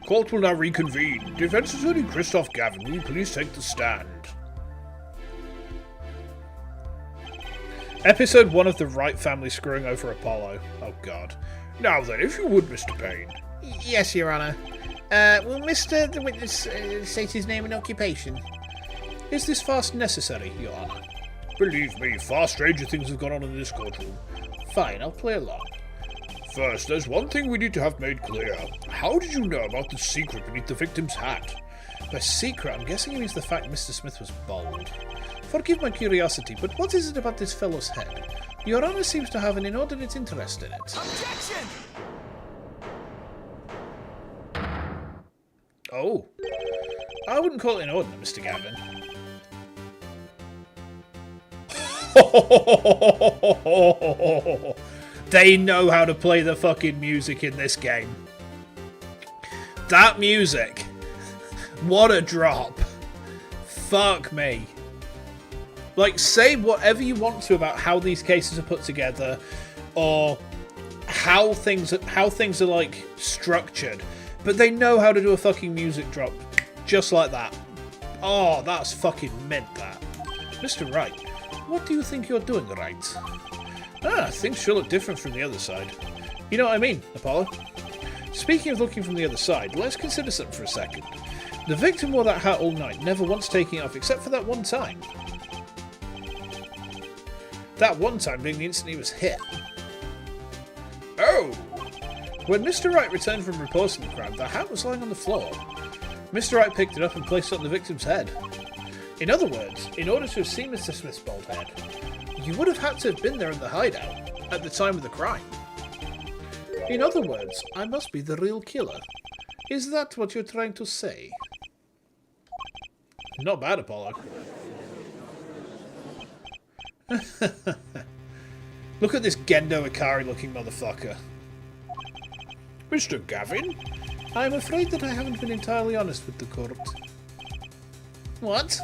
Court will now reconvene. Defense Attorney Christoph Gavin, will you please take the stand? Episode 1 of the Wright family screwing over Apollo. Oh god. Now then, if you would, Mr. Payne. Yes, Your Honor. Will Mr. the witness state his name and occupation? Is this fast necessary, Your Honor? Believe me, far stranger things have gone on in this courtroom. Fine, I'll play along. First, there's one thing we need to have made clear. How did you know about the secret beneath the victim's hat? By secret, I'm guessing it means the fact Mr. Smith was bald. Forgive my curiosity, but what is it about this fellow's head? Your Honor seems to have an inordinate interest in it. Objection! Oh. I wouldn't call it inordinate, Mr. Gavin. They know how to play the fucking music in this game. That music. What a drop. Fuck me. Like, say whatever you want to about how these cases are put together, or how things are like structured, but they know how to do a fucking music drop just like that. Oh, that's fucking mint, that. Mr. Wright, what do you think you're doing, Wright? Things sure look different from the other side. You know what I mean, Apollo? Speaking of looking from the other side, let's consider something for a second. The victim wore that hat all night, never once taking it off, except for that one time. That one time being the instant he was hit. Oh! When Mr. Wright returned from reporting the crime, the hat was lying on the floor. Mr. Wright picked it up and placed it on the victim's head. In other words, in order to have seen Mr. Smith's bald head, you would have had to have been there in the hideout at the time of the crime. In other words, I must be the real killer. Is that what you're trying to say? Not bad, Apollo. Look at this Gendo Ikari looking motherfucker. Mr. Gavin? I'm afraid that I haven't been entirely honest with the court. What?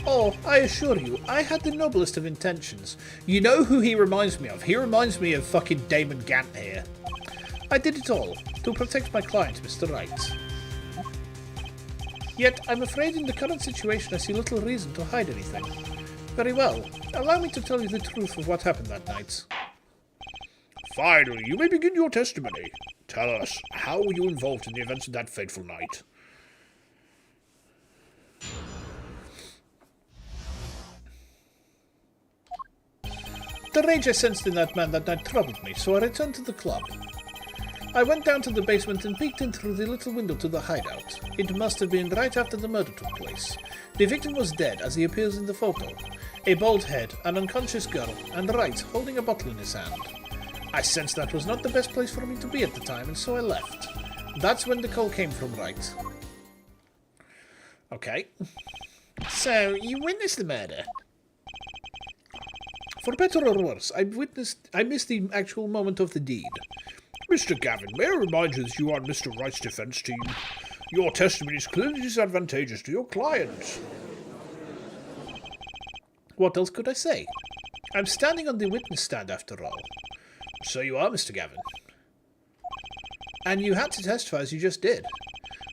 Oh, I assure you, I had the noblest of intentions. You know who he reminds me of? He reminds me of fucking Damon Gant here. I did it all to protect my client, Mr. Wright. Yet, I'm afraid in the current situation I see little reason to hide anything. Very well, allow me to tell you the truth of what happened that night. Finally, you may begin your testimony. Tell us, how were you involved in the events of that fateful night? The rage I sensed in that man that night troubled me, so I returned to the club. I went down to the basement and peeked in through the little window to the hideout. It must have been right after the murder took place. The victim was dead, as he appears in the photo. A bald head, an unconscious girl, and Wright holding a bottle in his hand. I sensed that was not the best place for me to be at the time, and so I left. That's when the call came from Wright. Okay. So, you witnessed the murder? For better or worse, I missed the actual moment of the deed. Mr. Gavin, may I remind you that you are on Mr. Wright's defence team? Your testimony is clearly disadvantageous to your client. What else could I say? I'm standing on the witness stand after all. So you are, Mr. Gavin. And you had to testify as you just did.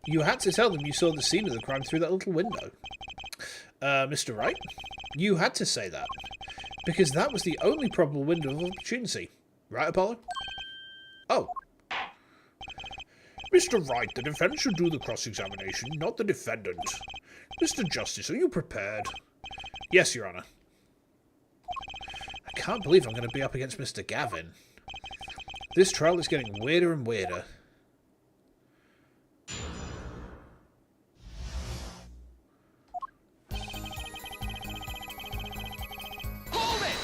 You had to tell them you saw the scene of the crime through that little window. Mr. Wright, you had to say that. Because that was the only probable window of opportunity. Right, Apollo? Oh. Mr. Wright, the defence should do the cross-examination, not the defendant. Mr. Justice, are you prepared? Yes, Your Honour. I can't believe I'm going to be up against Mr. Gavin. This trial is getting weirder and weirder. Hold it!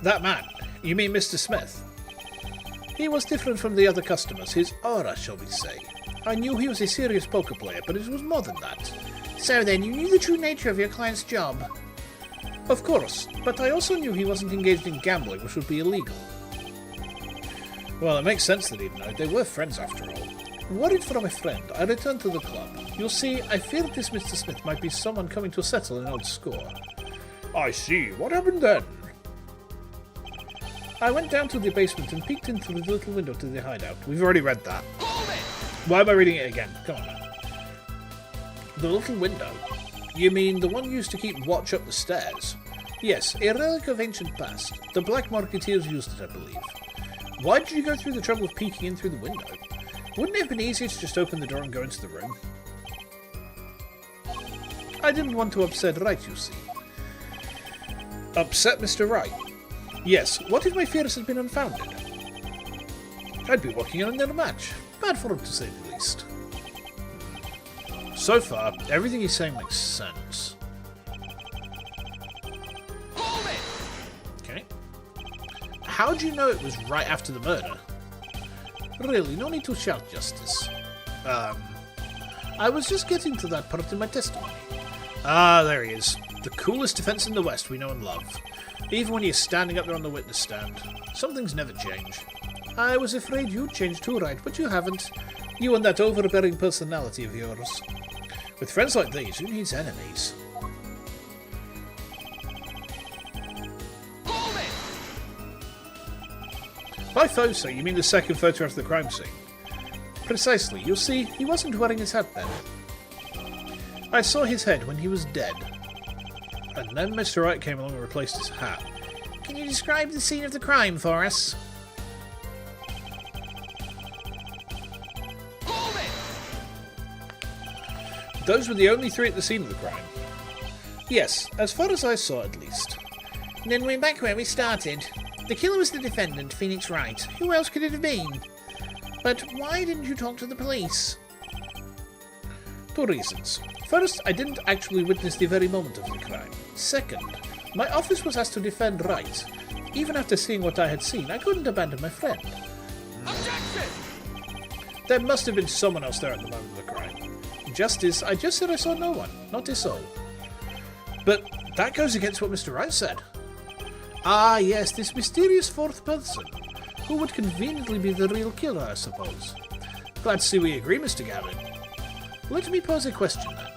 That man, you mean Mr. Smith? He was different from the other customers, his aura, shall we say. I knew he was a serious poker player, but it was more than that. So then, you knew the true nature of your client's job? Of course, but I also knew he wasn't engaged in gambling, which would be illegal. Well, it makes sense that he'd know. They were friends after all. Worried for my friend, I returned to the club. You'll see, I feared this Mr. Smith might be someone coming to settle an old score. I see. What happened then? I went down to the basement and peeked in through the little window to the hideout. We've already read that. Hold it! Why am I reading it again? Come on now. The little window? You mean the one used to keep watch up the stairs? Yes, a relic of ancient past. The Black Marketeers used it, I believe. Why did you go through the trouble of peeking in through the window? Wouldn't it have been easier to just open the door and go into the room? I didn't want to upset Wright, you see. Upset Mr. Wright? Yes, what if my fears had been unfounded? I'd be walking in another match. Bad for him, to say the least. So far, everything he's saying makes sense. Hold it! Okay. How do you know it was right after the murder? Really, no need to shout, Justice. I was just getting to that part in my testimony. Ah, there he is. The coolest defense in the West we know and love. Even when you're standing up there on the witness stand. Some things never change. I was afraid you'd change too, right, but you haven't. You and that overbearing personality of yours. With friends like these, who needs enemies? Hold it! By photo, you mean the second photograph of the crime scene? Precisely. You'll see, he wasn't wearing his hat then. I saw his head when he was dead. And then Mr. Wright came along and replaced his hat. Can you describe the scene of the crime for us? Hold it! Those were the only three at the scene of the crime. Yes, as far as I saw at least. Then we're back where we started. The killer was the defendant, Phoenix Wright. Who else could it have been? But why didn't you talk to the police? 2 reasons. First, I didn't actually witness the very moment of the crime. Second, my office was asked to defend Wright. Even after seeing what I had seen, I couldn't abandon my friend. Objection! There must have been someone else there at the moment of the crime. Justice, I just said I saw no one, not a soul. But that goes against what Mr. Wright said. Ah, yes, this mysterious fourth person, who would conveniently be the real killer, I suppose. Glad to see we agree, Mr. Gavin. Let me pose a question then.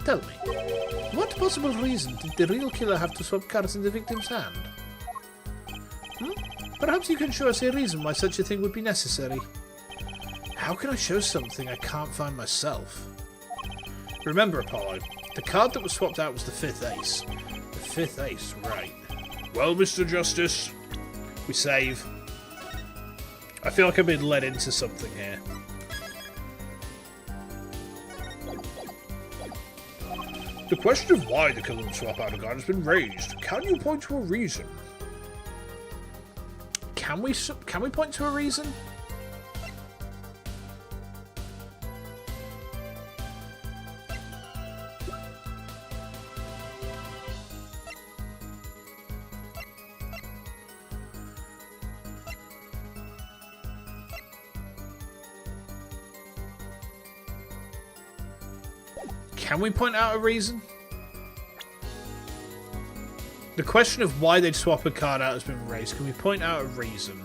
Tell me, what possible reason did the real killer have to swap cards in the victim's hand? Perhaps you can show us a reason why such a thing would be necessary. How can I show something I can't find myself? Remember, Apollo, the card that was swapped out was the fifth ace. The fifth ace, right. Well, Mr. Justice, We save. I feel like I've been led into something here. the question of why the killer would swap out a card has been raised. Can you point to a reason? Can we point to a reason? Can we point out a reason? The question of why they'd swap a card out has been raised. Can we point out a reason?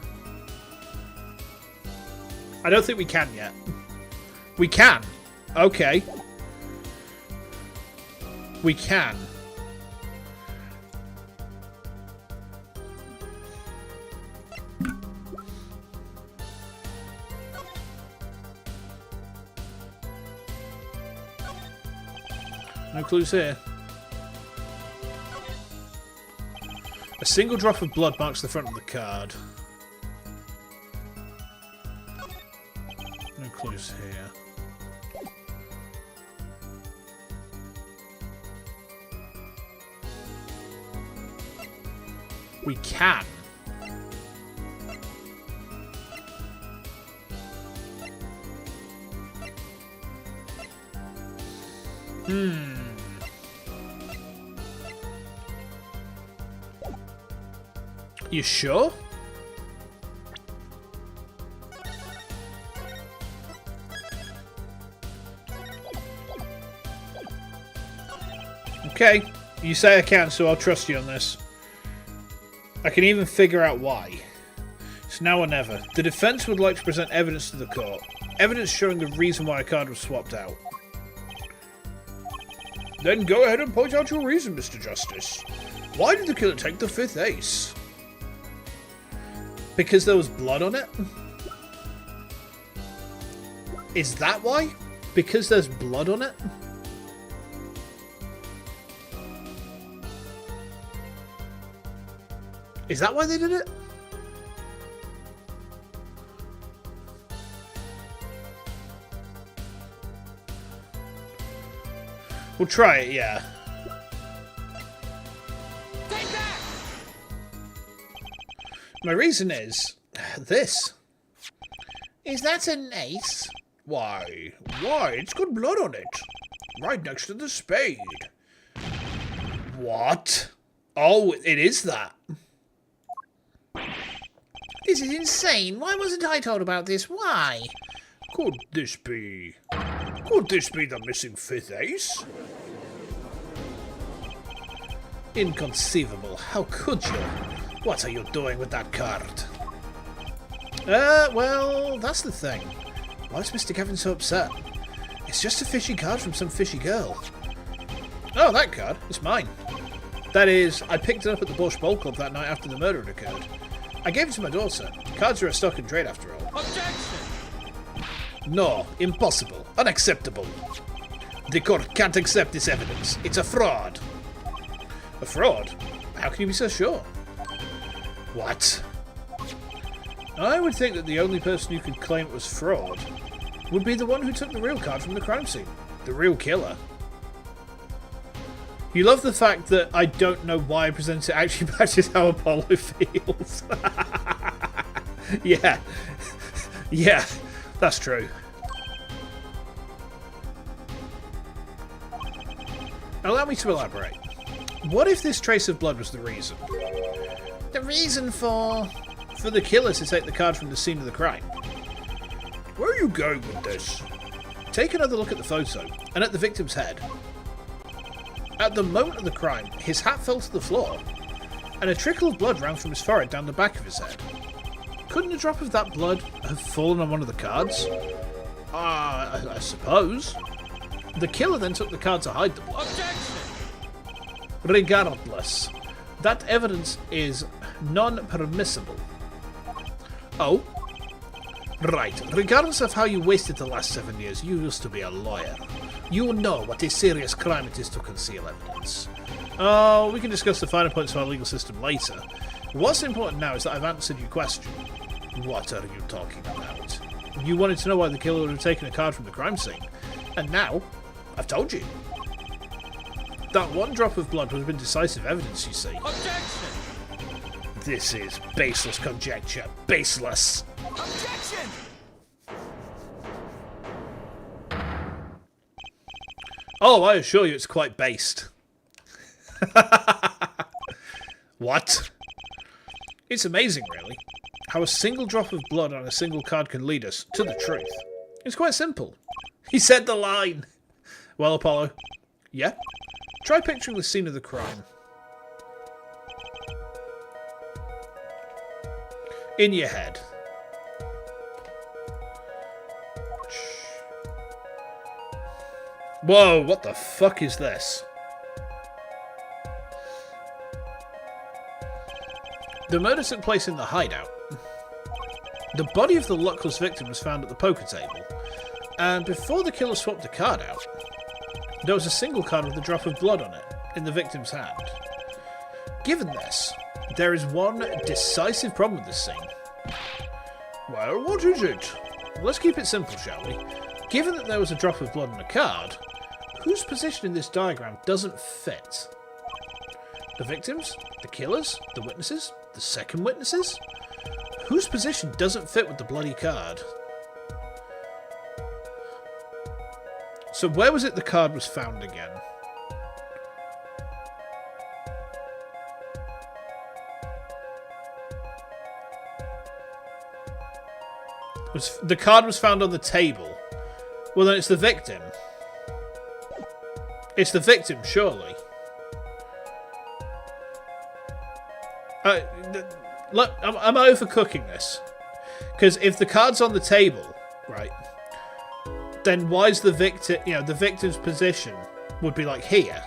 I don't think we can yet. We can. Okay. We can. No clues here. A single drop of blood marks the front of the card. No clues here. We can. You sure? Okay, you say I can, so I'll trust you on this. I can even figure out why. It's now or never. The defense would like to present evidence to the court. Evidence showing the reason why a card was swapped out. Then go ahead and point out your reason, Mr. Justice. Why did the killer take the fifth ace? Because there was blood on it? Is that why? Because there's blood on it? Is that why they did it? We'll try it, yeah. Take that! My reason is this. Is that an ace? Why, it's got blood on it. Right next to the spade. What? Oh, it is that. This is insane. Why wasn't I told about this? Why? Could this be the missing fifth ace? Inconceivable. How could you? What are you doing with that card? Well, that's the thing. Why is Mr. Gavin so upset? It's just a fishy card from some fishy girl. Oh, that card. It's mine. That is, I picked it up at the Bosch Bowl Club that night after the murder had occurred. I gave it to my daughter. Cards are a stock and trade after all. Objection! No, impossible. Unacceptable. The court can't accept this evidence. It's a fraud. A fraud? How can you be so sure? What? I would think that the only person who could claim it was fraud would be the one who took the real card from the crime scene. The real killer. You love the fact that I don't know why I present it actually matches how Apollo feels. Yeah. Yeah, that's true. Allow me to elaborate. What if this trace of blood was the reason? The reason for... For the killer to take the card from the scene of the crime. Where are you going with this? Take another look at the photo, and at the victim's head. At the moment of the crime, his hat fell to the floor, and a trickle of blood ran from his forehead down the back of his head. Couldn't a drop of that blood have fallen on one of the cards? I suppose. The killer then took the card to hide the blood. Objection! Regardless, that evidence is non-permissible. Oh? Right, regardless of how you wasted the last 7 years, you used to be a lawyer. You know what a serious crime it is to conceal evidence. Oh, we can discuss the finer points of our legal system later. What's important now is that I've answered your question. What are you talking about? You wanted to know why the killer would have taken a card from the crime scene. And now, I've told you. That one drop of blood would have been decisive evidence, you see. Objection! This is baseless conjecture. Baseless. Objection! Oh, I assure you it's quite based. What? It's amazing, really, how a single drop of blood on a single card can lead us to the truth. It's quite simple. He said the line. Well, Apollo. Yeah? Try picturing the scene of the crime. In your head. Whoa, what the fuck is this? The murder took place in the hideout. The body of the luckless victim was found at the poker table, and before the killer swapped the card out, there was a single card with a drop of blood on it, in the victim's hand. Given this, there is one decisive problem with this scene. Well, what is it? Let's keep it simple, shall we? Given that there was a drop of blood on a card, whose position in this diagram doesn't fit? The victims? The killers? The witnesses? The second witnesses? Whose position doesn't fit with the bloody card? So where was it the card was found again? The card was found on the table. Well, then it's the victim. It's the victim, surely. Look, am I overcooking this? Because if the card's on the table, right, then why is the victim, the victim's position would be like here?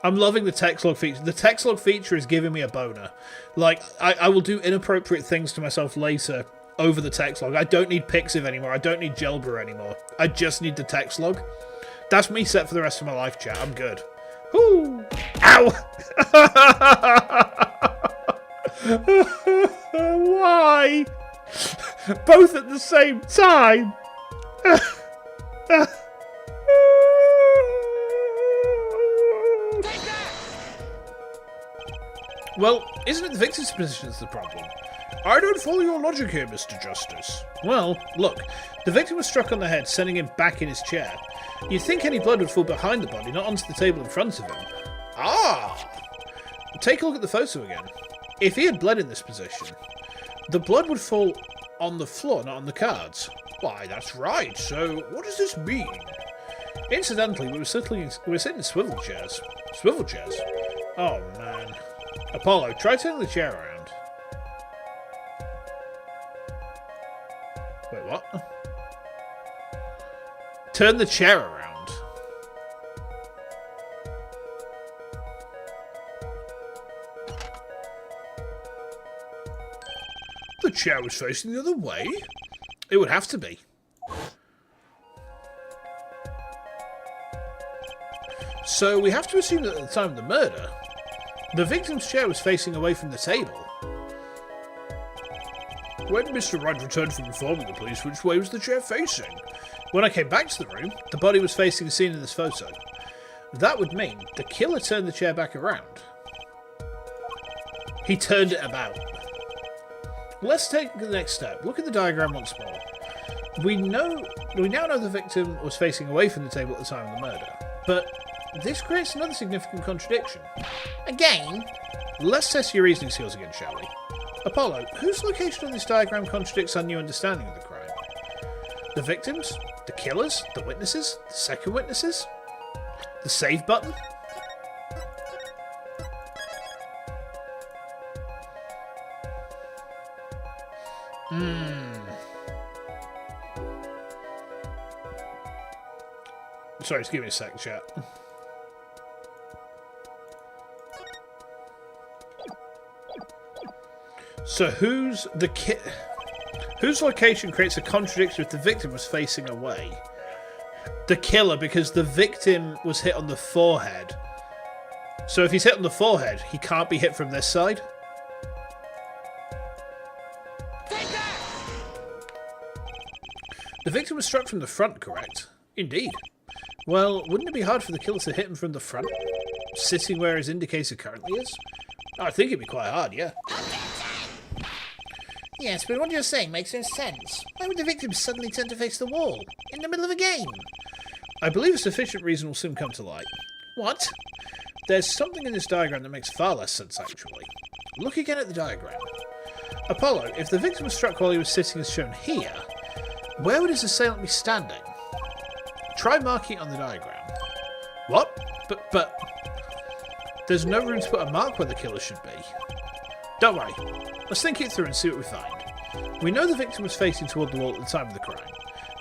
I'm loving the text log feature. The text log feature is giving me a boner. Like, I will do inappropriate things to myself later over the text log. I don't need Pixiv anymore. I don't need Gelber anymore. I just need the text log. That's me set for the rest of my life, chat. I'm good. Whoo! Ow! Why? Both at the same time? Well, isn't it the victim's position that's the problem? I don't follow your logic here, Mr. Justice. Well, look, the victim was struck on the head, sending him back in his chair. You'd think any blood would fall behind the body, not onto the table in front of him. Ah! Take a look at the photo again. If he had bled in this position, the blood would fall on the floor, not on the cards. Why, that's right. So, what does this mean? Incidentally, we were sitting in swivel chairs. Swivel chairs? Oh, man. Apollo, try turning the chair around. Wait, what? Turn the chair around. The chair was facing the other way? It would have to be. So we have to assume that at the time of the murder, the victim's chair was facing away from the table. When Mr. Rudd returned from informing the police, which way was the chair facing? When I came back to the room, the body was facing the scene in this photo. That would mean the killer turned the chair back around. He turned it about. Let's take the next step. Look at the diagram once more. We now know the victim was facing away from the table at the time of the murder. But this creates another significant contradiction. Again? Let's test your reasoning skills again, shall we? Apollo, whose location on this diagram contradicts our new understanding of the crime? The victims? The killers? The witnesses? The second witnesses? The save button? Sorry, just give me a sec, chat. So whose location creates a contradiction if the victim was facing away? The killer, because the victim was hit on the forehead. So if he's hit on the forehead, he can't be hit from this side? Take that! The victim was struck from the front, correct? Indeed. Well, wouldn't it be hard for the killer to hit him from the front? Sitting where his indicator currently is? I think it'd be quite hard, yeah. Yes, but what you're saying makes no sense. Why would the victim suddenly turn to face the wall? In the middle of a game? I believe a sufficient reason will soon come to light. What? There's something in this diagram that makes far less sense, actually. Look again at the diagram. Apollo, if the victim was struck while he was sitting as shown here, where would his assailant be standing? Try marking it on the diagram. What? But... There's no room to put a mark where the killer should be. Don't worry. Let's think it through and see what we find. We know the victim was facing toward the wall at the time of the crime.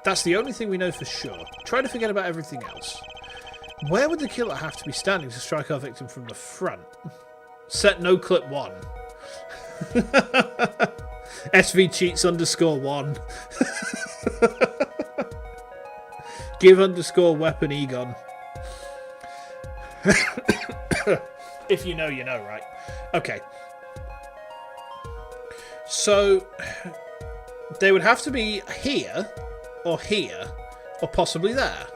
That's the only thing we know for sure. Try to forget about everything else. Where would the killer have to be standing to strike our victim from the front? Set no clip 1. SV cheats _1. Give _weapon Egon. If you know, you know, right? Okay. So, they would have to be here, or possibly there.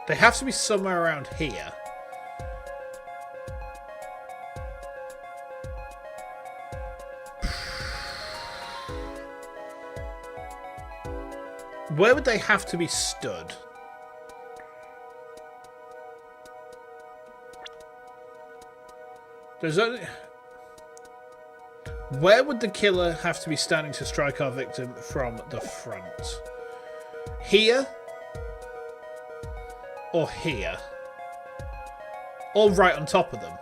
They have to be somewhere around here. Where would they have to be stood? There's only... Where would the killer have to be standing to strike our victim from the front? Here? Or here? Or right on top of them?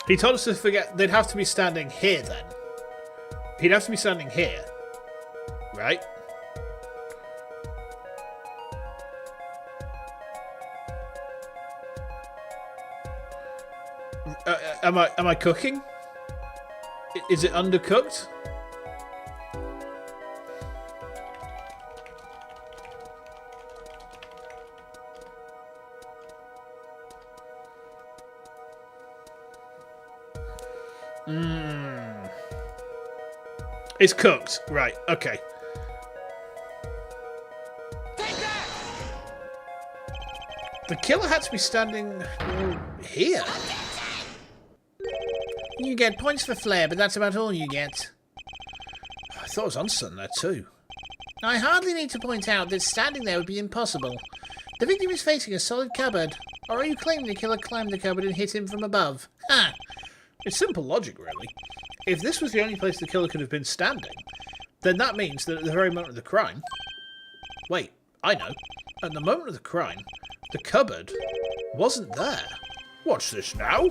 He told us to forget... They'd have to be standing here then. He'd have to be standing here. Right? Am I cooking? Is it undercooked? It's cooked. Right, okay. The killer had to be standing here. You get points for flair, but that's about all you get. I thought it was uncertain there too. I hardly need to point out that standing there would be impossible. The victim is facing a solid cupboard. Or are you claiming the killer climbed the cupboard and hit him from above? Ha! It's simple logic, really. If this was the only place the killer could have been standing, then that means that at the very moment of the crime... Wait, I know. At the moment of the crime, the cupboard wasn't there. What's this now?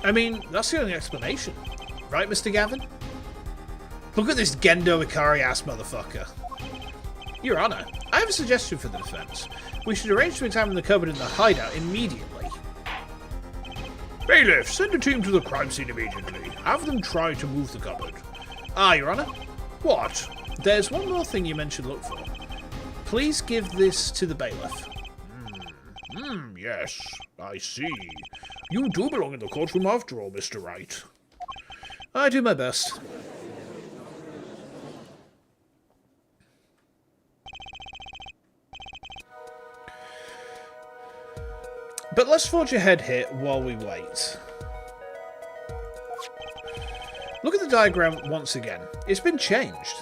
I mean, that's the only explanation. Right, Mr. Gavin? Look at this Gendo Ikari-ass motherfucker. Your Honour, I have a suggestion for the defence. We should arrange to examine the cupboard in the hideout immediately. Bailiff, send a team to the crime scene immediately. Have them try to move the cupboard. Ah, Your Honour. What? There's one more thing you men should look for. Please give this to the bailiff. Yes, I see. You do belong in the courtroom after all, Mr. Wright. I do my best. But let's forge ahead here while we wait. Look at the diagram once again. It's been changed.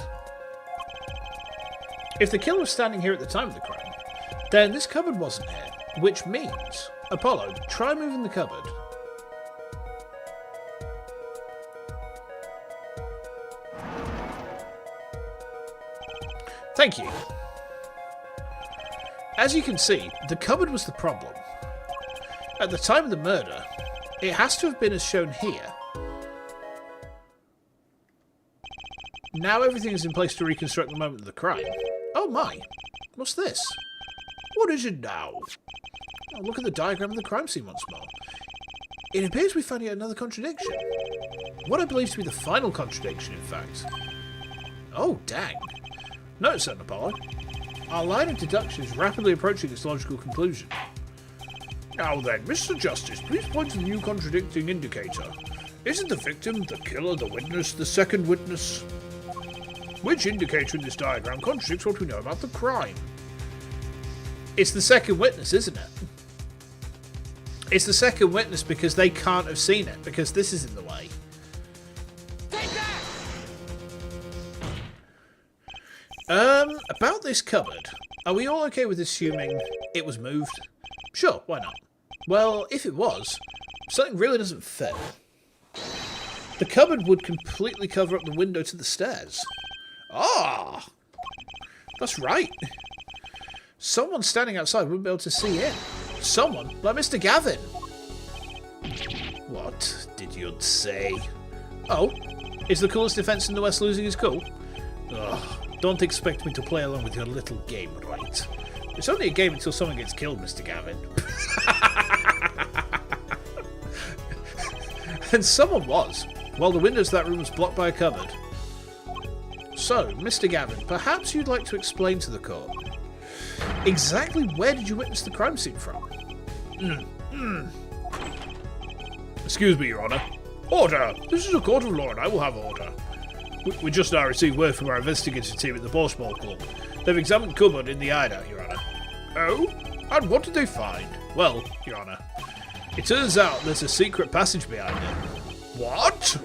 If the killer was standing here at the time of the crime, then this cupboard wasn't here, which means... Apollo, try moving the cupboard. Thank you. As you can see, the cupboard was the problem. At the time of the murder, it has to have been as shown here. Now everything is in place to reconstruct the moment of the crime. Oh my! What's this? What is it now? Oh, look at the diagram of the crime scene once more. It appears we found yet another contradiction. What I believe to be the final contradiction, in fact. Oh, dang. Notice that, Apollo. Our line of deduction is rapidly approaching its logical conclusion. Now then, Mr. Justice, please point to the new contradicting indicator. Isn't the victim, the killer, the witness, the second witness? Which indicator in this diagram contradicts what we know about the crime? It's the second witness, isn't it? It's the second witness because they can't have seen it, because this is in the way. Take that! About this cupboard, are we all okay with assuming it was moved? Sure, why not? Well, if it was, something really doesn't fit. The cupboard would completely cover up the window to the stairs. Ah! That's right. Someone standing outside wouldn't be able to see in. Someone like Mr. Gavin. What did you say? Oh, is the coolest defense in the West losing his cool? Ugh, don't expect me to play along with your little game, right? It's only a game until someone gets killed, Mr. Gavin. And someone was, while the windows of that room was blocked by a cupboard. So, Mr. Gavin, perhaps you'd like to explain to the court exactly where did you witness the crime scene from? Excuse me, Your Honour. Order! This is a court of law and I will have order. We just now received word from our investigative team at the Ball Club. They've examined the cupboard in the hideout, Your Honour. Oh? And what did they find? Well, Your Honour, it turns out there's a secret passage behind it. What?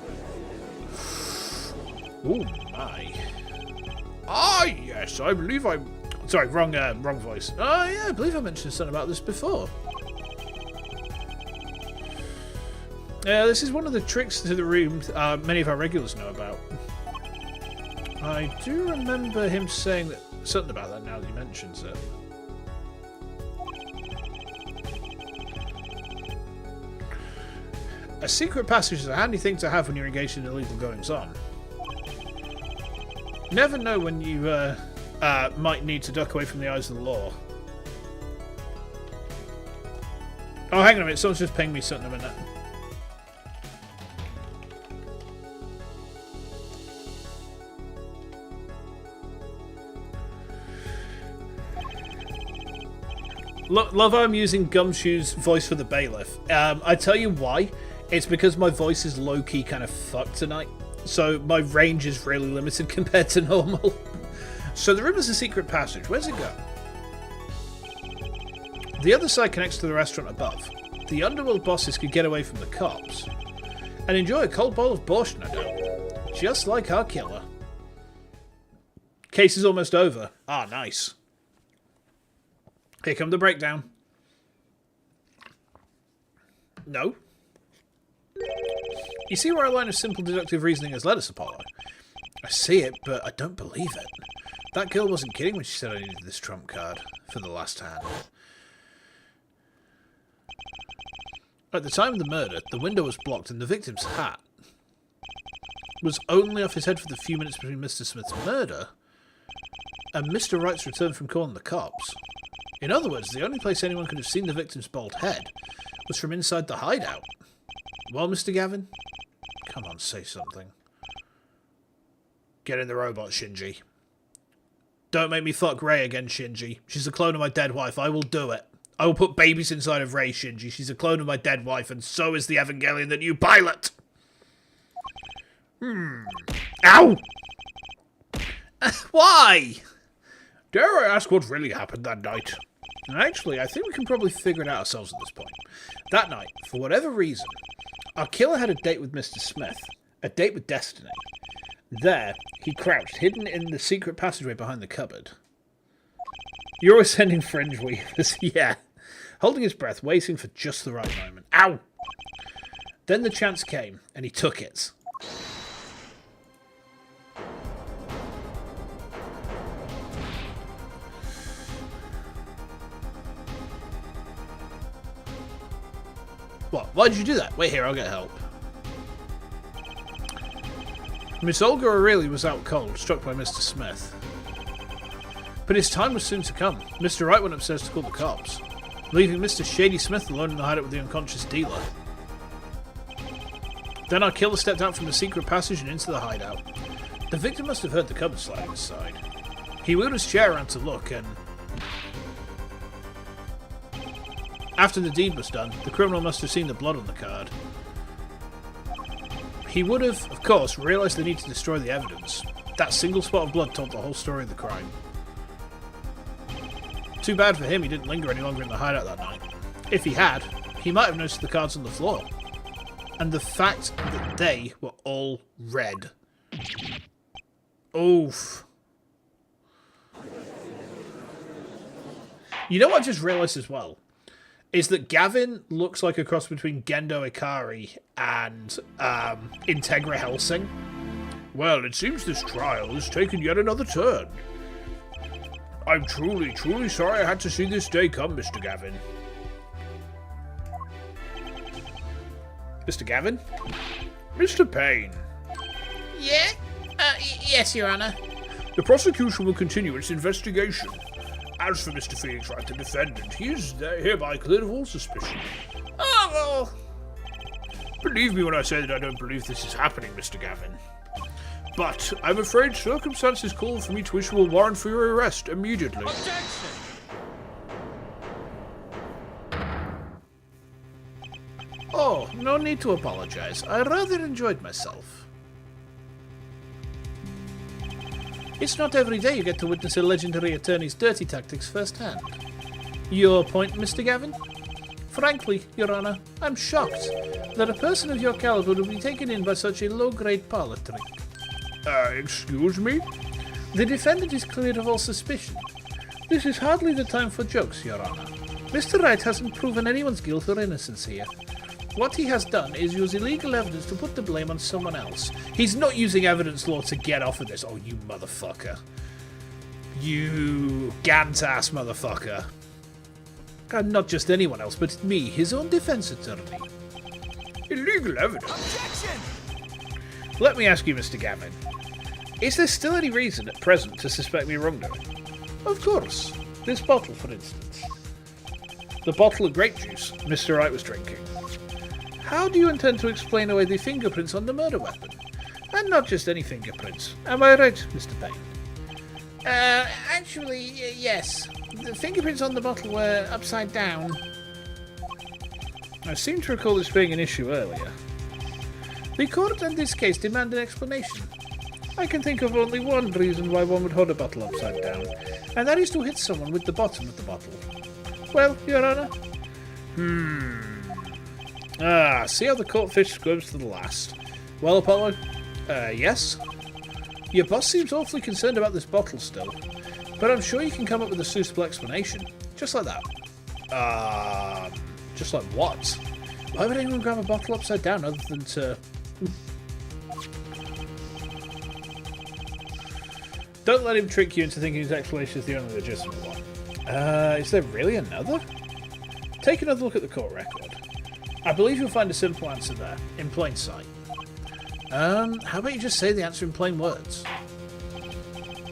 Oh my. Ah, yes, I believe I'm... Sorry, wrong voice. Oh yeah, I believe I mentioned something about this before. This is one of the tricks to the room many of our regulars know about. I do remember him saying that something about that now that he mentions it. A secret passage is a handy thing to have when you're engaged in illegal goings-on. Never know when you might need to duck away from the eyes of the law. Oh, hang on a minute. Someone's just pinged me something a minute. Love how I'm using Gumshoe's voice for the bailiff. I tell you why. It's because my voice is low-key kind of fucked tonight. So my range is really limited compared to normal. So the room is a secret passage. Where's it go? The other side connects to the restaurant above. The underworld bosses could get away from the cops and enjoy a cold bowl of borscht, no doubt. Just like our killer. Case is almost over. Ah, nice. Here come the breakdown. No. You see where our line of simple deductive reasoning has led us, Apollo? I see it, but I don't believe it. That girl wasn't kidding when she said I needed this trump card for the last hand. At the time of the murder, the window was blocked and the victim's hat was only off his head for the few minutes between Mr. Smith's murder and Mr. Wright's return from calling the cops. In other words, the only place anyone could have seen the victim's bald head was from inside the hideout. Well, Mr. Gavin? Come on, say something. Get in the robot, Shinji. Don't make me fuck Rei again, Shinji. She's a clone of my dead wife. I will do it. I will put babies inside of Rei, Shinji. She's a clone of my dead wife, and so is the Evangelion, the new pilot. Ow! Why? Dare I ask what really happened that night? Actually, I think we can probably figure it out ourselves at this point. That night, for whatever reason, our killer had a date with Mr. Smith. A date with destiny. There, he crouched, hidden in the secret passageway behind the cupboard. You're always sending fringe weavers, yeah. Holding his breath, waiting for just the right moment. Ow! Then the chance came, and he took it. What? Why did you do that? Wait here, I'll get help. Miss Olga O'Reilly was out cold, struck by Mr. Smith. But his time was soon to come. Mr. Wright went upstairs to call the cops, leaving Mr. Shady Smith alone in the hideout with the unconscious dealer. Then our killer stepped out from the secret passage and into the hideout. The victim must have heard the cupboard sliding aside. He wheeled his chair around to look, and after the deed was done, the criminal must have seen the blood on the card. He would have, of course, realised the need to destroy the evidence. That single spot of blood told the whole story of the crime. Too bad for him he didn't linger any longer in the hideout that night. If he had, he might have noticed the cards on the floor. And the fact that they were all red. Oof. You know what I just realised as well? Is that Gavin looks like a cross between Gendo Ikari and Integra Helsing. Well, it seems this trial has taken yet another turn. I'm truly, truly sorry I had to see this day come, Mr. Gavin. Mr. Gavin? Mr. Payne. Yeah? Yes, Your Honor. The prosecution will continue its investigation. As for Mr. Phoenix Wright, the defendant, he is hereby cleared of all suspicion. Oh, well. Believe me when I say that I don't believe this is happening, Mr. Gavin. But I'm afraid circumstances call for me to issue a warrant for your arrest immediately. Objection! Oh, no need to apologise. I rather enjoyed myself. It's not every day you get to witness a legendary attorney's dirty tactics firsthand. Your point, Mr. Gavin? Frankly, Your Honour, I'm shocked that a person of your calibre would be taken in by such a low-grade parlour trick. Excuse me? The defendant is cleared of all suspicion. This is hardly the time for jokes, Your Honour. Mr. Wright hasn't proven anyone's guilt or innocence here. What he has done is use illegal evidence to put the blame on someone else. He's not using evidence law to get off of this. Oh, you motherfucker. You Gant-ass motherfucker. And not just anyone else, but me, his own defense attorney. Illegal evidence? Objection! Let me ask you, Mr. Gavin. Is there still any reason at present to suspect me of wrongdoing? Of course. This bottle, for instance. The bottle of grape juice Mr. Wright was drinking. How do you intend to explain away the fingerprints on the murder weapon? And not just any fingerprints. Am I right, Mr. Payne? Actually, yes. The fingerprints on the bottle were upside down. I seem to recall this being an issue earlier. The court in this case demand an explanation. I can think of only one reason why one would hold a bottle upside down, and that is to hit someone with the bottom of the bottle. Well, Your Honour? See how the court fish squirms to the last. Well, Apollo? Yes? Your boss seems awfully concerned about this bottle still, but I'm sure you can come up with a suitable explanation. Just like that. Just like what? Why would anyone grab a bottle upside down other than to... Don't let him trick you into thinking his explanation is the only legitimate one. Is there really another? Take another look at the court record. I believe you'll find a simple answer there, in plain sight. How about you just say the answer in plain words?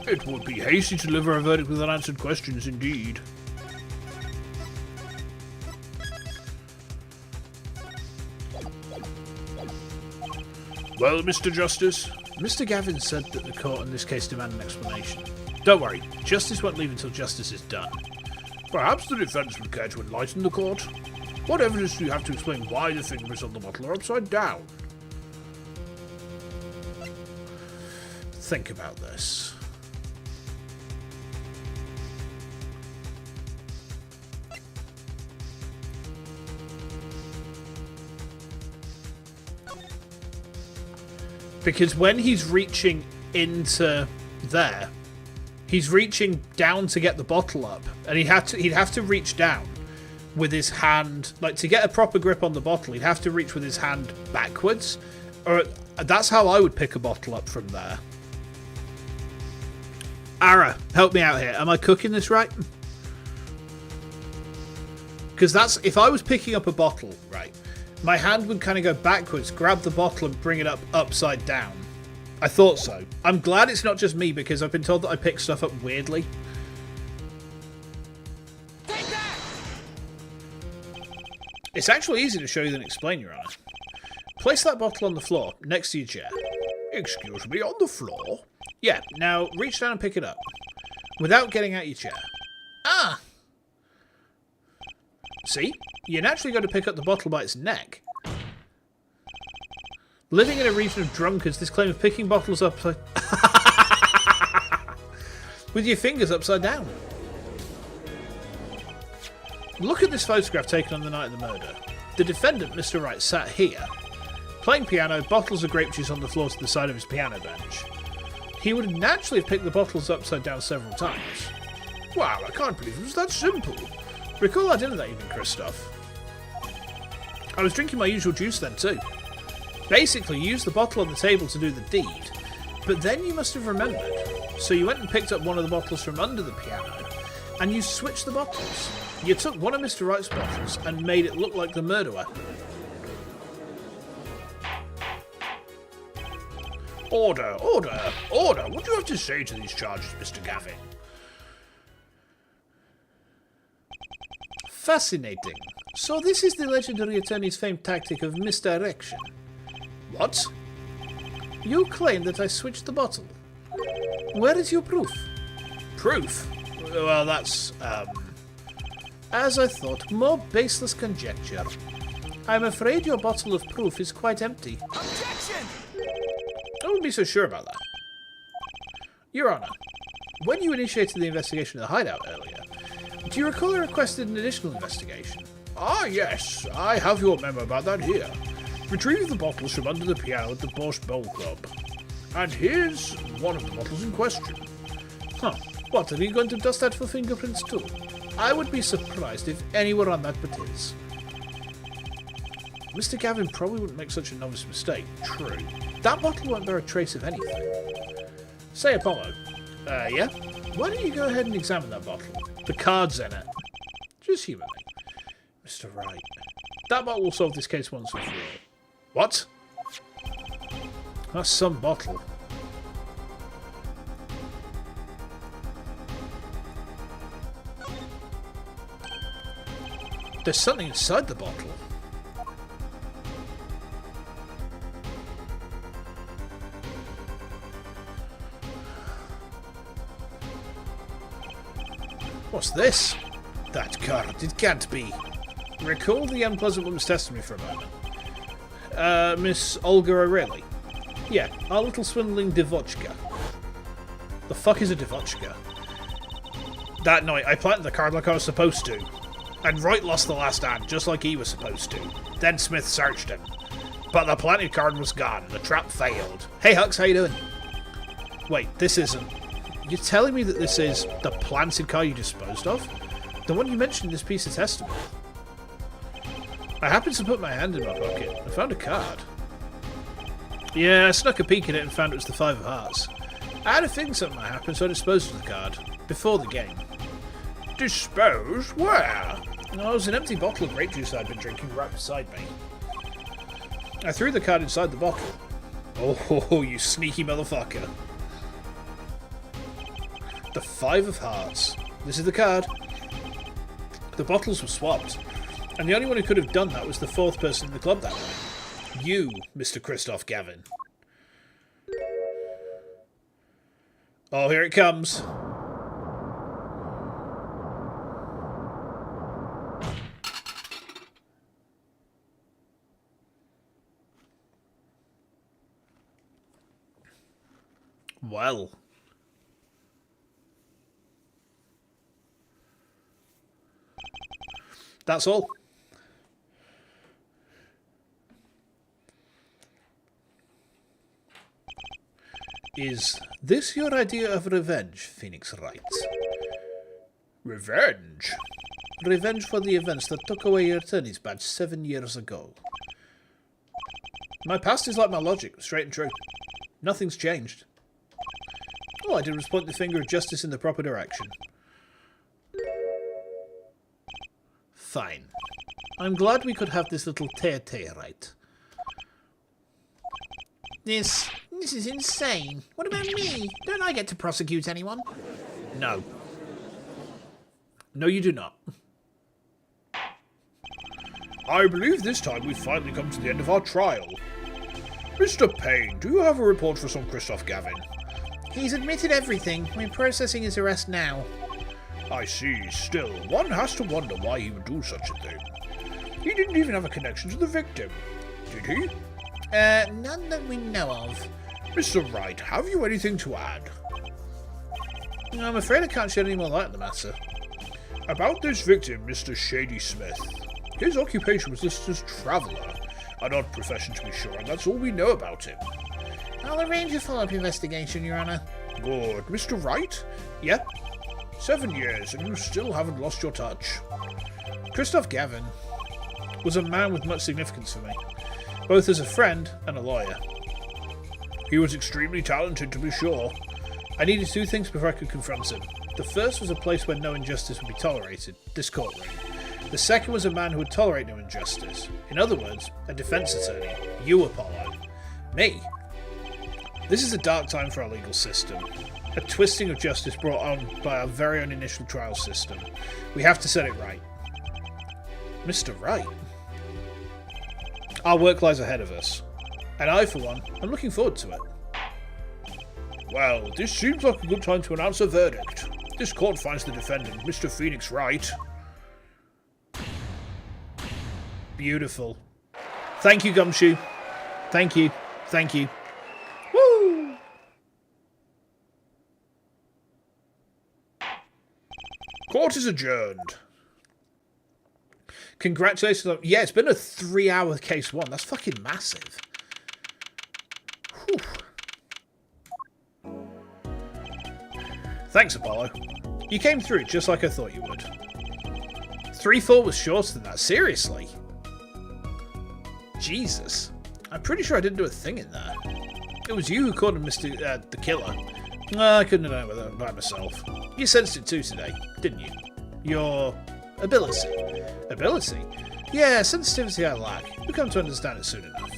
It would be hasty to deliver a verdict with unanswered questions, indeed. Well, Mr. Justice? Mr. Gavin said that the court in this case demand an explanation. Don't worry, justice won't leave until justice is done. Perhaps the defence would care to enlighten the court? What evidence do you have to explain why the fingers on the bottle are upside down? Think about this. Because when he's reaching into there, he's reaching down to get the bottle up, and he'd have to reach down with his hand, like to get a proper grip on the bottle, he'd have to reach with his hand backwards, or that's how I would pick a bottle up from there. Ara, help me out here. Am I cooking this right? Because that's, if I was picking up a bottle, right, my hand would kind of go backwards, grab the bottle and bring it up upside down. I thought so. I'm glad it's not just me because I've been told that I pick stuff up weirdly. Take that! It's actually easier to show you than explain, Your Honor. Place that bottle on the floor, next to your chair. Excuse me, on the floor? Yeah, now reach down and pick it up. Without getting out your chair. Ah! See? You're naturally going to pick up the bottle by its neck. Living in a region of drunkards, this claim of picking bottles up with your fingers upside down. Look at this photograph taken on the night of the murder. The defendant, Mr. Wright, sat here, playing piano, bottles of grape juice on the floor to the side of his piano bench. He would naturally have picked the bottles upside down several times. Wow, I can't believe it was that simple. Recall our dinner that evening, Christoph. I was drinking my usual juice then too. Basically, you used the bottle on the table to do the deed, but then you must have remembered. So you went and picked up one of the bottles from under the piano, and you switched the bottles. You took one of Mr. Wright's bottles and made it look like the murder weapon. Order, order, order. What do you have to say to these charges, Mr. Gavin? Fascinating. So this is the legendary attorney's famed tactic of misdirection. What? You claim that I switched the bottle. Where is your proof? Proof? Well, that's, As I thought, more baseless conjecture. I'm afraid your bottle of proof is quite empty. Objection! I wouldn't be so sure about that. Your Honour, when you initiated the investigation of the hideout earlier, do you recall I requested an additional investigation? Ah, yes. I have your memo about that here. Retrieve the bottles from under the piano at the Borscht Bowl Club. And here's one of the bottles in question. Huh. What, are you going to dust that for fingerprints too? I would be surprised if anywhere on that but his. Mr. Gavin probably wouldn't make such a novice mistake. True. That bottle won't bear a trace of anything. Say, Apollo. Yeah? Why don't you go ahead and examine that bottle? The card's in it. Just humour me. Mr. Wright. That bottle will solve this case once and for all. What? That's some bottle. There's something inside the bottle. What's this? That card. It can't be. Recall the unpleasant woman's testimony for a moment. Miss Olga O'Reilly. Yeah, our little swindling Devochka. The fuck is a Devochka? That night, I planted the card like I was supposed to. And Wright lost the last hand, just like he was supposed to. Then Smith searched him. But the planted card was gone. The trap failed. Hey Hux, how you doing? Wait, this isn't... You're telling me that this is the planted card you disposed of? The one you mentioned in this piece of testimony? I happened to put my hand in my pocket and found a card. Yeah, I snuck a peek at it and found it was the Five of Hearts. I had a feeling something might happen, so I disposed of the card. Before the game. Dispose? Where? There was an empty bottle of grape juice I'd been drinking right beside me. I threw the card inside the bottle. Oh, you sneaky motherfucker. The Five of Hearts. This is the card. The bottles were swapped. And the only one who could have done that was the fourth person in the club that night. You, Mr. Christoph Gavin. Oh, here it comes. Well. That's all. Is this your idea of revenge, Phoenix Wright? Revenge? Revenge for the events that took away your attorney's badge 7 years ago. My past is like my logic, straight and true. Nothing's changed. All I did was point the finger of justice in the proper direction. Fine. I'm glad we could have this little right. This is insane. What about me? Don't I get to prosecute anyone? No. No, you do not. I believe this time we've finally come to the end of our trial. Mr. Payne, do you have a report for some Christoph Gavin? He's admitted everything. We're processing his arrest now. I see. Still, one has to wonder why he would do such a thing. He didn't even have a connection to the victim, did he? None that we know of. Mr. Wright, have you anything to add? I'm afraid I can't shed any more light on the matter. About this victim, Mr. Shady Smith. His occupation was listed as traveller. An odd profession to be sure, and that's all we know about him. I'll arrange a follow-up investigation, Your Honour. Good. Mr. Wright? Yep. 7 years, and you still haven't lost your touch. Christoph Gavin was a man with much significance for me, both as a friend and a lawyer. He was extremely talented, to be sure. I needed two things before I could confront him. The first was a place where no injustice would be tolerated, this courtroom. The second was a man who would tolerate no injustice. In other words, a defence attorney. You, Apollo. Me. This is a dark time for our legal system. A twisting of justice brought on by our very own initial trial system. We have to set it right. Mr. Wright. Our work lies ahead of us. And I, for one, am looking forward to it. Well, this seems like a good time to announce a verdict. This court finds the defendant, Mr. Phoenix Wright. Beautiful. Thank you, Gumshoe. Thank you. Thank you. Woo! Court is adjourned. Congratulations on... Yeah, it's been a 3-hour case one. That's fucking massive. Whew. Thanks, Apollo. You came through just like I thought you would. 3-4 was shorter than that. Seriously. Jesus. I'm pretty sure I didn't do a thing in there. It was you who called him the killer. I couldn't have done it by myself. You sensed it too today, didn't you? Your ability. Ability? Yeah, sensitivity I lack. You'll come to understand it soon enough.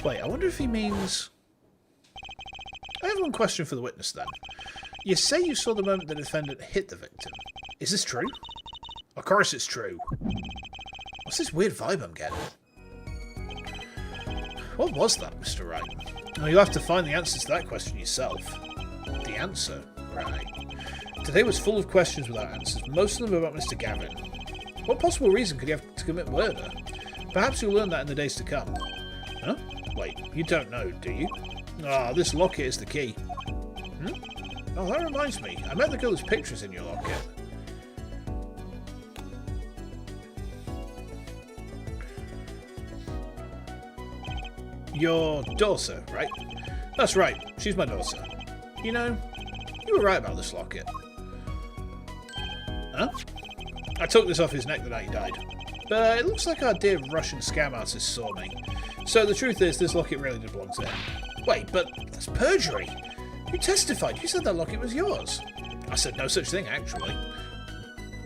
Wait, I wonder if he means... I have one question for the witness then. You say you saw the moment the defendant hit the victim. Is this true? Of course it's true. What's this weird vibe I'm getting? What was that, Mr. Wright? Well, you'll have to find the answers to that question yourself. The answer? Right. Today was full of questions without answers, most of them about Mr. Gavin. What possible reason could he have to commit murder? Perhaps you'll learn that in the days to come. Huh? Wait, you don't know, do you? Ah, this locket is the key. Oh, that reminds me. I met the girl whose picture's in your locket. Your daughter, right? That's right. She's my daughter. You know, you were right about this locket. Huh? I took this off his neck the night he died. But it looks like our dear Russian scam artist saw me. So the truth is, this locket really did belong to him. Wait, but that's perjury. You testified. You said that locket was yours. I said no such thing, actually.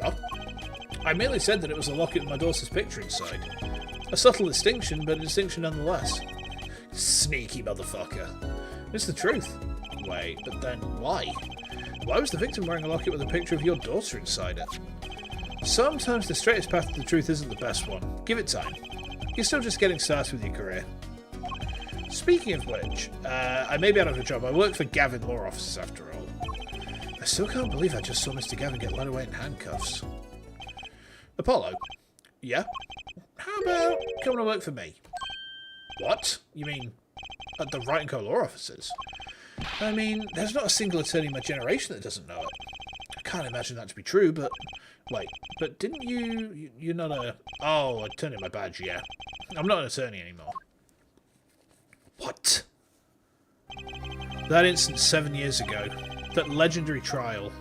Well, I merely said that it was a locket with my daughter's picture inside. A subtle distinction, but a distinction nonetheless. Sneaky motherfucker. It's the truth. Wait, but then why? Why was the victim wearing a locket with a picture of your daughter inside it? Sometimes the straightest path to the truth isn't the best one. Give it time. You're still just getting started with your career. Speaking of which, I may be out of a job. I work for Gavin Law Offices after all. I still can't believe I just saw Mr. Gavin get led away in handcuffs. Apollo? Yeah? How about coming to work for me? What? You mean at the Wright & Co. Law Offices? I mean, there's not a single attorney in my generation that doesn't know it. I can't imagine that to be true, but... Wait, but didn't you're not a... Oh, I turned in my badge, yeah. I'm not an attorney anymore. What? That instance 7 years ago. That legendary trial.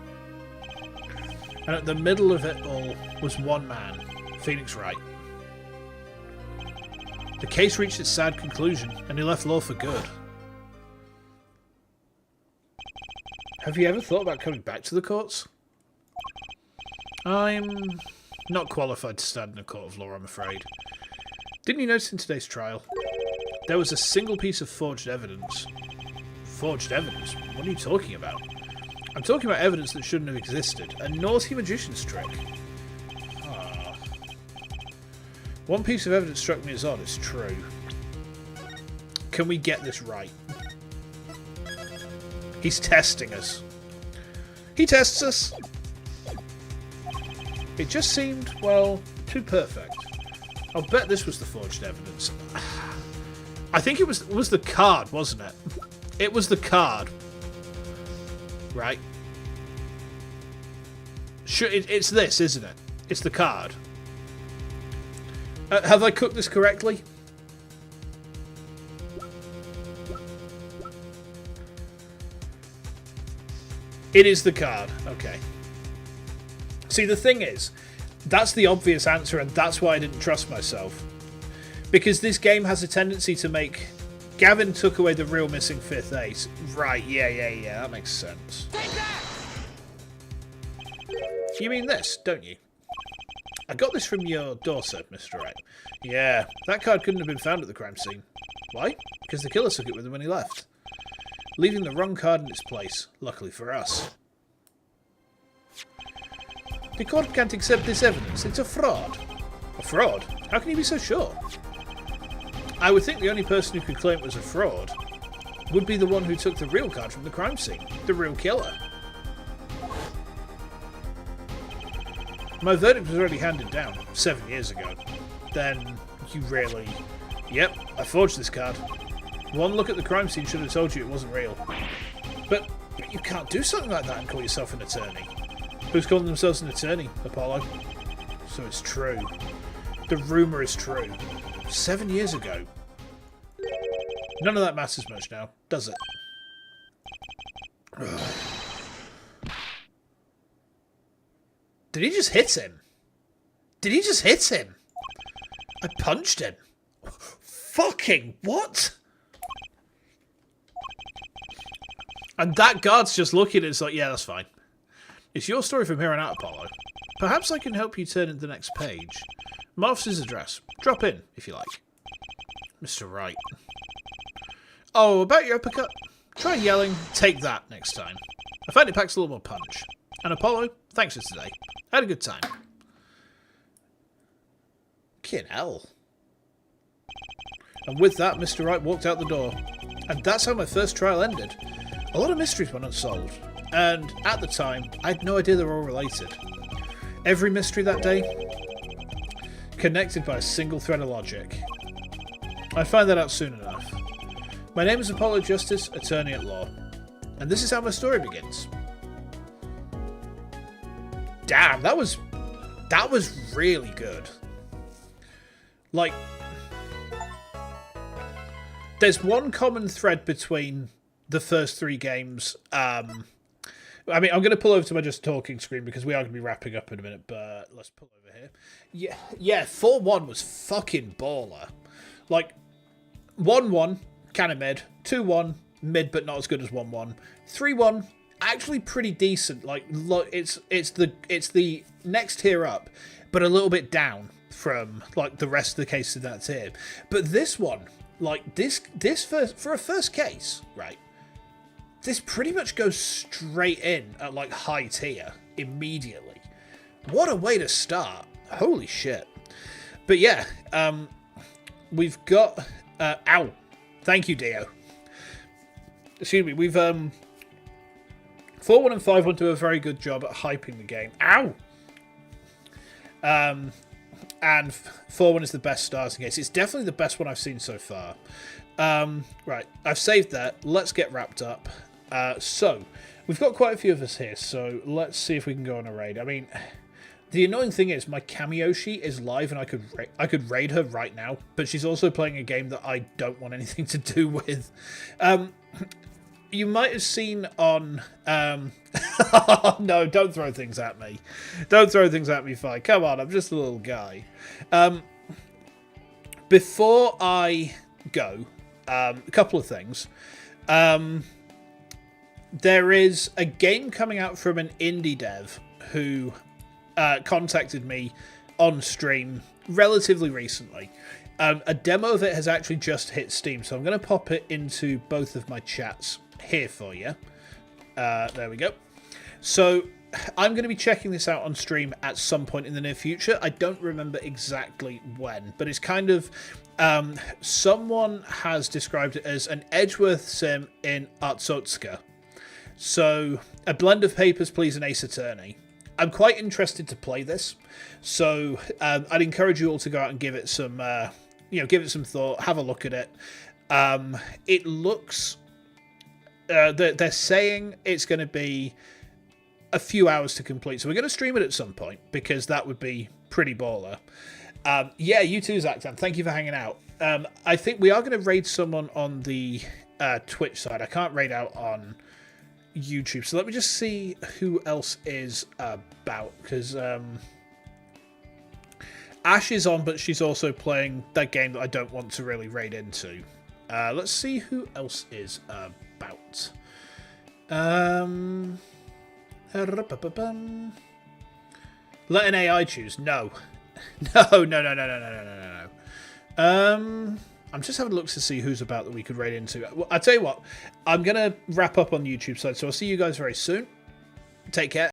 And at the middle of it all was one man, Phoenix Wright. The case reached its sad conclusion, and he left law for good. Have you ever thought about coming back to the courts? I'm Not qualified to stand in a court of law, I'm afraid. Didn't you notice in today's trial? There was a single piece of forged evidence. Forged evidence? What are you talking about? I'm talking about evidence that shouldn't have existed. A naughty magician's trick. Ah. One piece of evidence struck me as odd. It's true. Can we get this right? He's testing us. He tests us. It just seemed, well, too perfect. I'll bet this was the forged evidence. I think it was the card, wasn't it? It was the card. Right? Sure, it's this, isn't it? It's the card. Have I cooked this correctly? It is the card. Okay. See, the thing is, that's the obvious answer, and that's why I didn't trust myself. Because this game has a tendency to make... Gavin took away the real missing fifth ace. Right, yeah, that makes sense. Take that! You mean this, don't you? I got this from your doorstep, Mr. Wright. Yeah, that card couldn't have been found at the crime scene. Why? Because the killer took it with him when he left. Leaving the wrong card in its place, luckily for us. The court can't accept this evidence. It's a fraud. A fraud? How can you be so sure? I would think the only person who could claim it was a fraud would be the one who took the real card from the crime scene. The real killer. My verdict was already handed down 7 years ago. Then you really... Yep, I forged this card. One look at the crime scene should have told you it wasn't real. But you can't do something like that and call yourself an attorney. Who's calling themselves an attorney, Apollo? So it's true. The rumour is true. 7 years ago. None of that matters much now, does it? Did he just hit him? Did he just hit him? I punched him. Fucking what? And that guard's just looking at it, it's like, yeah, that's fine. It's your story from here on out, Apollo. Perhaps I can help you turn in the next page. My office's address. Drop in, if you like. Mr. Wright. Oh, about your uppercut? Try yelling, take that next time. I find it packs a little more punch. And Apollo, thanks for today. I had a good time. Fucking hell. And with that, Mr. Wright walked out the door. And that's how my first trial ended. A lot of mysteries went unsolved. And at the time, I had no idea they were all related. Every mystery that day, connected by a single thread of logic. I find that out soon enough. My name is Apollo Justice, attorney at law. And this is how my story begins. Damn, that was really good. Like, there's one common thread between the first three games. I mean, I'm going to pull over to my just talking screen because we are going to be wrapping up in a minute, but let's pull over here. Yeah, 4-1 was fucking baller. Like, 1-1, kind of mid. 2-1, mid but not as good as 1-1. 3-1, actually pretty decent. Like, it's the next tier up, but a little bit down from like the rest of the cases in that tier. But this one, like this first for a first case, right? This pretty much goes straight in at like high tier immediately. What a way to start. Holy shit. But yeah, we've got ow. Thank you, Dio. Excuse me, we've 4-1 and 5-1 do a very good job at hyping the game. Ow! And 4-1 is the best starting case. It's definitely the best one I've seen so far. Right, I've saved that. Let's get wrapped up. So, we've got quite a few of us here, so let's see if we can go on a raid. I mean, the annoying thing is my cameo sheet is live and I could raid her right now, but she's also playing a game that I don't want anything to do with. You might have seen on... Oh, no, don't throw things at me. Don't throw things at me, fine. Come on, I'm just a little guy. Before I go, a couple of things. There is a game coming out from an indie dev who contacted me on stream relatively recently. A demo of it has actually just hit Steam, so I'm going to pop it into both of my chats here for you. There we go. So I'm going to be checking this out on stream at some point in the near future. I don't remember exactly when, but it's kind of... someone has described it as an Edgeworth sim in Artsotsuka. So, a blend of Papers, Please and Ace Attorney. I'm quite interested to play this, so I'd encourage you all to go out and give it some, give it some thought, have a look at it. It looks... they're saying it's going to be a few hours to complete, so we're going to stream it at some point, because that would be pretty baller. Yeah, you too, Zachtan. Thank you for hanging out. I think we are going to raid someone on the Twitch side. I can't raid out on YouTube, so let me just see who else is about, because Ash is on, but she's also playing that game that I don't want to really raid into. Let's see who else is about. Let an AI choose. No. No. I'm just having a look to see who's about that we could raid into. Well, I'll tell you what, I'm going to wrap up on the YouTube side, so I'll see you guys very soon. Take care.